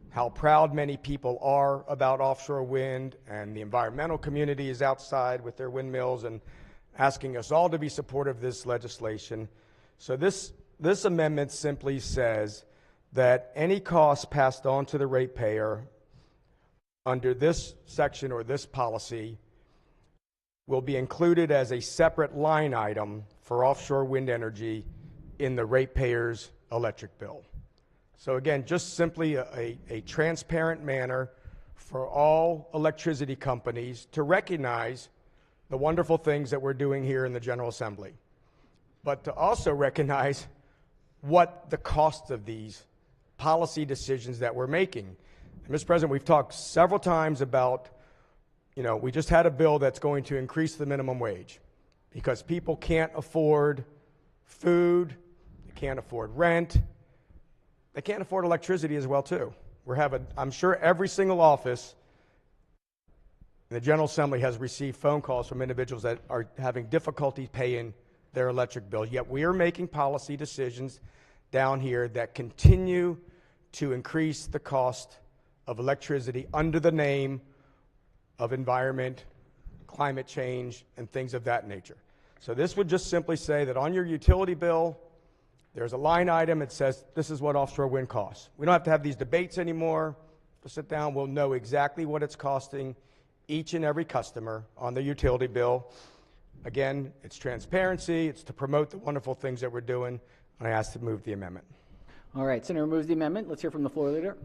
Speaker 18: how proud many people are about offshore wind, and the environmental community is outside with their windmills and asking us all to be supportive of this legislation. So this amendment simply says that any costs passed on to the ratepayer under this section or this policy will be included as a separate line item for offshore wind energy in the ratepayer's electric bill. So again, just simply a transparent manner for all electricity companies to recognize the wonderful things that we're doing here in the General Assembly, but to also recognize what the cost of these policy decisions that we're making. And Mr. President, we've talked several times about, we just had a bill that's going to increase the minimum wage because people can't afford food, they can't afford rent, they can't afford electricity as well, too. I'm sure every single office in the General Assembly has received phone calls from individuals that are having difficulty paying their electric bill. Yet we are making policy decisions down here that continue to increase the cost of electricity under the name of environment, climate change, and things of that nature. So this would just simply say that on your utility bill, there's a line item that says this is what offshore wind costs. We don't have to have these debates anymore. We'll sit down, we'll know exactly what it's costing each and every customer on the utility bill. Again, it's transparency, it's to promote the wonderful things that we're doing, and I ask to move the amendment.
Speaker 1: All right, Senator moves the amendment. Let's hear from the floor leader.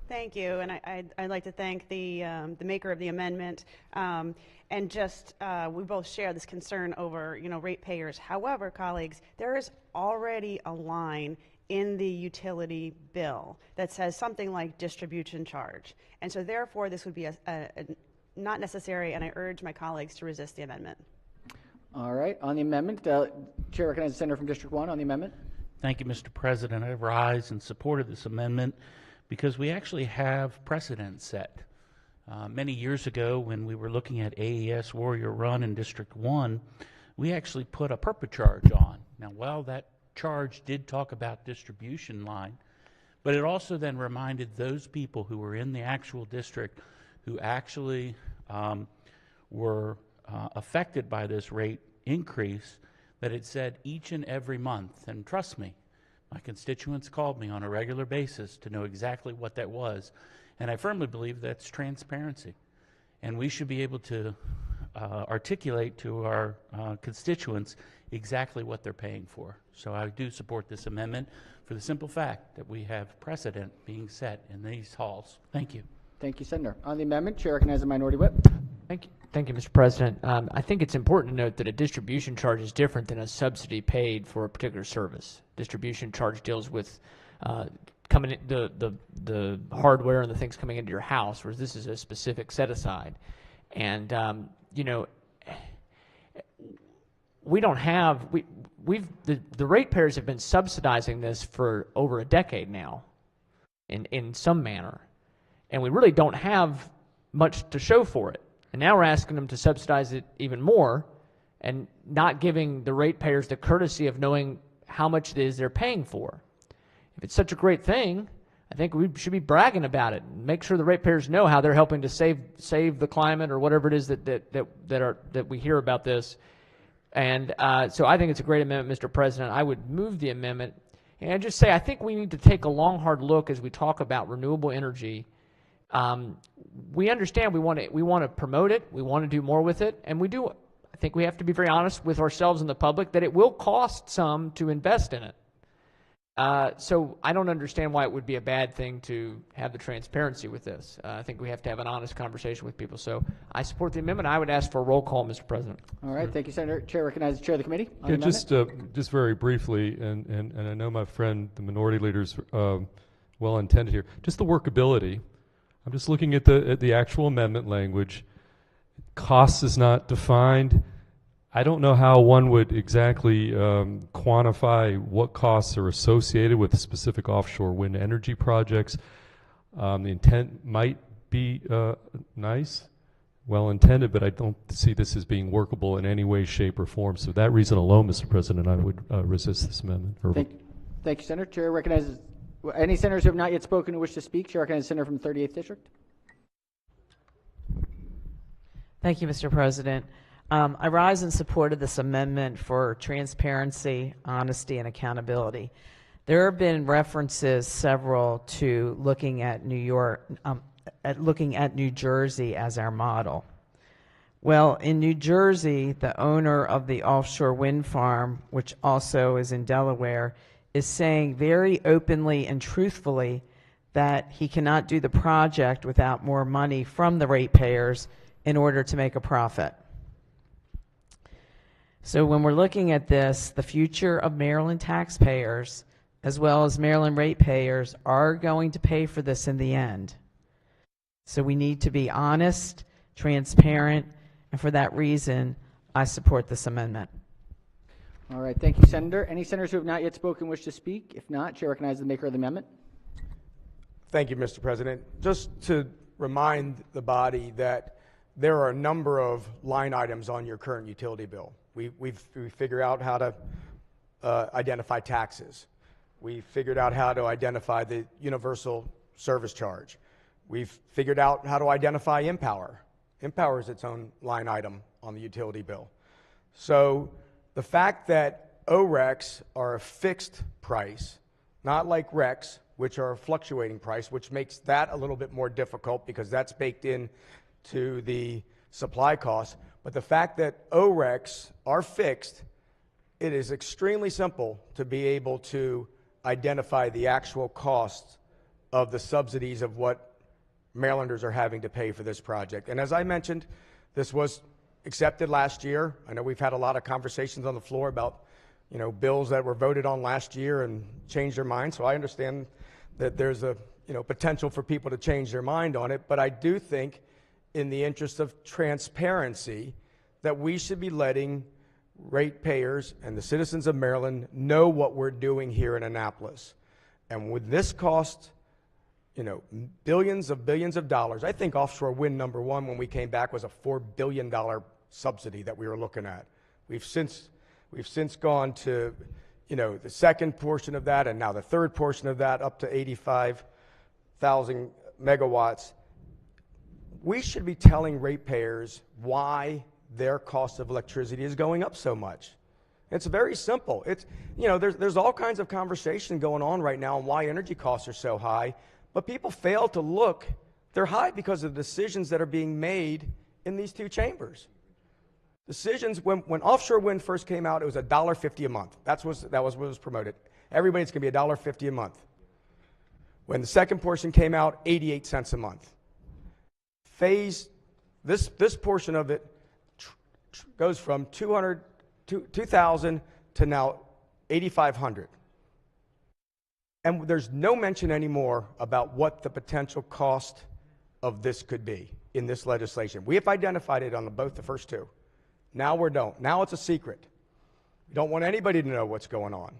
Speaker 24: Thank you, and I'd like to thank the maker of the amendment, and just we both share this concern over ratepayers. However, colleagues, there is already a line in the utility bill that says something like distribution charge, and so therefore this would be not necessary, and I urge my colleagues to resist the amendment.
Speaker 1: All right, on the amendment, Chair recognizes the senator from District 1 on the amendment.
Speaker 7: Thank you, Mr. President. I rise in support of this amendment because we actually have precedent set. Many years ago, when we were looking at AES Warrior Run in District 1, we actually put a PERPA charge on. Now, while that charge did talk about distribution line, but it also then reminded those people who were in the actual district who actually were affected by this rate increase, that it said each and every month, and trust me, my constituents called me on a regular basis to know exactly what that was, and I firmly believe that's transparency. And we should be able to articulate to our constituents exactly what they're paying for. So I do support this amendment for the simple fact that we have precedent being set in these halls. Thank you.
Speaker 1: Thank you, Senator. On the amendment, Chair recognizes the minority whip.
Speaker 15: Thank you, Mr. President. I think it's important to note that a distribution charge is different than a subsidy paid for a particular service. Distribution charge deals with coming in, the hardware and the things coming into your house, whereas this is a specific set aside. And we don't have the ratepayers have been subsidizing this for over a decade now, in some manner, and we really don't have much to show for it. And now we're asking them to subsidize it even more and not giving the ratepayers the courtesy of knowing how much it is they're paying for. If it's such a great thing, I think we should be bragging about it and make sure the ratepayers know how they're helping to save the climate or whatever it is that we hear about this. And so I think it's a great amendment, Mr. President. I would move the amendment. And I just say I think we need to take a long, hard look as we talk about renewable energy. We understand we want to promote it. We want to do more with it, and we do. I think we have to be very honest with ourselves and the public that it will cost some to invest in it. So I don't understand why it would be a bad thing to have the transparency with this. I think we have to have an honest conversation with people. So I support the amendment. I would ask for a roll call, Mr. President.
Speaker 1: All right, thank you, Senator. Chair recognizes the chair of the committee. On
Speaker 3: Yeah,
Speaker 1: the
Speaker 3: just very briefly, and I know my friend, the minority leader's well intended here. Just the workability. I'm just looking at the actual amendment language. Costs is not defined. I don't know how one would exactly quantify what costs are associated with specific offshore wind energy projects. The intent might be nice, well intended, but I don't see this as being workable in any way, shape, or form. So for that reason alone, Mr. President, I would resist this amendment.
Speaker 1: Thank you, Senator. Chair recognizes any senators who have not yet spoken who wish to speak. Chair recognizes the senator from the 38th District.
Speaker 4: Thank you, Mr. President. I rise in support of this amendment for transparency, honesty, and accountability. There have been references, several, to looking at New Jersey as our model. Well, in New Jersey, the owner of the offshore wind farm, which also is in Delaware, is saying very openly and truthfully that he cannot do the project without more money from the ratepayers in order to make a profit. So when we're looking at this, the future of Maryland taxpayers, as well as Maryland ratepayers, are going to pay for this in the end. So we need to be honest, transparent, and for that reason, I support this amendment.
Speaker 1: All right, thank you, Senator. Any senators who have not yet spoken wish to speak? If not, Chair recognizes the maker of the amendment.
Speaker 18: Thank you, Mr. President. Just to remind the body that there are a number of line items on your current utility bill. We figure out how to identify taxes. We figured out how to identify the universal service charge. We've figured out how to identify Empower. Empower is its own line item on the utility bill. So the fact that ORECs are a fixed price, not like RECs, which are a fluctuating price, which makes that a little bit more difficult because that's baked in to the supply costs. But the fact that ORECs are fixed, it is extremely simple to be able to identify the actual costs of the subsidies of what Marylanders are having to pay for this project. And as I mentioned, this was accepted last year. I know we've had a lot of conversations on the floor about, bills that were voted on last year and changed their mind. So I understand that there's a, potential for people to change their mind on it. But I do think, in the interest of transparency, that we should be letting ratepayers and the citizens of Maryland know what we're doing here in Annapolis. And with this cost, billions of dollars. I think offshore wind number one, when we came back, was a $4 billion subsidy that we were looking at. We've since gone to, the second portion of that, and now the third portion of that, up to 85,000 megawatts. We should be telling ratepayers why their cost of electricity is going up so much. It's very simple. It's, there's all kinds of conversation going on right now on why energy costs are so high, but people fail to look. They're high because of the decisions that are being made in these two chambers. Decisions, when offshore wind first came out, it was $1.50 a month. That was what was promoted. Everybody's going to be $1.50 a month. When the second portion came out, 88 cents a month. This portion of it goes from 2,000 to now 8,500. And there's no mention anymore about what the potential cost of this could be in this legislation. We have identified it on both the first two. Now we don't. Now it's a secret. We don't want anybody to know what's going on.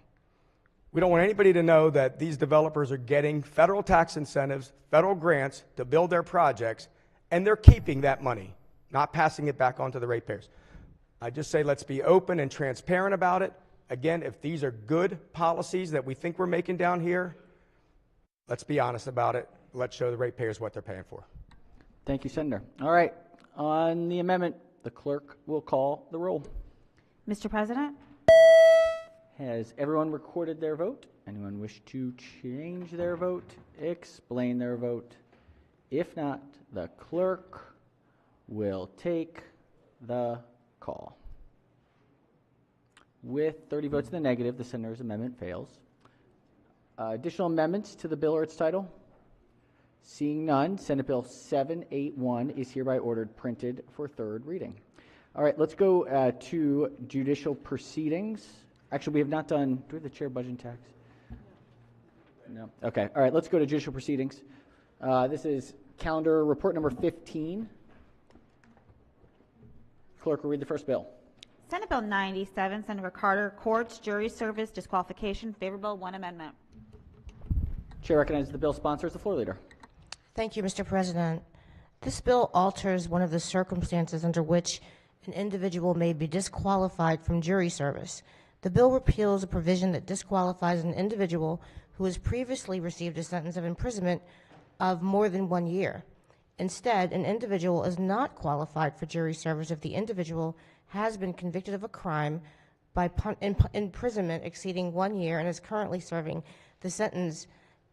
Speaker 18: We don't want anybody to know that these developers are getting federal tax incentives, federal grants to build their projects, and they're keeping that money, not passing it back on to the ratepayers. I just say let's be open and transparent about it. Again, if these are good policies that we think we're making down here, let's be honest about it. Let's show the ratepayers what they're paying for.
Speaker 1: Thank you, Senator. All right. On the amendment, the clerk will call the roll.
Speaker 2: Mr. President?
Speaker 1: Has everyone recorded their vote? Anyone wish to change their vote? Explain their vote? If not, the clerk will take the call. With 30 votes in the negative, the senator's amendment fails. Additional amendments to the bill or its title? Seeing none, Senate Bill 781 is hereby ordered printed for third reading. All right, let's go to judicial proceedings. Actually, we have not done, do we have the chair budget and tax? No. Okay, all right, let's go to judicial proceedings. This is calendar report number 15. Clerk will read the first bill.
Speaker 2: Senate Bill 97, Senator Carter, Courts, Jury Service, Disqualification, Favorable, one amendment.
Speaker 1: Chair recognizes the bill sponsor as the floor leader.
Speaker 5: Thank you, Mr. President. This bill alters one of the circumstances under which an individual may be disqualified from jury service. The bill repeals a provision that disqualifies an individual who has previously received a sentence of imprisonment of more than 1 year. Instead, an individual is not qualified for jury service if the individual has been convicted of a crime by imprisonment exceeding 1 year and is currently serving the sentence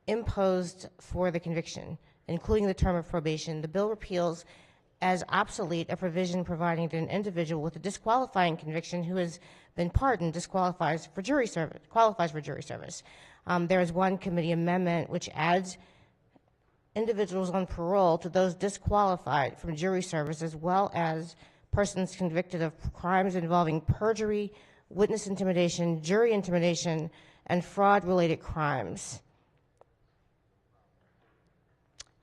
Speaker 5: imposed for the conviction, including the term of probation. The bill repeals as obsolete a provision providing that an individual with a disqualifying conviction who has been pardoned qualifies for jury service. There is one committee amendment which adds individuals on parole to those disqualified from jury service, as well as persons convicted of crimes involving perjury, witness intimidation, jury intimidation, and fraud-related crimes.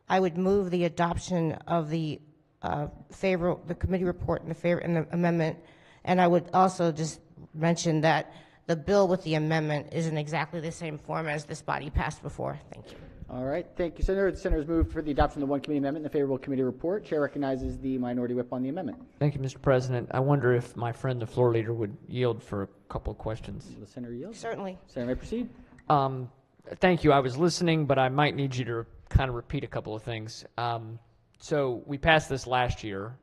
Speaker 5: I would move the adoption of the committee report and the amendment, and I would also just mention that the bill with the amendment is in exactly the same form as this body passed before. Thank you.
Speaker 1: All right, thank you, Senator. The senator has moved for the adoption of the one committee amendment and the favorable committee report. Chair recognizes the minority whip on the amendment.
Speaker 15: Thank you, Mr. President. I wonder if my friend, the floor leader, would yield for a couple of questions.
Speaker 1: The senator yields.
Speaker 5: Certainly.
Speaker 1: Senator may proceed.
Speaker 15: Thank you. I was listening, but I might need you to kind of repeat a couple of things. So we passed this last year.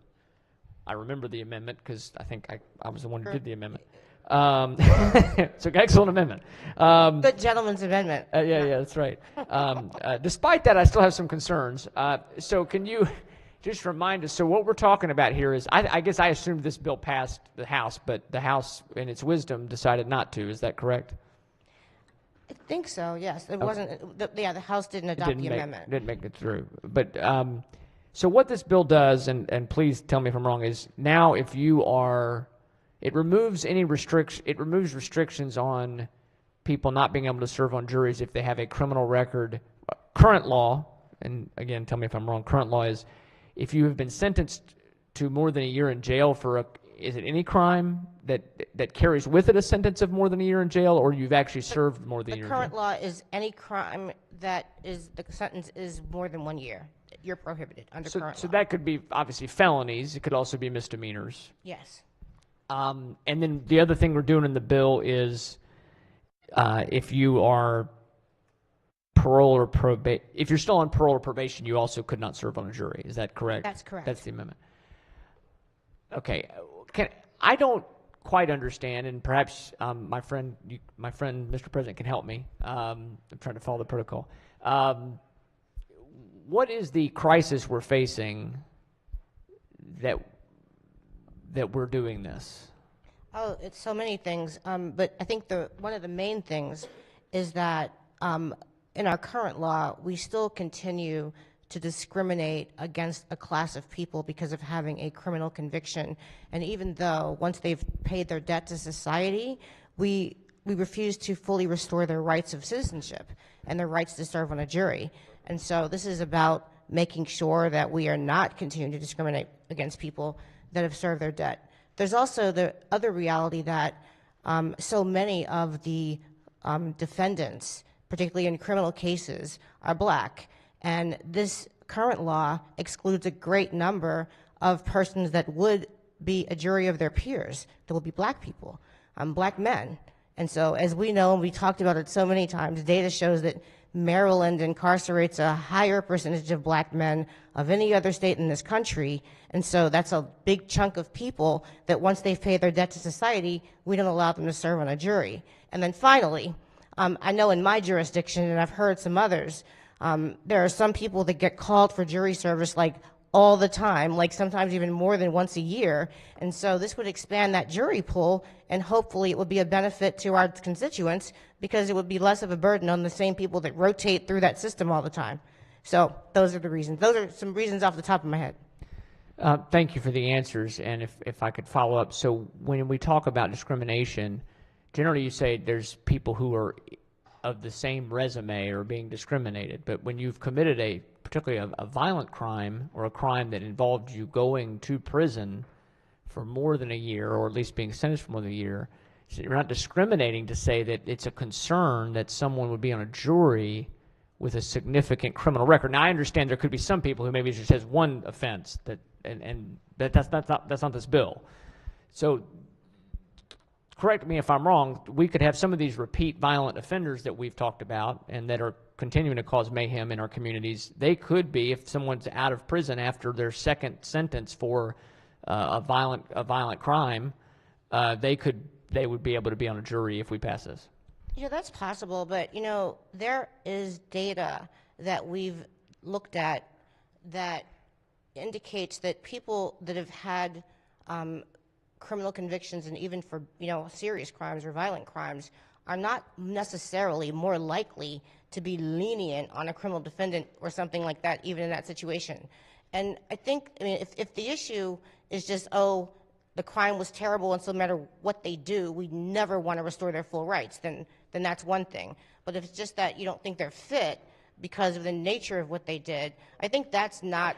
Speaker 15: I remember the amendment because I think I was the one who did the amendment. It's an excellent amendment.
Speaker 5: Good gentleman's amendment.
Speaker 15: Yeah, that's right. Despite that, I still have some concerns. So can you just remind us, so what we're talking about here is, I guess I assumed this bill passed the House, but the House, in its wisdom, decided not to. Is that correct?
Speaker 5: I think so, yes. It wasn't, the House didn't adopt the amendment.
Speaker 15: Didn't make it through. But so what this bill does, and please tell me if I'm wrong, is now if you are, it removes restrictions on people not being able to serve on juries if they have a criminal record. Current law, and again, tell me if I'm wrong, current law is if you have been sentenced to more than a year in jail for is it any crime that carries with it a sentence of more than a year in jail, or you've actually served more than a year in jail?
Speaker 5: The current law is any crime that is, the sentence is more than 1 year. You're prohibited under current law.
Speaker 15: So that could be obviously felonies. It could also be misdemeanors.
Speaker 5: Yes.
Speaker 15: And then the other thing we're doing in the bill is if you are if you're still on parole or probation, you also could not serve on a jury. Is that correct?
Speaker 5: That's correct.
Speaker 15: That's the amendment. Okay. I don't quite understand, and perhaps my friend, Mr. President, can help me. I'm trying to follow the protocol. What is the crisis we're facing that we're doing this?
Speaker 5: Oh, it's so many things. But I think one of the main things is that in our current law, we still continue to discriminate against a class of people because of having a criminal conviction. And even though once they've paid their debt to society, we refuse to fully restore their rights of citizenship and their rights to serve on a jury. And so this is about making sure that we are not continuing to discriminate against people that have served their debt. There's also the other reality that so many of the defendants, particularly in criminal cases, are black. And this current law excludes a great number of persons that would be a jury of their peers. That will be black people, black men. And so, as we know, and we talked about it so many times, data shows that Maryland incarcerates a higher percentage of black men of any other state in this country. And so that's a big chunk of people that once they've paid their debt to society, we don't allow them to serve on a jury. And then finally, I know in my jurisdiction, and I've heard some others, there are some people that get called for jury service like all the time, like sometimes even more than once a year. And so this would expand that jury pool, and hopefully it would be a benefit to our constituents because it would be less of a burden on the same people that rotate through that system all the time. So those are the reasons. Those are some reasons off the top of my head.
Speaker 15: Thank you for the answers. And if I could follow up, so when we talk about discrimination, generally you say there's people who are of the same resume or being discriminated. But when you've committed particularly a violent crime or a crime that involved you going to prison for more than a year, or at least being sentenced for more than a year, so you're not discriminating to say that it's a concern that someone would be on a jury with a significant criminal record. Now, I understand there could be some people who maybe just has one offense that's not this bill. So correct me if I'm wrong, we could have some of these repeat violent offenders that we've talked about and that are continuing to cause mayhem in our communities. They could be, if someone's out of prison after their second sentence for a violent crime, they would be able to be on a jury if we pass this.
Speaker 5: Yeah, that's possible, but there is data that we've looked at that indicates that people that have had criminal convictions, and even for serious crimes or violent crimes, are not necessarily more likely to be lenient on a criminal defendant or something like that, even in that situation. And I think, if the issue is just, the crime was terrible, and so no matter what they do, we never want to restore their full rights, then that's one thing. But if it's just that you don't think they're fit because of the nature of what they did, I think that's not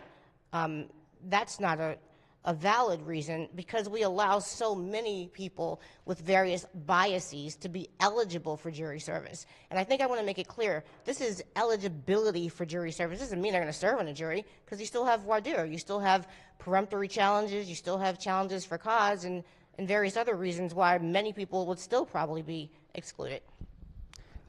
Speaker 5: a valid reason, because we allow so many people with various biases to be eligible for jury service. And I think I want to make it clear, this is eligibility for jury service. This doesn't mean they're going to serve on a jury, because you still have voir dire, you still have peremptory challenges, you still have challenges for cause, and various other reasons why many people would still probably be excluded.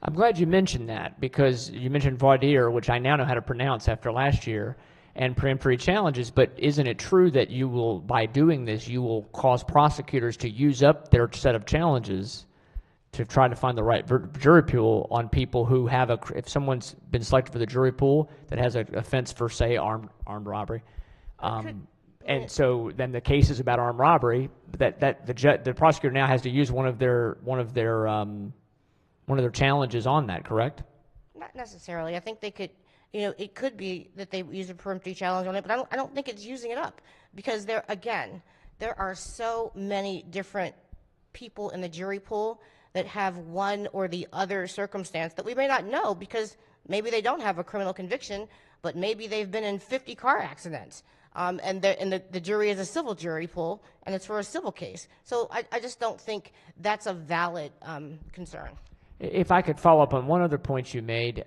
Speaker 15: I'm glad you mentioned that, because you mentioned voir dire, which I now know how to pronounce after last year, and peremptory challenges. But isn't it true that you will, by doing this, you will cause prosecutors to use up their set of challenges to try to find the right jury pool on people who have if someone's been selected for the jury pool that has an offense for, say, armed robbery, and so then the case is about armed robbery, that the prosecutor now has to use one of their challenges on that, correct?
Speaker 5: Not necessarily. I think they could, it could be that they use a peremptory challenge on it, but I don't think it's using it up, because there are so many different people in the jury pool that have one or the other circumstance that we may not know, because maybe they don't have a criminal conviction, but maybe they've been in 50 car accidents. And the jury is a civil jury pool, and it's for a civil case. So I just don't think that's a valid concern.
Speaker 15: If I could follow up on one other point you made,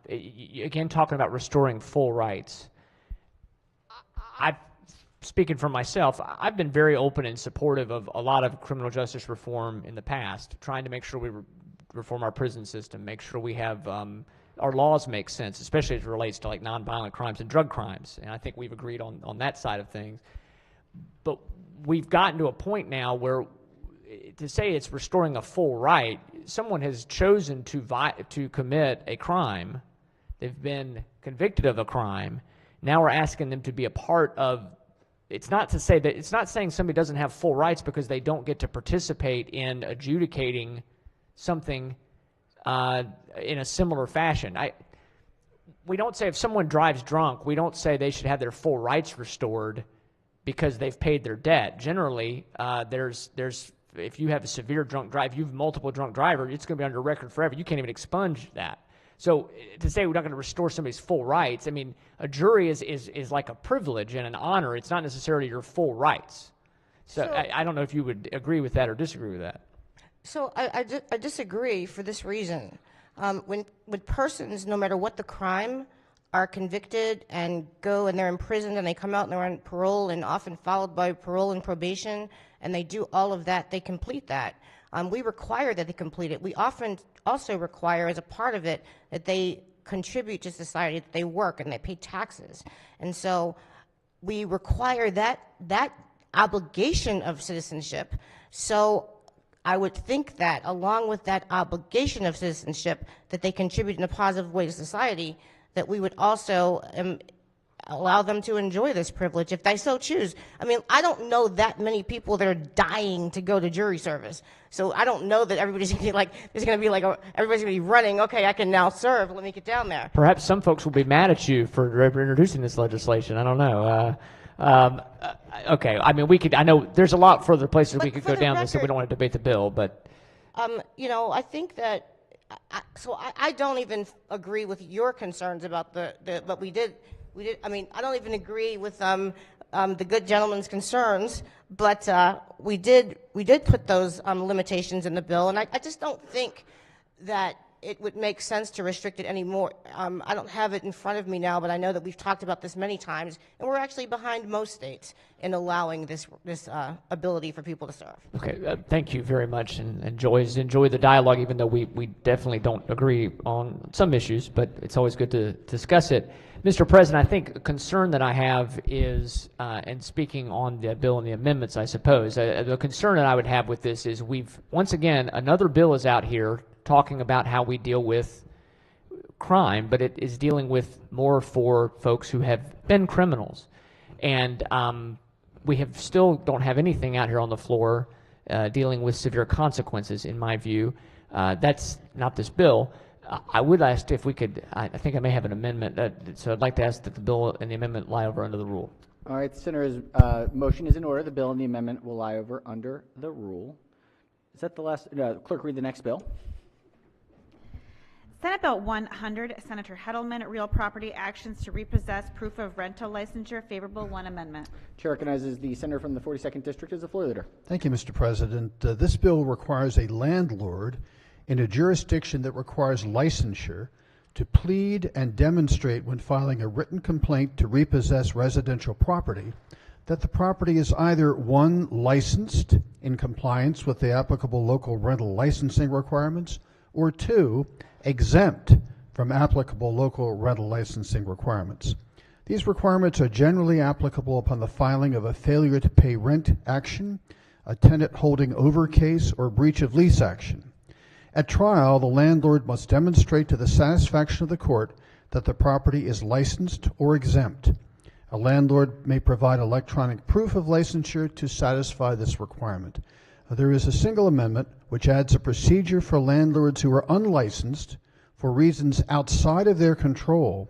Speaker 15: again, talking about restoring full rights. Speaking for myself, I've been very open and supportive of a lot of criminal justice reform in the past, trying to make sure we reform our prison system, make sure we have our laws make sense, especially as it relates to like nonviolent crimes and drug crimes. And I think we've agreed on that side of things. But we've gotten to a point now where to say it's restoring a full right, someone has chosen to commit a crime, they've been convicted of a crime, now we're asking them to be a part of. It's not saying somebody doesn't have full rights because they don't get to participate in adjudicating something in a similar fashion. We don't say if someone drives drunk, we don't say they should have their full rights restored because they've paid their debt. Generally, if you have a severe drunk drive, if you have multiple drunk drivers, it's going to be on your record forever. You can't even expunge that. So to say we're not going to restore somebody's full rights, I mean, a jury is like a privilege and an honor. It's not necessarily your full rights. So I don't know if you would agree with that or disagree with that.
Speaker 5: So I disagree for this reason. When persons, no matter what the crime, are convicted and go and they're imprisoned and they come out and they're on parole and often followed by parole and probation, and they do all of that, they complete that. We require that they complete it. We often also require as a part of it that they contribute to society, that they work and they pay taxes. And so we require that obligation of citizenship. So I would think that along with that obligation of citizenship, that they contribute in a positive way to society, that we would also allow them to enjoy this privilege if they so choose. I mean, I don't know that many people that are dying to go to jury service. So I don't know that everybody's going to be like, there's going to be like, everybody's going to be running, okay, I can now serve, let me get down there.
Speaker 15: Perhaps some folks will be mad at you for introducing this legislation. I don't know. Okay, I mean, I know there's a lot further places we could go down this, so we don't want to debate the bill, but.
Speaker 5: You know, I think that, I don't even agree with your concerns about but we did, I mean, I don't even agree with the good gentleman's concerns, but we did put those limitations in the bill, and I just don't think that it would make sense to restrict it anymore. I don't have it in front of me now, but I know that we've talked about this many times, and we're actually behind most states in allowing this ability for people to serve.
Speaker 15: Okay, thank you very much, and enjoy the dialogue, even though we definitely don't agree on some issues, but it's always good to discuss it. Mr. President, I think a concern that I have is, and speaking on the bill and the amendments, I suppose, the concern that I would have with this is once again, another bill is out here talking about how we deal with crime, but it is dealing with more for folks who have been criminals. And we still don't have anything out here on the floor dealing with severe consequences, in my view. That's not this bill. I would ask if we could, I think I may have an amendment, so I'd like to ask that the bill and the amendment lie over under the rule.
Speaker 1: All right, the Senator's motion is in order. The bill and the amendment will lie over under the rule. Is that the last? Clerk, read the next bill.
Speaker 2: Senate Bill 100, Senator Heddleman, Real Property Actions to Repossess Proof of Rental Licensure, favorable, one amendment.
Speaker 1: Chair recognizes the Senator from the 42nd District as the floor leader.
Speaker 10: Thank you, Mr. President. This bill requires a landlord in a jurisdiction that requires licensure to plead and demonstrate when filing a written complaint to repossess residential property that the property is either, one, licensed in compliance with the applicable local rental licensing requirements, or two, exempt from applicable local rental licensing requirements. These requirements are generally applicable upon the filing of a failure to pay rent action, a tenant holding over case, or breach of lease action. At trial, the landlord must demonstrate to the satisfaction of the court that the property is licensed or exempt. A landlord may provide electronic proof of licensure to satisfy this requirement. There is a single amendment which adds a procedure for landlords who are unlicensed for reasons outside of their control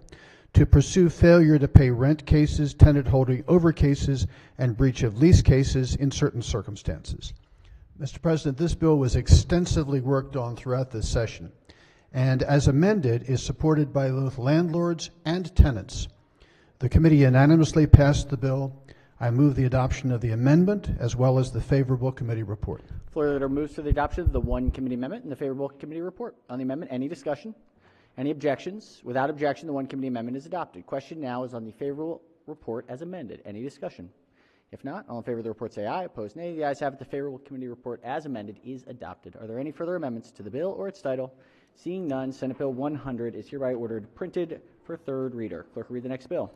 Speaker 10: to pursue failure to pay rent cases, tenant holding over cases, and breach of lease cases in certain circumstances. Mr. President, this bill was extensively worked on throughout this session, and as amended is supported by both landlords and tenants. The committee unanimously passed the bill. I move the adoption of the amendment as well as the favorable committee report.
Speaker 1: Floor leader moves to the adoption of the one committee amendment and the favorable committee report. On the amendment, any discussion? Any objections? Without objection, the one committee amendment is adopted. Question now is on the favorable report as amended. Any discussion? If not, all in favor of the report say aye. Opposed, nay. The ayes have it. The favorable committee report as amended is adopted. Are there any further amendments to the bill or its title? Seeing none, Senate Bill 100 is hereby ordered printed for third reader. Clerk will read the next bill.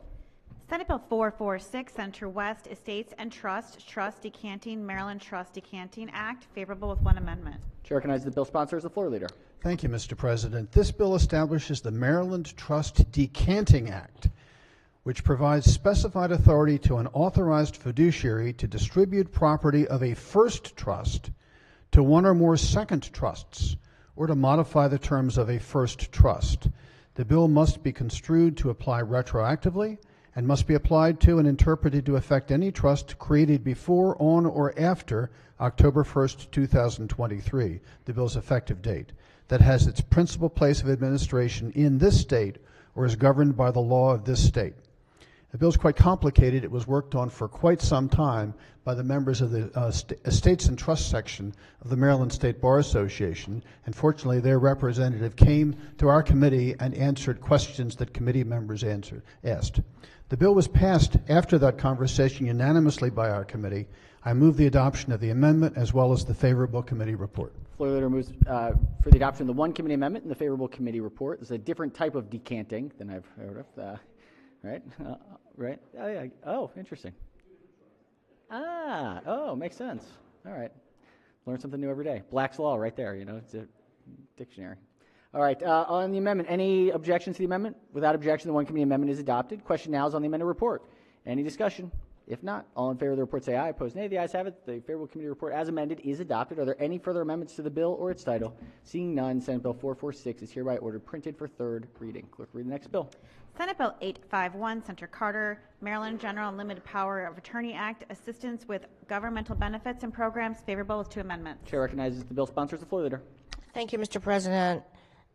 Speaker 2: Senate Bill 446, Senator West, Estates and Trust Decanting, Maryland Trust Decanting Act, favorable with one amendment.
Speaker 1: Chair recognizes the bill sponsor as the floor leader.
Speaker 10: Thank you, Mr. President. This bill establishes the Maryland Trust Decanting Act, which provides specified authority to an authorized fiduciary to distribute property of a first trust to one or more second trusts, or to modify the terms of a first trust. The bill must be construed to apply retroactively and must be applied to and interpreted to affect any trust created before, on, or after October 1st, 2023, the bill's effective date, that has its principal place of administration in this state or is governed by the law of this state. The bill is quite complicated. It was worked on for quite some time by the members of the Estates and Trust section of the Maryland State Bar Association, and fortunately their representative came to our committee and answered questions that committee members asked. The bill was passed after that conversation unanimously by our committee. I move the adoption of the amendment as well as the favorable committee report.
Speaker 1: Floor leader moves for the adoption of the one committee amendment and the favorable committee report. This is a different type of decanting than I've heard of. Right? Right? Oh, yeah. Oh, interesting. Makes sense. All right. Learn something new every day. Black's Law right there, it's a dictionary. All right, on the amendment, any objections to the amendment? Without objection, the one committee amendment is adopted. Question now is on the amended report. Any discussion? If not, all in favor of the report say aye. Opposed, nay. The ayes have it. The favorable committee report as amended is adopted. Are there any further amendments to the bill or its title? Seeing none, Senate Bill 446 is hereby ordered printed for third reading. Clerk, read the next bill.
Speaker 2: Senate Bill 851, Senator Carter, Maryland General and Limited Power of Attorney Act, Assistance with Governmental Benefits and Programs, favorable with 2 amendments.
Speaker 1: Chair recognizes the bill sponsors. The floor leader.
Speaker 5: Thank you, Mr. President.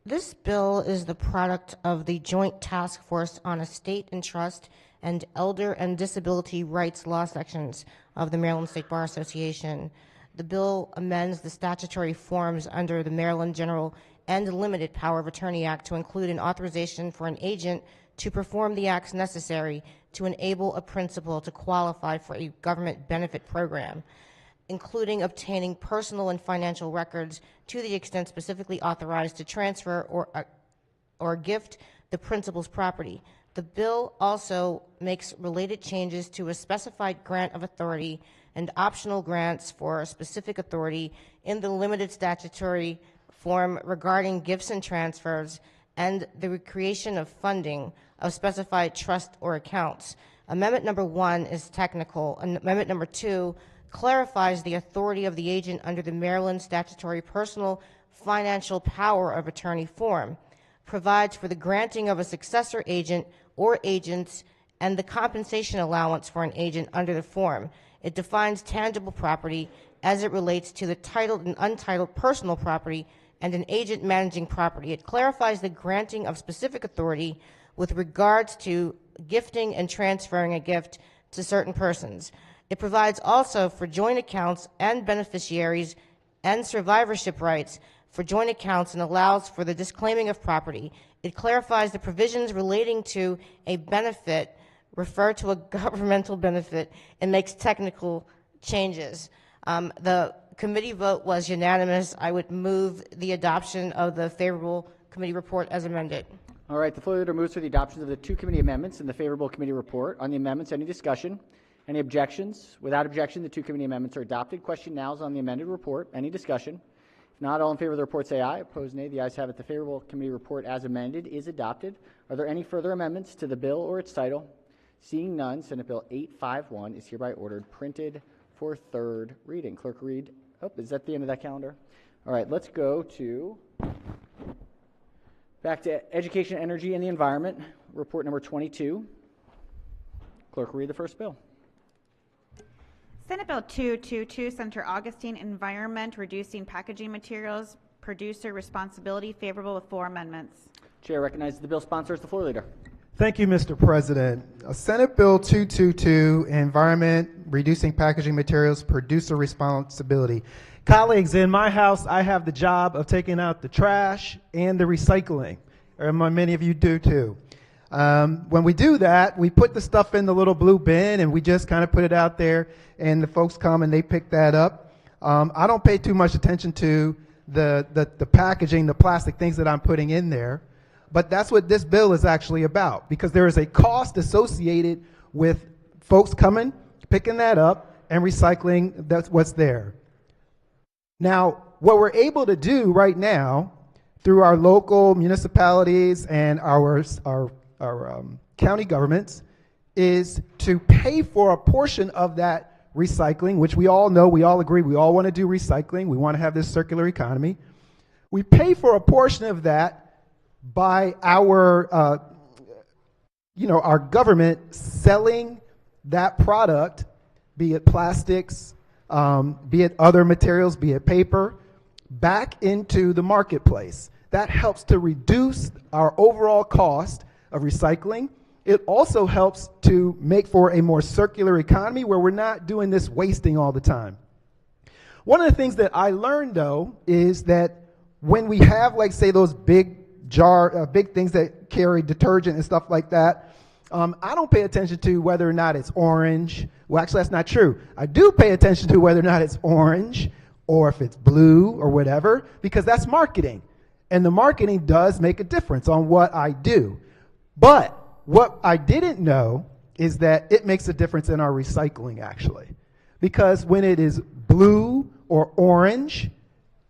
Speaker 5: This bill is the product of the Joint Task Force on Estate and Trust and Elder and Disability Rights Law sections of the Maryland State Bar Association. The bill amends the statutory forms under the Maryland General and Limited Power of Attorney Act to include an authorization for an agent to perform the acts necessary to enable a principal to qualify for a government benefit program, including obtaining personal and financial records to the extent specifically authorized to transfer or gift the principal's property. The bill also makes related changes to a specified grant of authority and optional grants for a specific authority in the limited statutory form regarding gifts and transfers and the creation of funding of specified trust or accounts. Amendment number 1 is technical. Amendment number 2 clarifies the authority of the agent under the Maryland statutory personal financial power of attorney form, provides for the granting of a successor agent or agents and the compensation allowance for an agent under the form. It defines tangible property as it relates to the titled and untitled personal property and an agent managing property. It clarifies the granting of specific authority with regards to gifting and transferring a gift to certain persons. It provides also for joint accounts and beneficiaries and survivorship rights for joint accounts and allows for the disclaiming of property. It clarifies the provisions relating to a benefit, refer to a governmental benefit, and makes technical changes. The committee vote was unanimous. I would move the adoption of the favorable committee report as amended.
Speaker 1: All right, the floor leader moves for the adoption of the 2 committee amendments and the favorable committee report. On the amendments, any discussion? Any objections? Without objection, the 2 committee amendments are adopted. Question now is on the amended report. Any discussion? If not, all in favor of the report say aye. Opposed, nay. The ayes have it. The favorable committee report as amended is adopted. Are there any further amendments to the bill or its title? Seeing none, Senate Bill 851 is hereby ordered printed for third reading. Clerk, read. Oh, is that the end of that calendar? All right, let's go to back to Education, Energy, and the Environment, report number 22. Clerk, read the first bill.
Speaker 2: Senate Bill 222, Senator Augustine, Environment, Reducing Packaging Materials, Producer Responsibility, favorable with 4 amendments.
Speaker 1: Chair recognizes the bill sponsors. The floor leader.
Speaker 6: Thank you, Mr. President. Senate Bill 222, Environment, Reducing Packaging Materials, Producer Responsibility. Colleagues, in my house, I have the job of taking out the trash and the recycling, or many of you do too. When we do that, we put the stuff in the little blue bin and we just kind of put it out there and the folks come and they pick that up. I don't pay too much attention to the packaging, the plastic things that I'm putting in there, but that's what this bill is actually about, because there is a cost associated with folks coming, picking that up and recycling. That's what's there. Now, what we're able to do right now through our local municipalities and our county governments is to pay for a portion of that recycling, which we all know, we all agree, we all want to do recycling, we want to have this circular economy. We pay for a portion of that by our government selling that product, be it plastics, be it other materials, be it paper, back into the marketplace. That helps to reduce our overall cost of recycling it also helps to make for a more circular economy where we're not doing this wasting all the time. One of the things that I learned, though, is that when we have, like, say, those big things that carry detergent and stuff like that, I don't pay attention to whether or not it's orange. Well, actually, that's not true. I do pay attention to whether or not it's orange or if it's blue or whatever, because that's marketing. And the marketing does make a difference on what I do. But what I didn't know is that it makes a difference in our recycling, actually. Because when it is blue or orange,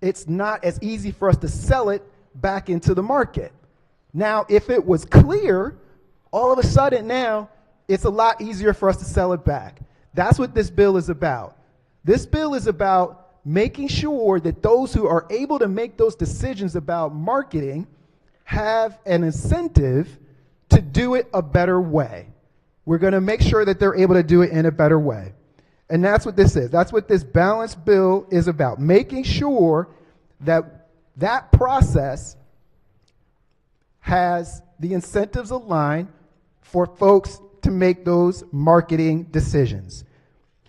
Speaker 6: it's not as easy for us to sell it back into the market. Now, if it was clear, all of a sudden now, it's a lot easier for us to sell it back. That's what this bill is about. This bill is about making sure that those who are able to make those decisions about marketing have an incentive to do it a better way. We're going to make sure that they're able to do it in a better way. And that's what this is. That's what this balanced bill is about, making sure that that process has the incentives aligned for folks to make those marketing decisions.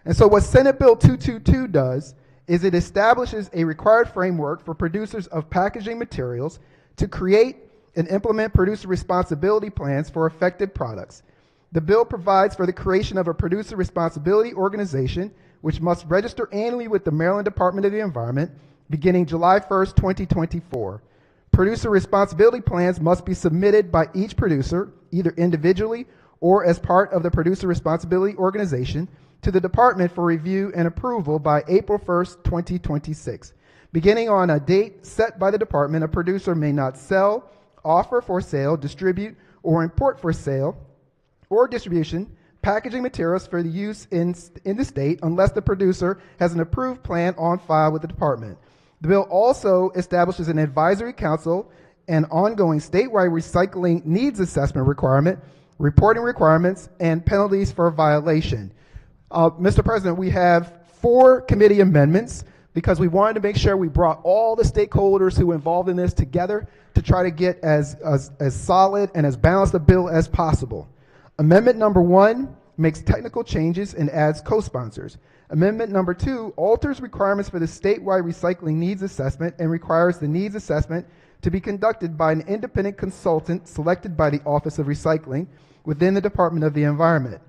Speaker 6: And so what Senate Bill 222 does is it establishes a required framework for producers of packaging materials to create and implement producer responsibility plans for affected products. The bill provides for the creation of a producer responsibility organization, which must register annually with the Maryland Department of the Environment beginning July 1st, 2024. Producer responsibility plans must be submitted by each producer, either individually or as part of the producer responsibility organization, to the department for review and approval by April 1st, 2026. Beginning on a date set by the department, a producer may not sell, offer for sale, distribute, or import for sale or distribution packaging materials for the use in the state unless the producer has an approved plan on file with the department. The bill also establishes an advisory council and ongoing statewide recycling needs assessment requirement, reporting requirements, and penalties for violation. Mr. President, we have 4 committee amendments because we wanted to make sure we brought all the stakeholders who are involved in this together to try to get as solid and as balanced a bill as possible. Amendment number 1 makes technical changes and adds co-sponsors. Amendment number 2 alters requirements for the statewide recycling needs assessment and requires the needs assessment to be conducted by an independent consultant selected by the Office of Recycling within the Department of the Environment.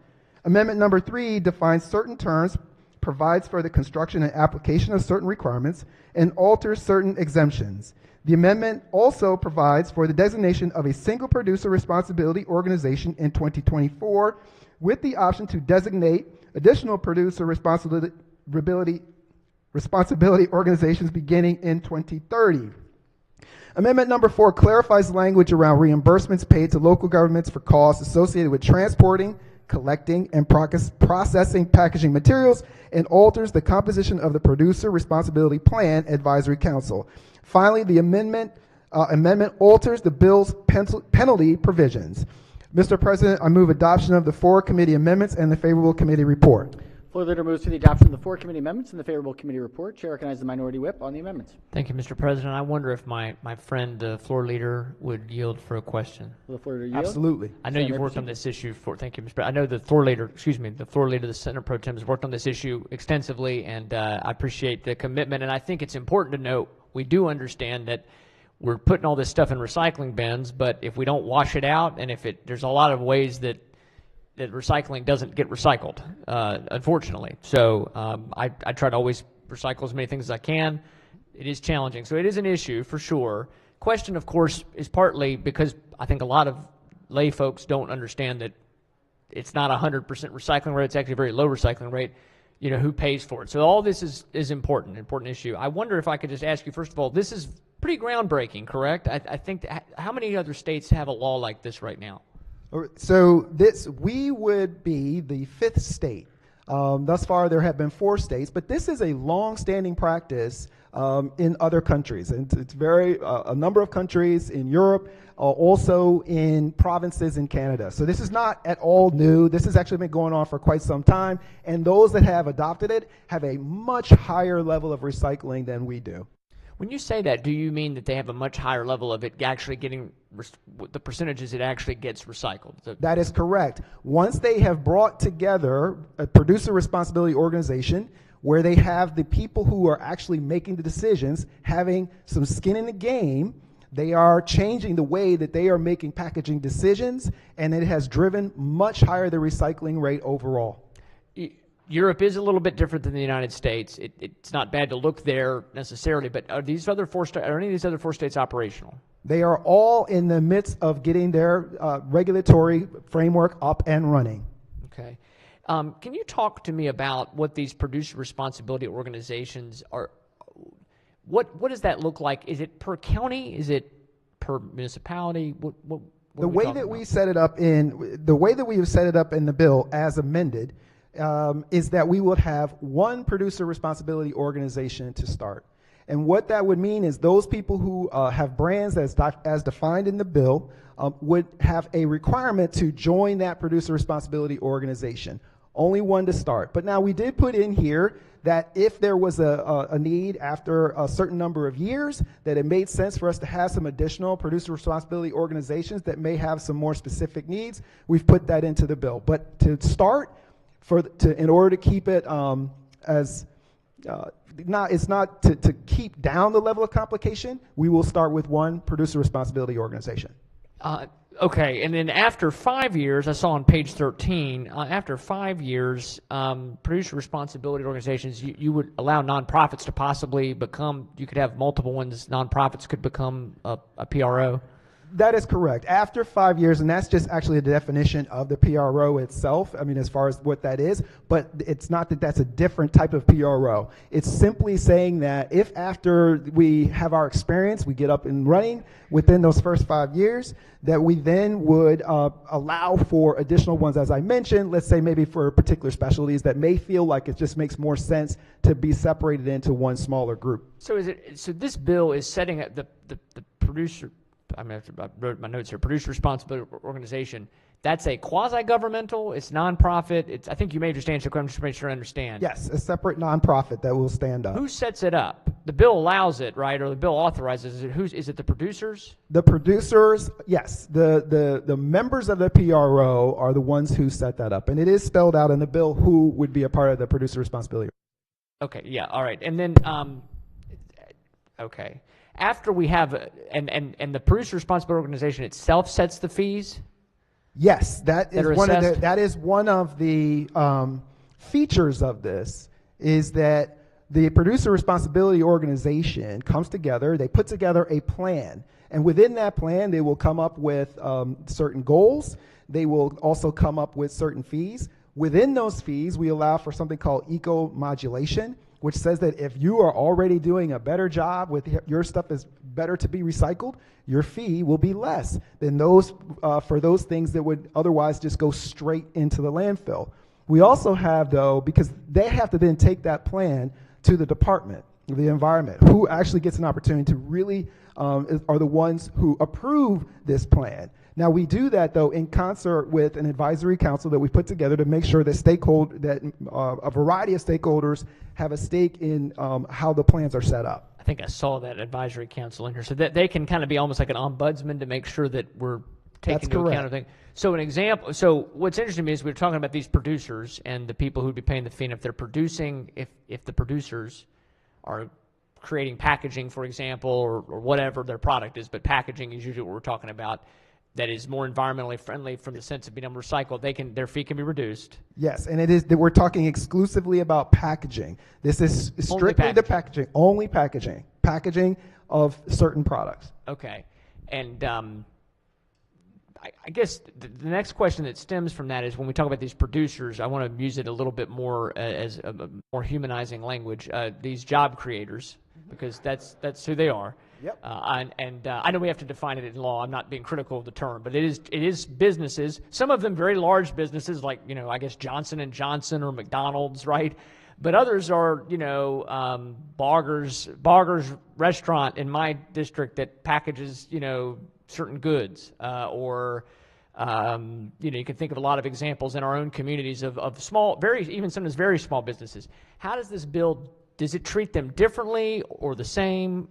Speaker 6: Amendment number 3 defines certain terms, provides for the construction and application of certain requirements, and alters certain exemptions. The amendment also provides for the designation of a single producer responsibility organization in 2024 with the option to designate additional producer responsibility organizations beginning in 2030. Amendment number 4 clarifies language around reimbursements paid to local governments for costs associated with transporting, collecting, and processing packaging materials, and alters the composition of the Producer Responsibility Plan Advisory Council. Finally, the amendment alters the bill's penalty provisions. Mr. President, I move adoption of the 4 committee amendments and the favorable committee report.
Speaker 1: Floor leader moves for the adoption of the 4 committee amendments and the favorable committee report. Chair recognizes the minority whip on the amendments.
Speaker 15: Thank you, Mr. President. I wonder if my friend, the floor leader, would yield for a question.
Speaker 1: Will the floor leader yield?
Speaker 6: Absolutely.
Speaker 15: I know you've worked on this issue for, thank you, Mr. President. I know the floor leader, the Senate Pro Tem has worked on this issue extensively, and I appreciate the commitment. And I think it's important to note, we do understand that we're putting all this stuff in recycling bins, but if we don't wash it out, and there's a lot of ways that recycling doesn't get recycled, unfortunately. So I try to always recycle as many things as I can. It is challenging. So it is an issue for sure. Question, of course, is partly because I think a lot of lay folks don't understand that it's not 100% recycling rate. It's actually a very low recycling rate. You know, who pays for it. So all this is important issue. I wonder if I could just ask you, first of all, this is pretty groundbreaking, correct? I think, how many other states have a law like this right now?
Speaker 6: So we would be the 5th state. Thus far, there have been 4 states, but this is a long-standing practice in other countries. And it's a number of countries in Europe, also in provinces in Canada. So this is not at all new. This has actually been going on for quite some time. And those that have adopted it have a much higher level of recycling than we do.
Speaker 15: When you say that, do you mean that they have a much higher level of it actually getting, the percentages it actually gets recycled?
Speaker 6: That is correct. Once they have brought together a producer responsibility organization where they have the people who are actually making the decisions having some skin in the game, they are changing the way that they are making packaging decisions, and it has driven much higher the recycling rate overall.
Speaker 15: Europe is a little bit different than the United States. It's not bad to look there necessarily, but are any of these other 4 states operational?
Speaker 6: They are all in the midst of getting their regulatory framework up and running.
Speaker 15: Okay. Can you talk to me about what these producer responsibility organizations are? What does that look like? Is it per county? Is it per municipality?
Speaker 6: The way that we set it up in the bill as amended is that we would have one producer responsibility organization to start. And what that would mean is those people who have brands as defined in the bill would have a requirement to join that producer responsibility organization. Only one to start. But now we did put in here that if there was a need after a certain number of years, that it made sense for us to have some additional producer responsibility organizations that may have some more specific needs. We've put that into the bill. But to start, in order to keep it it's not to keep down the level of complication, we will start with one producer responsibility organization.
Speaker 15: Okay, and then after 5 years, I saw on page 13, after 5 years, producer responsibility organizations, you would allow nonprofits to possibly become, you could have multiple ones, nonprofits could become a PRO?
Speaker 6: That is correct. After 5 years, and that's just actually a definition of the PRO itself, I mean, as far as what that is, but it's not that that's a different type of PRO. It's simply saying that if after we have our experience, we get up and running within those first 5 years, that we then would allow for additional ones, as I mentioned, let's say maybe for particular specialties that may feel like it just makes more sense to be separated into one smaller group.
Speaker 15: So this bill is setting up the producer, I wrote my notes here, producer responsibility organization. That's a quasi-governmental, it's nonprofit, I think you may have just answered the question, just to make sure I understand.
Speaker 6: Yes, a separate nonprofit that will stand up.
Speaker 15: Who sets it up? The bill allows it, right, or the bill authorizes it. Is it the producers?
Speaker 6: The producers, yes. The members of the PRO are the ones who set that up, and it is spelled out in the bill who would be a part of the producer responsibility.
Speaker 15: Okay, yeah, all right. And then, okay. After we have, and the producer responsibility organization itself sets the fees?
Speaker 6: Yes, that is one of the features of this, is that the producer responsibility organization comes together, they put together a plan, and within that plan they will come up with certain goals, they will also come up with certain fees. Within those fees we allow for something called eco-modulation, which says that if you are already doing a better job with your stuff is better to be recycled, your fee will be less than those for those things that would otherwise just go straight into the landfill. We also have, though, because they have to then take that plan to the Department of the Environment, who actually gets an opportunity to really are the ones who approve this plan. Now, we do that, though, in concert with an advisory council that we put together to make sure that a variety of stakeholders have a stake in how the plans are set up.
Speaker 15: I think I saw that advisory council in here, so that they can kind of be almost like an ombudsman to make sure that we're taking into account everything. So an example, so what's interesting to me is we're talking about these producers and the people who'd be paying the fee, and if they're producing, if the producers are creating packaging, for example, or whatever their product is, but packaging is usually what we're talking about, that is more environmentally friendly from the sense of being able to recycle, their fee can be reduced.
Speaker 6: Yes, and it is that we're talking exclusively about packaging. This is strictly the packaging, only packaging of certain products.
Speaker 15: Okay, and I guess the next question that stems from that is when we talk about these producers, I want to use it a little bit more as a more humanizing language, these job creators, because that's who they are.
Speaker 6: Yep.
Speaker 15: I know we have to define it in law. I'm not being critical of the term, but it is businesses. Some of them very large businesses, like I guess Johnson & Johnson or McDonald's, right? But others are Barger's restaurant in my district that packages certain goods, or you can think of a lot of examples in our own communities of small, even sometimes very small businesses. How does this bill does it treat them differently or the same?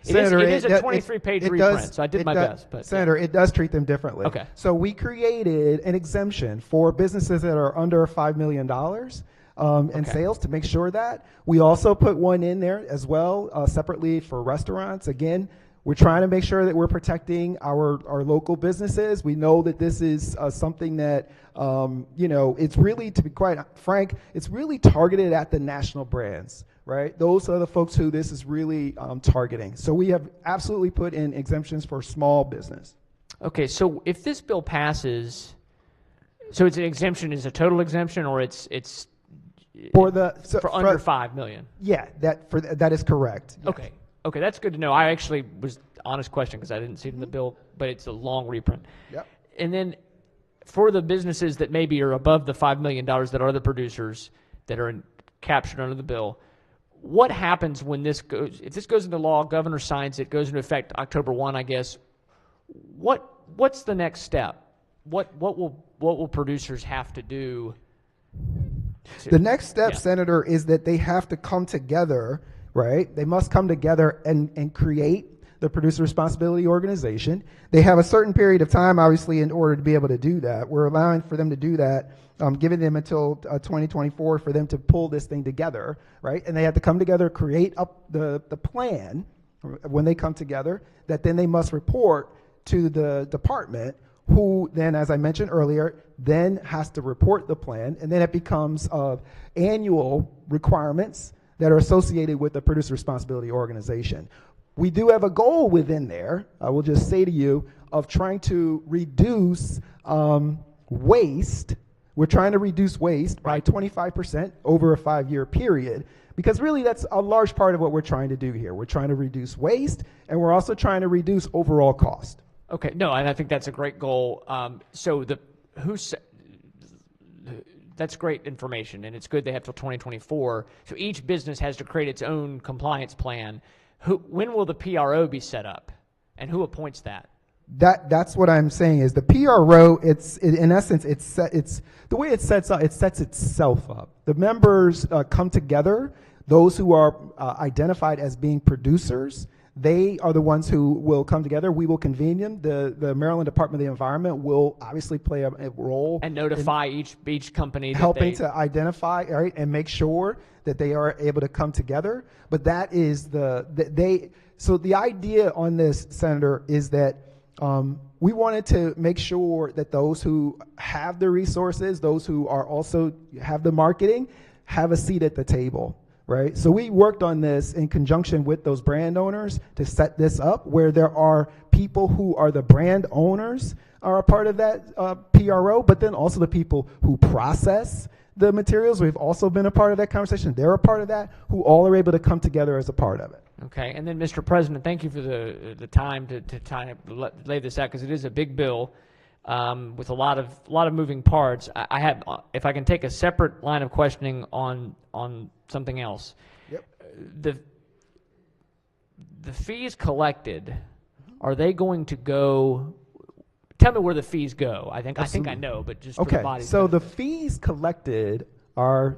Speaker 6: Senator,
Speaker 15: it is a 23-page reprint, so I did my best. But
Speaker 6: Senator, it does treat them differently.
Speaker 15: Okay.
Speaker 6: So we created an exemption for businesses that are under $5 million in sales to make sure that. We also put one in there as well, separately for restaurants. Again, we're trying to make sure that we're protecting our local businesses. We know that this is something that, it's really, to be quite frank, it's really targeted at the national brands, right? Those are the folks who this is really targeting. So we have absolutely put in exemptions for small business.
Speaker 15: Okay, so if this bill passes, so it's an exemption, is a total exemption, or it's for under 5 million?
Speaker 6: Yeah, that is correct. Yes.
Speaker 15: Okay, that's good to know. I actually was honest question because I didn't see it in the bill, but it's a long reprint.
Speaker 6: Yep.
Speaker 15: And then for the businesses that maybe are above the $5 million that are the producers that are captured under the bill, what happens when this goes? If this goes into law, governor signs it, goes into effect October 1, I guess. What's the next step? What will producers have to do?
Speaker 6: The next step, Senator, is that they have to come together, right? They must come together and create the producer responsibility organization. They have a certain period of time, obviously, in order to be able to do that. We're allowing for them to do that, giving them until 2024 for them to pull this thing together, right? And they have to come together, create up the plan when they come together, that then they must report to the department, who then, as I mentioned earlier, then has to report the plan, and then it becomes annual requirements that are associated with the producer responsibility organization. We do have a goal within there, I will just say to you, of trying to reduce waste. We're trying to reduce waste by 25% over a 5-year period, because really that's a large part of what we're trying to do here. We're trying to reduce waste, and we're also trying to reduce overall cost.
Speaker 15: Okay, no, and I think that's a great goal. That's great information, and it's good they have till 2024. So each business has to create its own compliance plan. When will the PRO be set up, and who appoints that?
Speaker 6: That's what I'm saying is the PRO. In essence, it's the way it sets itself up. The members come together. Those who are identified as being producers, they are the ones who will come together. We will convene them. The Maryland Department of the Environment will obviously play a role
Speaker 15: and notify each company,
Speaker 6: helping to identify, right, and make sure that they are able to come together. But that is so the idea on this, Senator, is that we wanted to make sure that those who have the resources, those who are also have the marketing, have a seat at the table. Right? So we worked on this in conjunction with those brand owners to set this up, where there are people who are the brand owners are a part of that PRO, but then also the people who process the materials. We've also been a part of that conversation. They're a part of that, who all are able to come together as a part of it.
Speaker 15: Okay, and then Mr. President, thank you for the time to lay this out, because it is a big bill with a lot of moving parts. I have, if I can take a separate line of questioning on something else. Yep. The fees collected, are they going to go? Tell me where the fees go. I think I know, but just for the body's
Speaker 6: so
Speaker 15: benefit.
Speaker 6: the fees collected are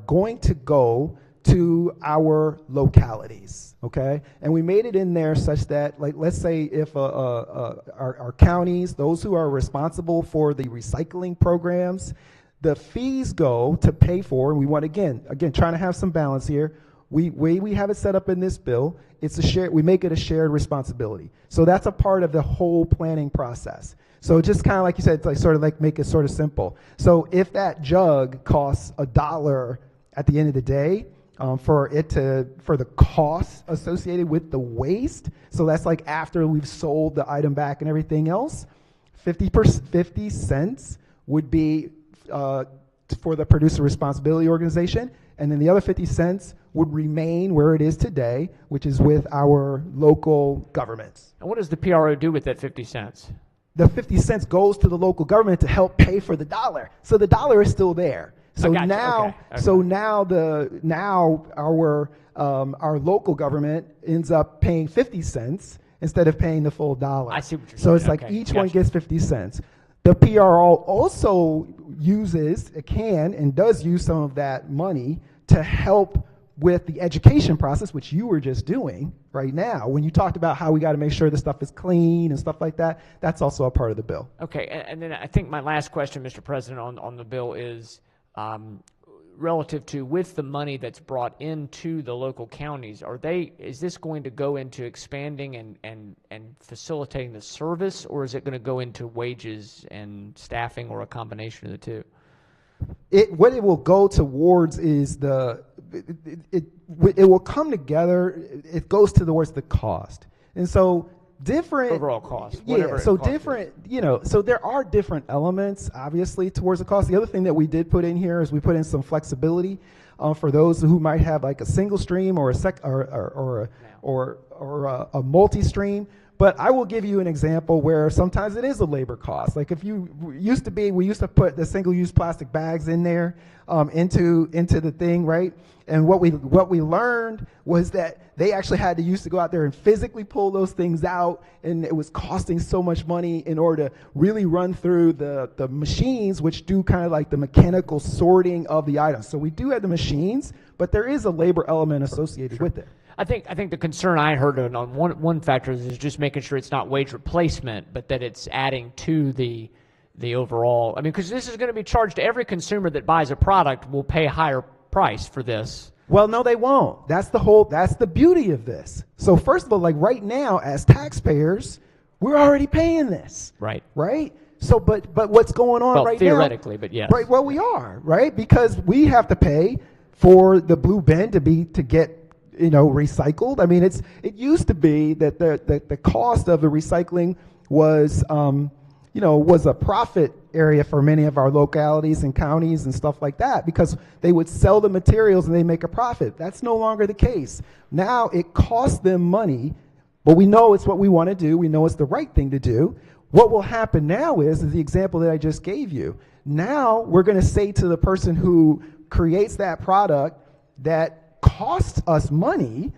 Speaker 6: going to go to our localities, okay? And we made it in there such that, like, let's say if our counties, those who are responsible for the recycling programs, the fees go to pay for, and we want, again, trying to have some balance here. We have it set up in this bill. We make it a shared responsibility. So that's a part of the whole planning process. So just kind of like you said, it's like make it sort of simple. So if that jug costs $1 at the end of the day, for the costs associated with the waste, so that's like after we've sold the item back and everything else, 50 cents would be for the producer responsibility organization, and then the other 50 cents would remain where it is today, which is with our local governments.
Speaker 15: And what does the PRO do with that 50 cents?
Speaker 6: The 50 cents goes to the local government to help pay for the $1. So the $1 is still there. So now, our local government ends up paying 50 cents instead of paying the full $1.
Speaker 15: I see what you're saying.
Speaker 6: So it's like each one gets 50 cents. The PRO also does use some of that money to help with the education process, which you were just doing right now, when you talked about how we got to make sure the stuff is clean and stuff like that, that's also a part of the bill.
Speaker 15: Okay, and then I think my last question, Mr. President, on the bill is relative to, with the money that's brought into the local counties, is this going to go into expanding and facilitating the service, or is it going to go into wages and staffing, or a combination of the two?
Speaker 6: What it will go towards is it will come together. It goes towards the cost, and so different
Speaker 15: overall cost.
Speaker 6: Yeah, so different. So there are different elements, obviously, towards the cost. The other thing that we did put in here is we put in some flexibility for those who might have like a single stream or a multi-stream. But I will give you an example where sometimes it is a labor cost. Like if we used to put the single-use plastic bags in there into the thing, right? And what we learned was that they actually had to go out there and physically pull those things out, and it was costing so much money in order to really run through the machines, which do kind of like the mechanical sorting of the items. So we do have the machines, but there is a labor element associated with it.
Speaker 15: I think the concern I heard on one factor is just making sure it's not wage replacement, but that it's adding to the overall. I mean, because this is going to be charged to every consumer that buys a product will pay a higher price for this.
Speaker 6: Well, no, they won't. That's the beauty of this. So first of all, like right now, as taxpayers, we're already paying this.
Speaker 15: Right.
Speaker 6: Right? So, but what's going on right now?
Speaker 15: Theoretically, but yes.
Speaker 6: Right. Well, we are, right? Because we have to pay for the blue bin to get recycled. I mean, it used to be that the cost of the recycling was a profit area for many of our localities and counties and stuff like that, because they would sell the materials and they make a profit. That's no longer the case. Now it costs them money, but we know it's what we want to do. We know it's the right thing to do. What will happen now is the example that I just gave you. Now we're going to say to the person who creates that product that costs us money,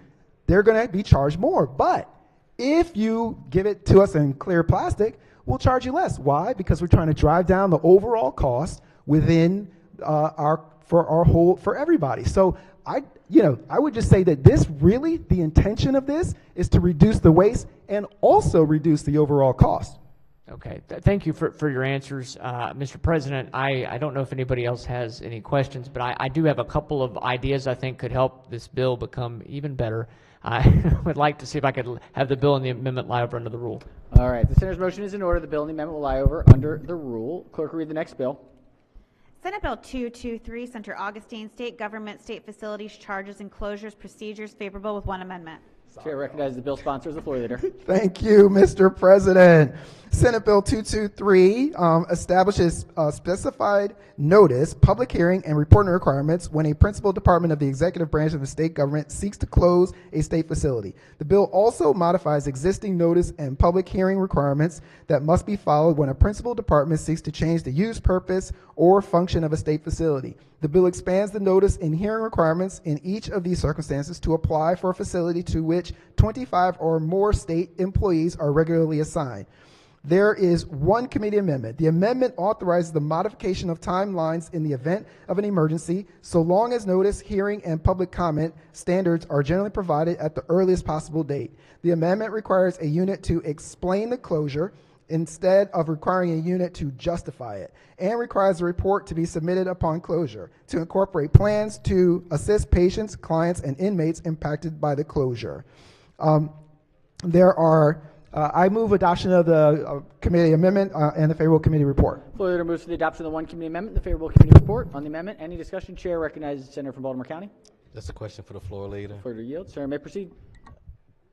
Speaker 6: they're going to be charged more. But if you give it to us in clear plastic, we'll charge you less. Why? Because we're trying to drive down the overall cost within for everybody. So I would just say that the intention of this is to reduce the waste and also reduce the overall cost.
Speaker 15: Okay, thank you for your answers. Mr. President, I don't know if anybody else has any questions, but I do have a couple of ideas I think could help this bill become even better. I would like to see if I could have the bill and the amendment lie over under the rule.
Speaker 1: All right, the senator's motion is in order. The bill and the amendment will lie over under the rule. Clerk will read the next bill.
Speaker 2: Senate Bill 223, Senator Augustine, State Government, State Facilities, Charges, Enclosures, Procedures, favorable with one amendment.
Speaker 1: Chair recognizes the bill sponsor as the floor leader.
Speaker 6: Thank you, Mr. President. Senate Bill 223 establishes specified notice, public hearing, and reporting requirements when a principal department of the executive branch of the state government seeks to close a state facility. The bill also modifies existing notice and public hearing requirements that must be followed when a principal department seeks to change the use, purpose, or function of a state facility. The bill expands the notice and hearing requirements in each of these circumstances to apply for a facility to which 25 or more state employees are regularly assigned. There is one committee amendment. The amendment authorizes the modification of timelines in the event of an emergency, so long as notice, hearing, and public comment standards are generally provided at the earliest possible date. The amendment requires a unit to explain the closure instead of requiring a unit to justify it, and requires a report to be submitted upon closure to incorporate plans to assist patients, clients, and inmates impacted by the closure. I move adoption of the committee amendment and the favorable committee report.
Speaker 1: Floor leader moves for the adoption of the one committee amendment, the favorable committee report. On the amendment, any discussion? Chair recognizes the senator from Baltimore County.
Speaker 8: That's a question for the floor leader.
Speaker 1: Floor leader yields. Senator may proceed.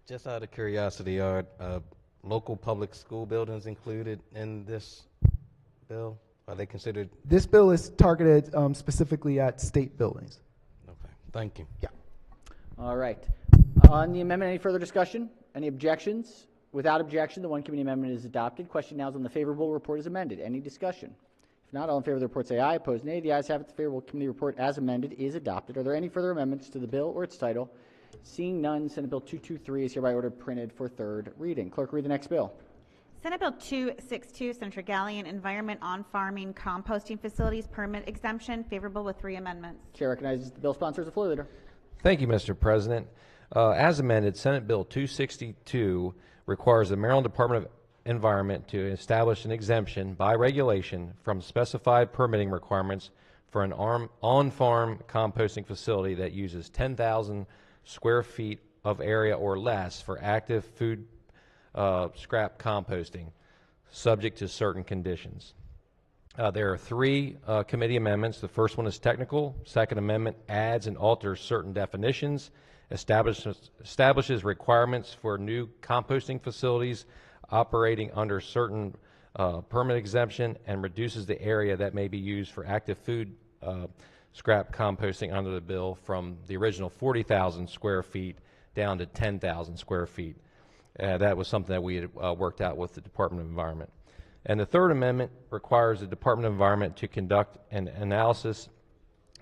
Speaker 8: Just out of curiosity, are local public school buildings included in this bill? Are they considered?
Speaker 6: This bill is targeted specifically at state buildings.
Speaker 8: Okay, thank you.
Speaker 6: Yeah.
Speaker 1: All right. On the amendment, any further discussion? Any objections? Without objection, the one committee amendment is adopted. Question now is on the favorable report as amended. Any discussion? If not, all in favor of the report say aye. Opposed, nay. The ayes have it. The favorable committee report as amended is adopted. Are there any further amendments to the bill or its title? Seeing none, Senate Bill 223 is hereby ordered printed for third reading. Clerk, read the next bill.
Speaker 2: Senate Bill 262, Senator Gallion, Environment on Farming Composting Facilities Permit Exemption, favorable with three amendments.
Speaker 1: Chair recognizes the bill sponsor as the floor leader.
Speaker 12: Thank you, Mr. President. As amended, Senate Bill 262 requires the Maryland Department of Environment to establish an exemption by regulation from specified permitting requirements for an on-farm composting facility that uses 10,000 square feet of area or less for active food scrap composting, subject to certain conditions. There are three committee amendments. The first one is technical. Second amendment adds and alters certain definitions, establishes requirements for new composting facilities operating under certain permit exemption, and reduces the area that may be used for active food scrap composting under the bill from the original 40,000 square feet down to 10,000 square feet. That was something that we had worked out with the Department of Environment. And the third amendment requires the Department of Environment to conduct an analysis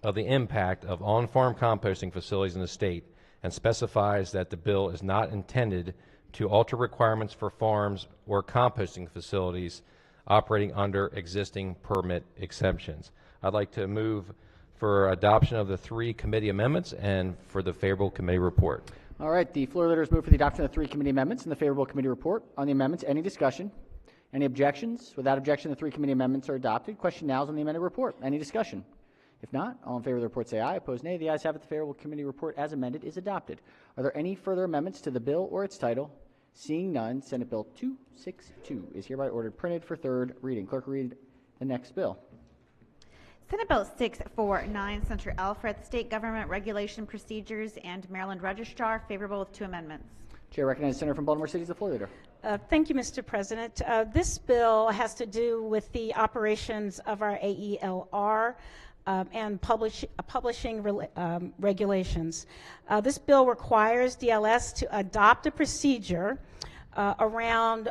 Speaker 12: of the impact of on-farm composting facilities in the state, and specifies that the bill is not intended to alter requirements for farms or composting facilities operating under existing permit exemptions. I'd like to move for adoption of the three committee amendments and for the favorable committee report.
Speaker 1: All right, the floor leaders move for the adoption of the three committee amendments and the favorable committee report. On the amendments, any discussion? Any objections? Without objection, the three committee amendments are adopted. Question now is on the amended report. Any discussion? If not, all in favor of the report say aye. Opposed, nay. The ayes have it. The favorable committee report as amended is adopted. Are there any further amendments to the bill or its title? Seeing none, Senate Bill 262 is hereby ordered printed for third reading. Clerk will read the next bill.
Speaker 2: Senate Bill 649, Senator Alfred, State Government Regulation Procedures and Maryland Registrar, favorable with two amendments.
Speaker 1: Chair recognizes Senator from Baltimore City as the floor leader.
Speaker 17: Thank you, Mr. President. This bill has to do with the operations of our AELR and publishing regulations. This bill requires DLS to adopt a procedure around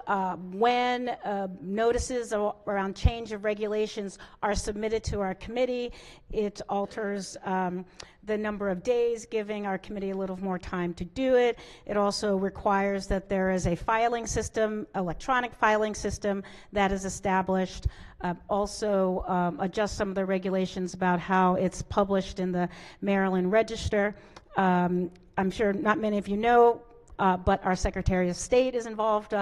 Speaker 17: when notices around change of regulations are submitted to our committee. It alters the number of days, giving our committee a little more time to do it. It also requires that there is a filing system, electronic filing system that is established. Also adjust some of the regulations about how it's published in the Maryland Register. I'm sure not many of you know, but our Secretary of State is involved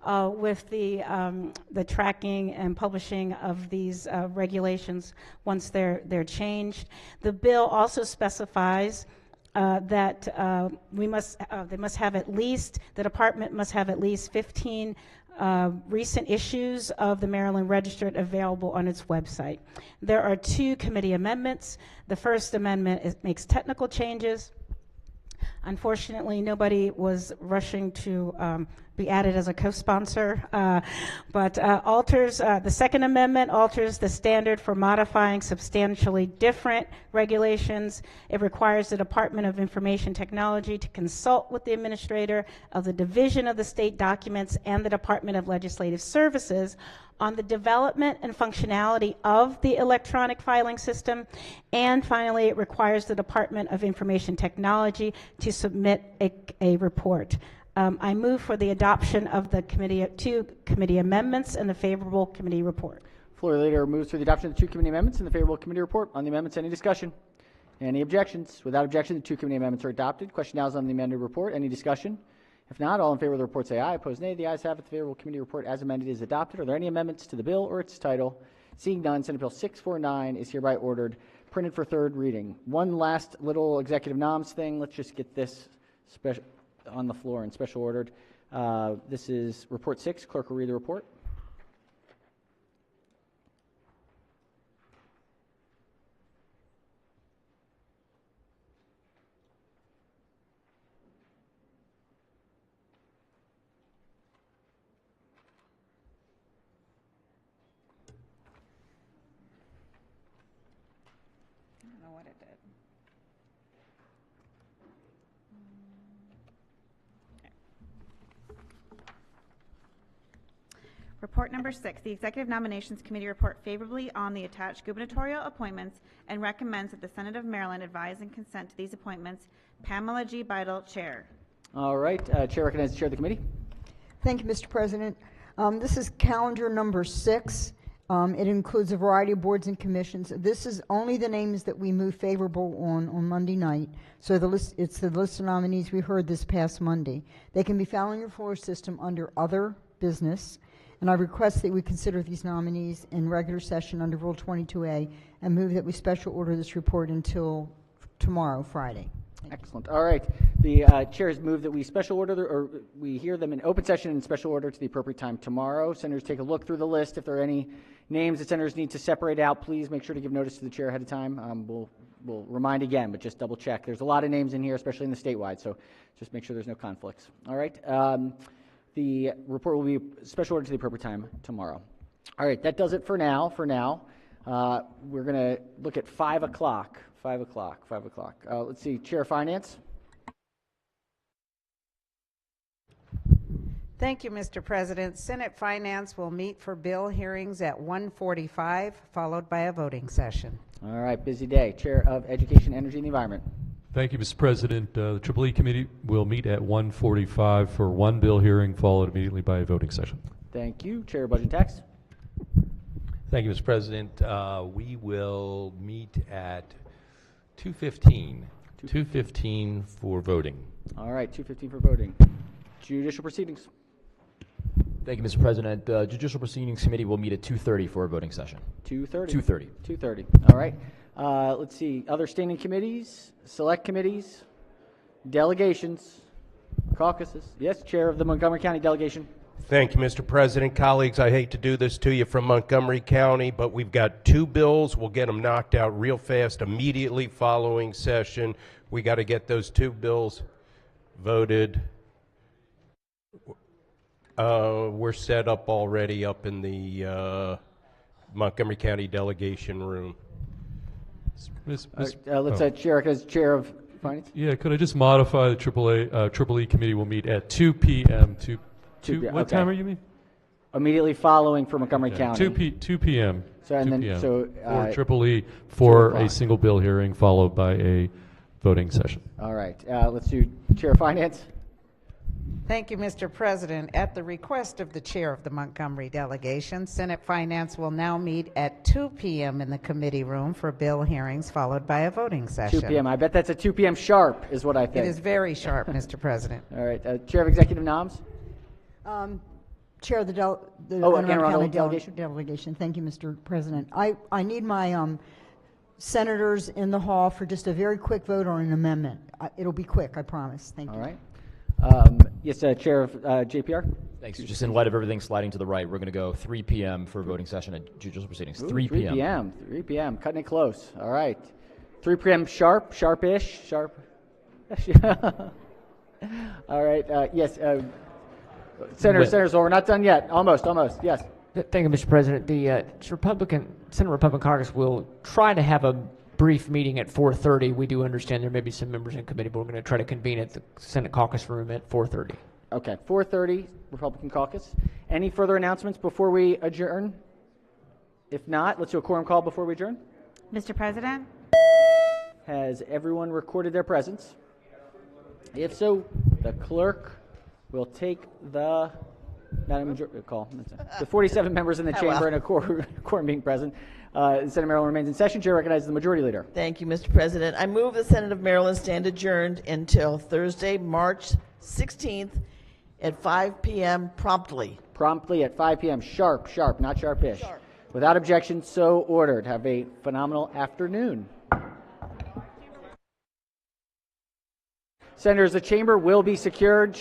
Speaker 17: with the tracking and publishing of these regulations once they're changed. The bill also specifies that they must have at least, the department must have at least 15 recent issues of the Maryland Register available on its website. There are two committee amendments. The first amendment makes technical changes. Unfortunately, nobody was rushing to be added as a co-sponsor, but the Second Amendment alters the standard for modifying substantially different regulations. It requires the Department of Information Technology to consult with the administrator of the Division of the State Documents and the Department of Legislative Services on the development and functionality of the electronic filing system. And finally, it requires the Department of Information Technology to submit a report. I move for the adoption of the two committee amendments and the favorable committee report.
Speaker 1: Floor leader moves for the adoption of the two committee amendments and the favorable committee report. On the amendments, any discussion? Any objections? Without objection, the two committee amendments are adopted. Question now is on the amended report. Any discussion? If not, all in favor of the report say aye. Opposed, nay. The ayes have it. The favorable committee report as amended is adopted. Are there any amendments to the bill or its title? Seeing none, Senate Bill 649 is hereby ordered printed for third reading. One last little executive noms thing. Let's just get this on the floor in special ordered. This is Report 6. Clerk will read the report.
Speaker 2: Report number 6, the Executive Nominations Committee report favorably on the attached gubernatorial appointments and recommends that the Senate of Maryland advise and consent to these appointments. Pamela G. Beidel, Chair.
Speaker 1: All right. Chair recognizes the Chair of the Committee.
Speaker 19: Thank you, Mr. President. This is calendar number 6, It includes a variety of boards and commissions. This is only the names that we move favorable on Monday night. So it's the list of nominees we heard this past Monday. They can be found on your floor system under other business. And I request that we consider these nominees in regular session under Rule 22A and move that we special order this report until tomorrow, Friday.
Speaker 1: Excellent. All right. The chair has moved that we special order, or we hear them in open session in special order to the appropriate time tomorrow. Senators, take a look through the list. If there are any names that senators need to separate out, please make sure to give notice to the chair ahead of time. We'll remind again, but just double check. There's a lot of names in here, especially in the statewide, so just make sure there's no conflicts. All right. The report will be special order to the appropriate time tomorrow. All right. That does it for now. We're going to look at 5 o'clock. 5 o'clock. Let's see. Chair of Finance.
Speaker 9: Thank you, Mr. President. Senate Finance will meet for bill hearings at 1:45, followed by a voting session.
Speaker 1: All right. Busy day. Chair of Education, Energy, and the Environment.
Speaker 3: Thank you, Mr. President. The EEE Committee will meet at 1:45 for one bill hearing, followed immediately by a voting session.
Speaker 1: Thank you. Chair of Budget and Tax.
Speaker 12: Thank you, Mr. President. We will meet at 2:15. 2:15 for voting.
Speaker 1: All right. 2:15 for voting. Judicial Proceedings.
Speaker 11: Thank you, Mr. President. The Judicial Proceedings Committee will meet at 2:30 for a voting session.
Speaker 1: 2:30.
Speaker 11: 2:30.
Speaker 1: 2:30. All right. Let's see. Other standing committees, select committees, delegations, caucuses. Yes, Chair of the Montgomery County Delegation.
Speaker 13: Thank you, Mr. President. Colleagues, I hate to do this to you from Montgomery County, but we've got 2 bills. We'll get them knocked out real fast immediately following session. We got to get those 2 bills voted. We're set up already up in the Montgomery County Delegation room.
Speaker 1: Let's Chair, as Chair of Finance.
Speaker 3: Yeah, could I just modify the EEE Committee will meet at 2 p.m. What time are you mean?
Speaker 1: Immediately following for Montgomery County.
Speaker 3: 2 p.m.
Speaker 1: So and
Speaker 3: 2
Speaker 1: then
Speaker 3: p.m.
Speaker 1: so
Speaker 3: for EEE for a single bill hearing followed by a voting session.
Speaker 1: All right. Let's do Chair of Finance.
Speaker 9: Thank you, Mr. President. At the request of the chair of the Montgomery delegation, Senate Finance will now meet at 2 p.m. in the committee room for bill hearings, followed by a voting session.
Speaker 1: 2 p.m. I bet that's at 2 p.m. sharp, is what I think.
Speaker 9: It is very sharp, Mr. President.
Speaker 1: All right. Chair of Executive Noms.
Speaker 19: Chair of the
Speaker 1: Anne Arundel
Speaker 19: delegation. Thank you, Mr. President. I need my senators in the hall for just a very quick vote on an amendment. It'll be quick, I promise. Thank you.
Speaker 1: All right. Yes, Chair of JPR.
Speaker 11: Thanks. Just in light of everything sliding to the right, we're going to go 3 p.m. for voting session at Judicial Proceedings.
Speaker 1: Ooh,
Speaker 11: 3 p.m.
Speaker 1: 3 p.m. Cutting it close. All right. 3 p.m. sharp-ish. All right. Yes. Senators, we're not done yet. Almost. Yes.
Speaker 15: Thank you, Mr. President. The Senate Republican Caucus will try to have a brief meeting at 4:30. We do understand there may be some members in committee, but we're going to try to convene at the Senate Caucus room at 4:30.
Speaker 1: Okay, 4:30, Republican Caucus. Any further announcements before we adjourn? If not, let's do a quorum call before we adjourn.
Speaker 2: Mr. President?
Speaker 1: Has everyone recorded their presence? If so, the clerk will take the call. The 47 members in the chamber and a quorum being present. The Senate of Maryland remains in session. Chair recognizes the majority leader.
Speaker 22: Thank you, Mr. President. I move the Senate of Maryland stand adjourned until Thursday, March 16th at 5 p.m. promptly.
Speaker 1: Promptly at 5 p.m. Sharp, not sharpish. Sharp. Without objection, so ordered. Have a phenomenal afternoon. Senators, the chamber will be secured.